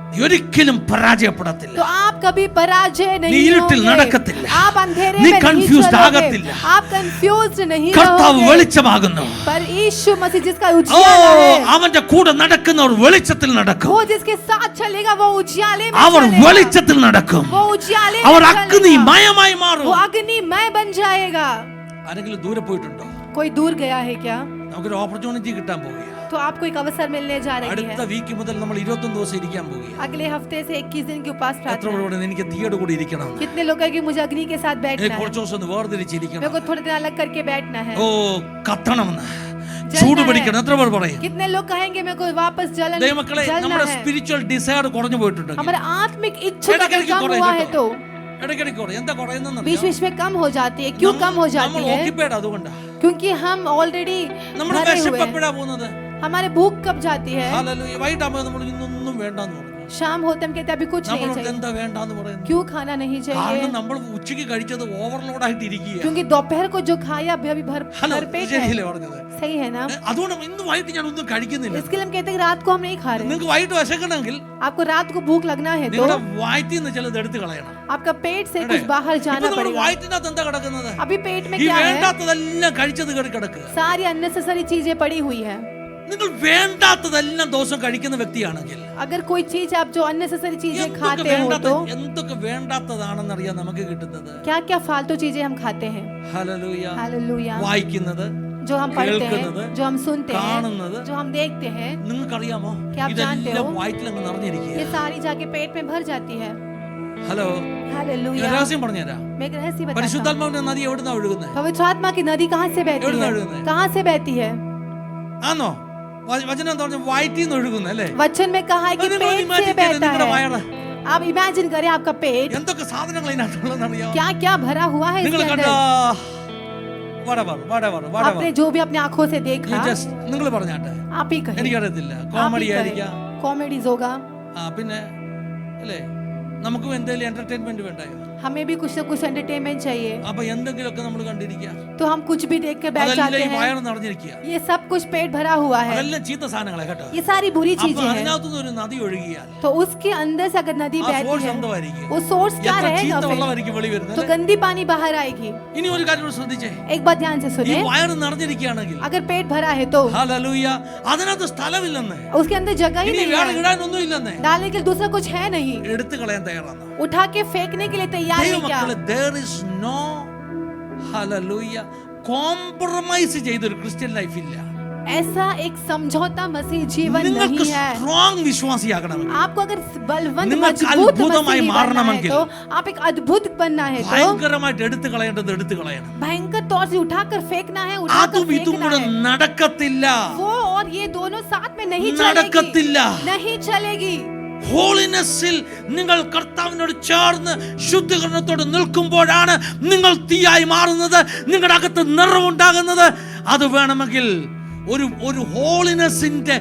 നീ ഒരിക്കലും പരാജയപ്പെടത്തില്ല. तो आप कभी पराजय നീ नहीं ഇരുട്ടിൽ होंगे। നടക്കത്തില്ല. आप अंधेरे നീ में नहीं confused चलोगे। ആകത്തില്ല. आप कंफ्यूज्ड नहीं കർത്താവ് रहोगे। വെളിച്ചമാകുന്നു. पर यीशु मसीह जिसका ഓ, उजियाला है, അവന്റെ കൂടെ നടക്കുന്നവർ വെളിച്ചത്തിൽ നടക്കും. वो जिसके साथ चलेगा वो उजियाले में അവർ चलेगा। വെളിച്ചത്തിൽ നടക്കും. वो उजियाले അവർ में അഗ്നി चलेगा। മയമായി മാറും. वो अग्निमय बन जाएगा। ആരെങ്കിലും ദൂരെ പോയിട്ടുണ്ടോ? कोई दूर गया है क्या? നമുക്കൊരു ഓപ്പർച്യൂണിറ്റി കിട്ടാൻ പോവുകയാണ്. तो आपको एक अवसर मिलने जा रही അടുത്ത है। വീക്ക് മുതൽ നമ്മൾ 21 ദിവസം ഇരിക്കാൻ പോവുകയാണ്. अगले हफ्ते से 21 दिन की उपास എത്ര प्रार्थना। പേരോട് എനിക്ക് തീയുടെ കൂടി ഇരിക്കണം? कितने लोग हैं कि मुझे अग्नि के साथ എനിക്ക് बैठना है, കുറച്ച് ദിവസം ഒന്ന് വേർതിരിച്ചിരിക്കണം. मेरे को थोड़े दिन अलग करके बैठना है। ഓ, കത്തണമെന്ന് जलना ചൂട് है। പിടിക്കണം. എത്ര പേർ പറയും? कितने लोग कहेंगे मेरे को वापस ദൈവമക്കളെ, जलना നമ്മുടെ है। സ്പിരിച്വൽ ഡിസയർ കുറഞ്ഞു പോയിട്ടുണ്ടെങ്കിൽ हमारा आत्मिक इच्छा ഇടയ്ക്കിടയ്ക്ക് कम കുറയും हुआ है കേട്ടോ. तो ഇടയ്ക്കിടയ്ക്ക് കുറയും. എന്താ കുറയുന്നതെന്ന് बीच അറിയാമോ? बीच में कम हो जाती है। क्यों कम हो जाती നമ്മൾ है? ഓക്യുപ്പൈഡ് അതുകൊണ്ടാ. क्योंकि हम ऑलरेडी നമ്മുടെ भरे വിശപ്പ് हुए हैं। എപ്പോഴാ പോകുന്നത്? हमारे भूख कब जाती है? ഹല്ലേലൂയ. വൈകിട്ടാകുമ്പോൾ നമ്മൾ ഇന്നൊന്നും വേണ്ടാന്ന് പറഞ്ഞു. शाम होते हम कहते हैं अभी कुछ नहीं നമ്മളോട് चाहिए। എന്താ വേണ്ടാന്ന് പറയുന്നത്? क्यों खाना नहीं चाहिए? കാരണം നമ്മൾ ഉച്ചയ്ക്ക് കഴിച്ചത് ഓവർലോഡ് ആയിട്ട് ഇരിക്കുക. क्योंकि दोपहर को जो खाया अभी अभी ഹലോ, भरपेट है। ശരിയല്ലേ പറഞ്ഞത്? सही है ना? അതുകൊണ്ട് ഇന്ന് വൈകിട്ട് ഞാൻ ഒന്നും കഴിക്കുന്നില്ല. इसके लिए हम कहते हैं कि रात को हम नहीं खा रहे। നിങ്ങൾക്ക് വൈകിട്ട് വിശക്കണമെങ്കിൽ आपको रात को भूख लगना है तो നിങ്ങളുടെ വയറ്റിൽ നിന്ന് ചിലത് എടുത്ത് കളയണം. आपका पेट से अरे, कुछ बाहर ഇപ്പൊ जाना നമ്മുടെ पड़ेगा। വയറ്റിനകത്ത് എന്താ കിടക്കുന്നത്? अभी पेट में ഈ क्या है? വേണ്ടാത്തതെല്ലാം കഴിച്ചത് കയറി കിടക്കുക. सारी अननेसेसरी चीजें पड़ी हुई है। നിങ്ങൾ വേണ്ടാത്തതെല്ലാം ദിവസം കഴിക്കുന്ന വ്യക്തിയാണെങ്കിൽ अगर कोई चीज आप जो अननेसेसरी चीजें എന്തൊക്കെ खाते हो तो എന്തൊക്കെ വേണ്ടാത്തതാണെന്നറിയാൻ നമുക്ക് കിട്ടുന്നത്. क्या क्या फालतू चीजें हम खाते हैं। ഹല്ലേലൂയ. हालेलुया। വായിക്കുന്നത്, जो हम पढ़ते കേൾക്കുന്നത്, हैं, जो हम सुनते हैं, കാണുന്നത്, जो हम देखते हैं, നിങ്ങൾക്കറിയാമോ? क्या आप जानते ഇതെല്ലാം हो? വയറ്റിൽ അങ്ങ് നിറഞ്ഞിരിക്കുക. ये सारी जाके पेट में भर जाती है। Hello, hallelujah. രഹസ്യം പറഞ്ഞുതരാം. मैं एक रहस्य बताता हूं। പരിശുദ്ധാത്മാവിന്റെ നദി എവിടുന്നാ ഒഴുകുന്നത്? पवित्र आत्मा की नदी कहाँ से बहती എവിടുന്നാ है? ഒഴുകുന്നത്? कहाँ से बहती है? ആന്നോ? വചനം എന്താ പറഞ്ഞ വയറ്റിന്ന് ഒഴുകുന്നത് അല്ലേ? वचन में कहा है कि നിങ്ങൾ पेट imagine से ചെയ്തേ, बहता നിങ്ങളുടെ है। വയറ് आप इमेजिन करें आपका पेट എന്തൊക്കെ സാധനങ്ങൾ ഇതിനകത്തുള്ളതെന്ന് അറിയാമോ? क्या क्या भरा हुआ है നിങ്ങൾ इसके കണ്ട अंदर। आपने जो भी अपने आंखों से देखा നിങ്ങൾ പറഞ്ഞാട്ടെ, आप ही कहें। എനിക്കറിയത്തില്ല. കോമഡി ആയിരിക്കാം, कॉमेडीज होगा। പിന്നെ അല്ലേ, നമുക്കും എന്തെങ്കിലും എന്റർടൈൻമെന്റ് വേണ്ടായോ? हमें भी कुछ ना कुछ एंटरटेनमेंट चाहिए, അപ്പൊ എന്തെങ്കിലുമൊക്കെ നമ്മൾ കണ്ടിരിക്കുക. तो हम कुछ भी देख कर बैठ അതെല്ലാം जाते ഈ हैं। വയറ് നിറഞ്ഞിരിക്കുക. ये सब कुछ पेट भरा हुआ है, അതെല്ലാം ചീത്ത സാധനങ്ങളെ കേട്ടോ. ये सारी बुरी അപ്പൊ चीजें हैं। അതിനകത്തുനിന്ന് ഒരു നദി ഒഴുകിയാൽ तो उसके अंदर से अगर नदी ആ बहती സോഴ്സ് है, എന്തായിരിക്കും? वो सोर्स क्या എത്ര रहेगा ചീത്ത फिर? വെള്ളമായിരിക്കും വെളി വരുന്നത് तो അല്ലേ? गंदी पानी बाहर आएगी। ഇനി ഒരു കാര്യം കൂടി ശ്രദ്ധിച്ചേ, एक बात ध्यान से ഈ सुने, വയറ് നിറഞ്ഞിരിക്കുകയാണെങ്കിൽ अगर पेट भरा है तो ഹല്ലേലൂയ, അതിനകത്ത് സ്ഥലമില്ലെന്ന്, उसके अंदर जगह ही ഇനി नहीं വേറെ है, ഇടാനൊന്നും ഇല്ലെന്ന്, डालने के लिए दूसरा कुछ है नहीं, എടുത്തു കളയാൻ തയ്യാറാണ്. उठा के फेंकने के लिए तैयार है क्या? ദൈവമക്കളെ, there is no hallelujah compromise ചെയ്തൊരു ക്രിസ്ത്യൻ ലൈഫ് ഇല്ല. ऐसा एक समझौता मसीह जीवन നിങ്ങൾക്ക് नहीं है। സ്ട്രോങ് വിശ്വാസിയാകണമെങ്കിൽ, आपको अगर बलवंत നിങ്ങൾക്ക് मजबूत അത്ഭുതമായി मसीही बनना है മാറണമെങ്കിൽ, तो आप एक अद्भुत बनना है तो ഭയങ്കരമായിട്ട് എടുത്തു കളയേണ്ടത് എടുത്തു കളയണം. भयंकर तौर से उठाकर फेंकना है, उठाकर അതും ഇതും फेंकना കൂടെ है। നടക്കത്തില്ല, वो और ये दोनों साथ में नहीं നടക്കത്തില്ല. चलेगी, नहीं चलेगी। ഹോളിനെസ്സിൽ നിങ്ങൾ കർത്താവിനോട് ചേർന്ന് ശുദ്ധീകരണത്തോട് നിൽക്കുമ്പോഴാണ് നിങ്ങൾ തീയായി മാറുന്നത്, നിങ്ങളുടെ അകത്ത് നിറവുണ്ടാകുന്നത്. അത് വേണമെങ്കിൽ ഒരു ഹോളിനെസ്സിന്റെ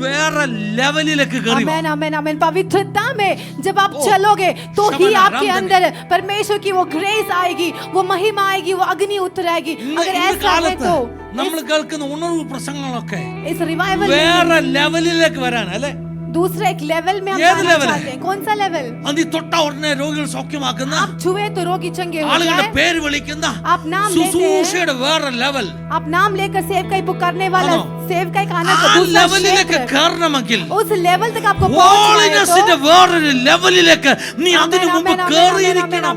വേറെ ലെവലിലേക്ക് കയറി വാ. आमेन आमेन आमेन। पवित्रता में जब आप ओ, चलोगे तो ही शमना, आपके रामधनी। अंदर परमेश्वर की वो ग्रेस आएगी, वो महिमा आएगी, वो अग्नि उतरेगी। अगर ഇന്ന് ऐसा है കാലത്ത് तो നമ്മൾ കേൾക്കുന്ന ഉണർവ് പ്രസംഗങ്ങളൊക്കെ इस रिवाइवल വേറെ ലെവലിലേക്ക് വരാൻ അല്ലേ? दूसरे एक लेवल में हम ये जाना level है? चाहते हैं। कौन सा लेवल? അത് തൊട്ട ഉടനെ രോഗികൾ സൗഖ്യമാക്കുന്ന, आप छुए तो रोगी चंगे हो ആളുകളുടെ जाए, പേര് വിളിക്കുന്ന आप नाम लेते हैं, ശുശ്രൂഷയുടെ വേറെ ലെവൽ. आप नाम लेकर सेवकाई पुकारने वाला आनो। सेवकाई का आना ആ का दूसरा ലെവലിലേക്ക് क्षेत्र। കയറണമെങ്കിൽ, उस लेवल तक आपको पहुंचना है ഹോളിനെസ്സിന്റെ तो വേറൊരു ലെവലിലേക്ക് നീ അതിനു മുമ്പ് കയറിയിരിക്കണം.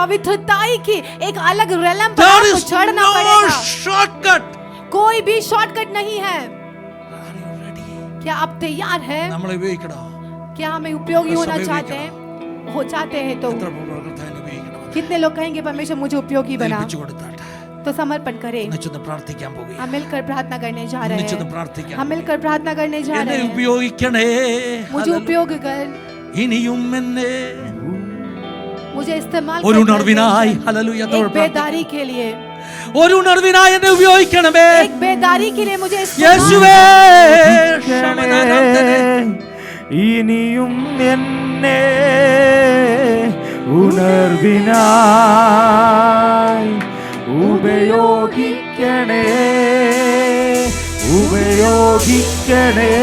पवित्रताई की एक अलग रेलम पर There आपको is चढ़ना no पड़ेगा। shortcut. कोई भी शॉर्टकट नहीं है। Are you ready? क्या आप तैयार हैं? നമ്മളെ ഉപയോഗിക്കണോ? क्या हमें उपयोगी बस होना समय चाहते हैं? हो चाहते हैं तो എത്ര പേർ കർത്താവിനെ ഉപയോഗിക്കണം? कितने लोग कहेंगे परमेश्वर मुझे उपयोगी बना? ഏൽപ്പിച്ചു കൊടുത്താട്ടെ. तो समर्पण करें। ഒന്നിച്ചൊന്ന് പ്രാർത്ഥിക്കാൻ പോകുക. हम मिलकर प्रार्थना करने जा रहे ഒന്നിച്ചൊന്ന് हैं। പ്രാർത്ഥിക്കാം. हम मिलकर प्रार्थना करने जा എന്നെ रहे हैं। ഉപയോഗിക്കണേ. मुझे उपयोग कर, ഇനിയും എന്നെ मुझे इस्तेमाल ഒരു कर, ഉണർവിനായി ഹല്ലേലൂയ एक തോട് बेदारी के लिए, ഒരു ഉണർവിനായി എന്നെ ഉപയോഗിക്കണമേ एक बेदारी के लिए मुझे इस्तेमाल യേശുവേ. ശമനാരാധന. ഇനിയും എന്നെ ഉണർവിനായി ഉപയോഗിക്കണേ, ഉപയോഗിക്കണേ.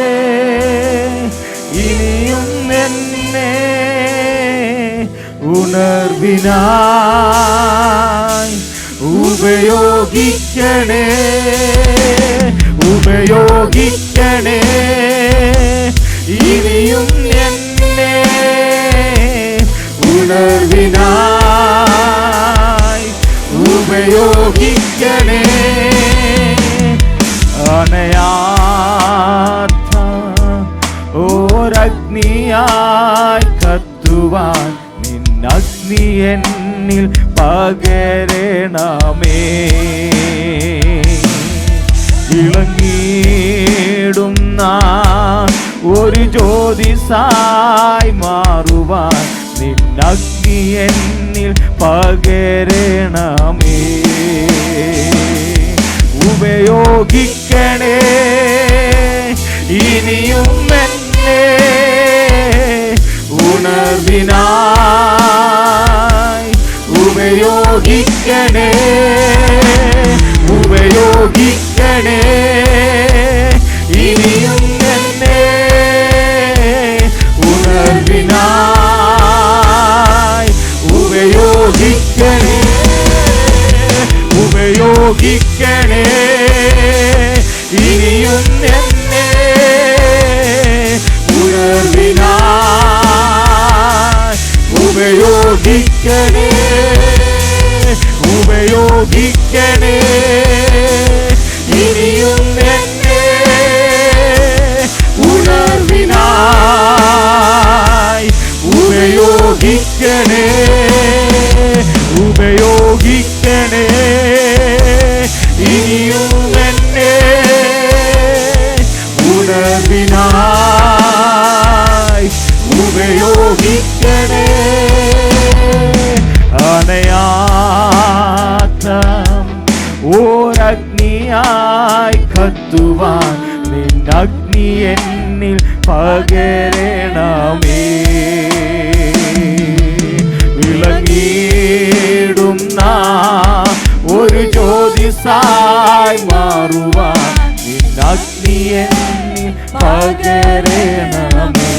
ഇനിയും എന്നെ ഉണർവിനായി ഉപയോഗിക്കണേ, ഉപയോഗിക്കണേ. ഇനിയും എന്നെ ഉണർവിനായി ഉപയോഗിക്കണേ. അണയാത്ത ഓരഗ്നിയായി കത്തുവാൻ നിന്നഗ്നി എന്നിൽ പകരണമേ. ഇളങ്ങിടുന്ന ഒരു ജ്യോതിസായി മാറുവാൻ നിന്നഗ്നി എന്നിൽ പകരണമേ. ഉപയോഗിക്കണേ ഇനിയും എന്നെ ഉണർവിനായി ഉപയോഗിക്കണേ, ഉപയോഗിക്കണേ. ഇനിയും എന്നെ ഉണർവിനായി ഉപയോഗിക്കണേ, ഉപയോഗിക്കണേ. ഇനിയും എന്നെ ഉണർവിനായി ഉപയോഗിക്കണേ, ഉപയോഗിക്കണേ. ഇനിയും എന്നെ ഉണർവിനായി ഉപയോഗിക്കണേ. ഉപയോഗിക്കണേ ഉപയോഗിക്കണേ ഇനിയും എന്നെ ഉണർവിനായി ഉപയോഗിക്കണേ അണയാത്ത ഓരഗ്നിയായി കത്തുവാൻ നിന്നഗ്നി എന്നിൽ പകരണമേ വിളങ്ങിടുന്ന ഒരു ജ്യോതിസായി മാറുവാൻ നിന്നഗ്നി എന്നിൽ പകരണമേ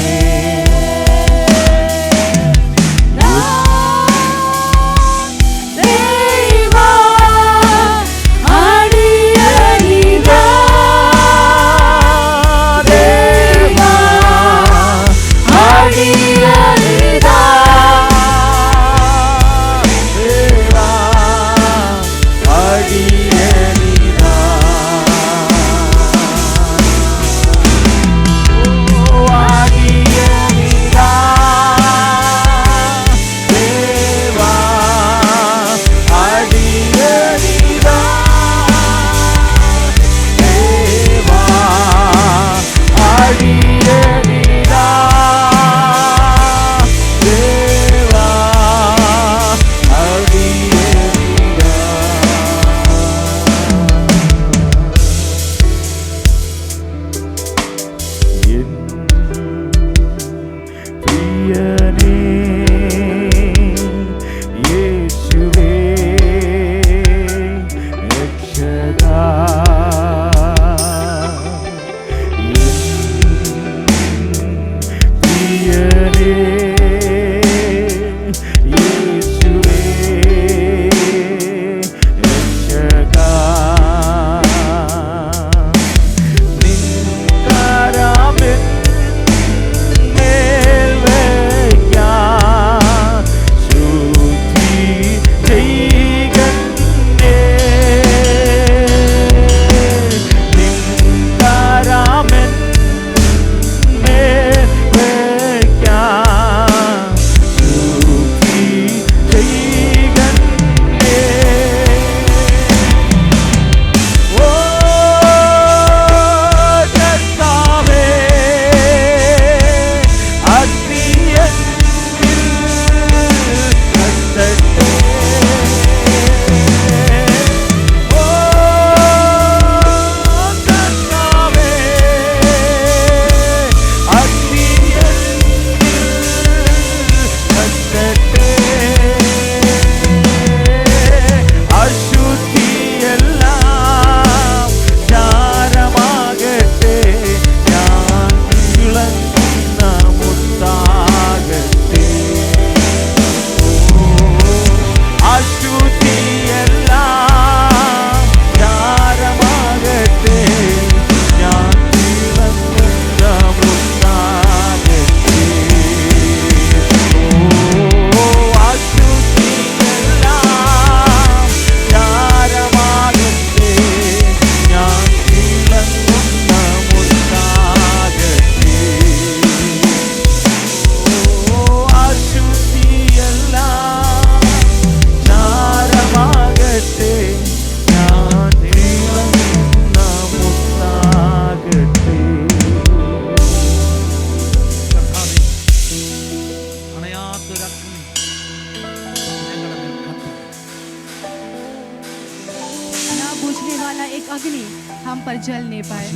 हम पर जल नहीं पाए,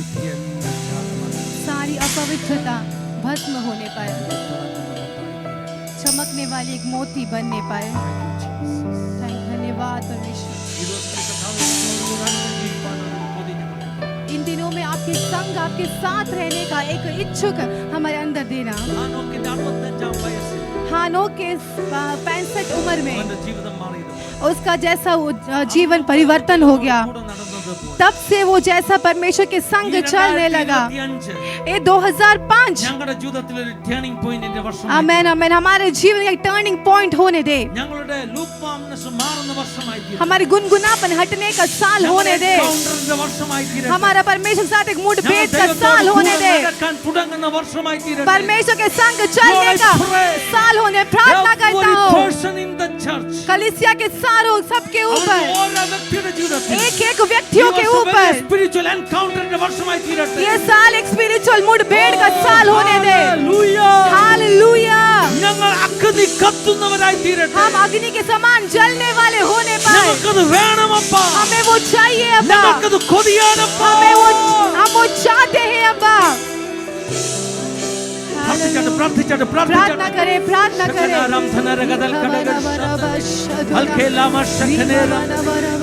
सारी अपवित्रता भस्म होने पाए, चमकने वाली एक मोती बनने पाए। धन्यवाद परमेश्वर। इन दिनों में आपके संग, आपके साथ रहने का एक इच्छुक हमारे अंदर देना। हानोक के 65 उम्र में उसका जैसा जीवन परिवर्तन हो गया, ചെയ്തപ്പോൾ तब से वो जैसा परमेश्वर के संग चलने लगा। ये 2005 ഞങ്ങളുടെ ജീവിതത്തിൽ ഒരു ടേണിംഗ് പോയിന്റിന്റെ വർഷമായി. आमेन आमेन हमारे जीवन का टर्निंग पॉइंट होने दे। ഞങ്ങളുടെ ലൂക്ക്വാംനെസ് മാറുന്ന വർഷമായി തീരട്ടെ. हमारी गुनगुनापन हटने का साल होने दे। എൻകൗണ്ടറിന്റെ വർഷമായി തീരട്ടെ. हमारा परमेश्वर के साथ एक मुठभेड़ का ഞങ്ങൾ साल होने दे। നടക്കാൻ തുടങ്ങുന്ന വർഷമായി തീരട്ടെ. परमेश्वर के संग चलने का साल होने प्रार्थना करता Every हूँ person in the church, कलीसिया के सारों सबके ऊपर, ഓരോ വ്യക്തിയുടെ ജീവിതത്തിൽ एक एक व्यक्तियों के ऊपर സ്പിരിച്വൽ എൻകൗണ്ടറിന്റെ വർഷമായി തീരട്ടെ. ये साल एक स्पिरिचुअल मुठभेड़ का साल होने दे। ഹല്ലേലൂയ. हालेलुया ഞങ്ങൾ അഗ്നി കത്തുന്നവരായി തീരട്ടെ. हम अग्नि के समान जलने वाले होने पाए। ഞങ്ങൾക്കത് വേണമപ്പാ. हमें वो चाहिए अब्बा, ഞങ്ങൾക്കത് കൊതിയാണപ്പാ. हम वो चाहते हैं अब्बा। പ്രാർത്ഥിച്ചാട്ട് प्रार्थना करें प्रार्थना करें।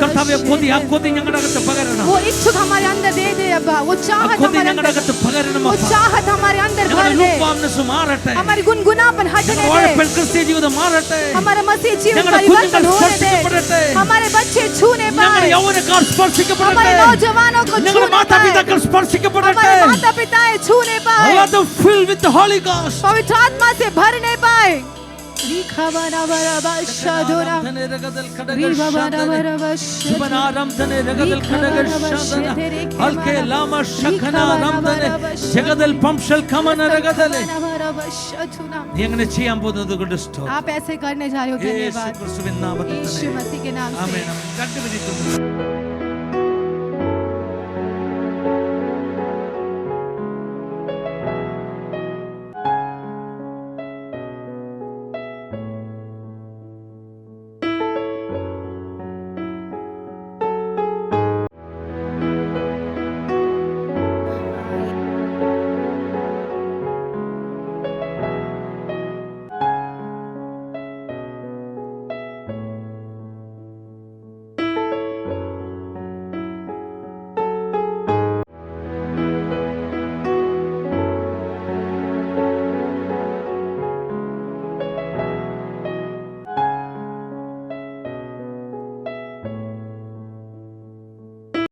കർത്താവേ കൊതി ആ കൊതി ഞങ്ങളുടെ അകത്ത് പകരണം. वो इच्छुक हमारे अंदर दे दे अब्बा, वो चाहत കൊതി हमारे ഞങ്ങളുടെ अंदर, അകത്ത് പകരണം. वो चाहत हमारे अंदर भर ഞങ്ങളുടെ दे। ലൂക്ക്വാംനെസ് മാറട്ടെ. हमारी गुनगुनापन हटने दे। വാഴപ്പൻ ക്രിസ്ത്യ ജീവിതം മാറട്ടെ. हमारा मसीह जीवन ഞങ്ങളുടെ परिवर्तन കുഞ്ഞുങ്ങൾ होने दे। സ്പർശിക്കപ്പെടട്ടെ. हमारे बच्चे छूने ഞങ്ങളുടെ पाए। യൗവനക്കാർ സ്പർശിക്കപ്പെടട്ടെ. हमारे नौजवानों को ഞങ്ങളുടെ छूने पाए। മാതാപിതാക്കൾ സ്പർശിക്കപ്പെടട്ടെ. हमारे माता पिता छूने पाए। Let them fill with the Holy Ghost. पवित्र आत्मा से भरने पाए। रिखावनावरवशदुरा ശുഭനാരംധനെ രഗദൽ ഖഡഗശാദന ഹൽകെ ലാമ ശഖനാരംധനെ ജഗദൽ പംശൽ കമന രഗദലെ. നീ അങ്ങനെ ചെയ്യാൻ പോകുന്നത് കൊണ്ട് സ്തോത്രം. आप ऐसे करने जा रहे हो, യേശു धन्यवाद ക്രിസ്തുവിൻ നാമത്തിൽ यीशु തന്നെ. मसीह के नाम से। ആമേൻ. ആമേൻ. 2 മിനിറ്റ്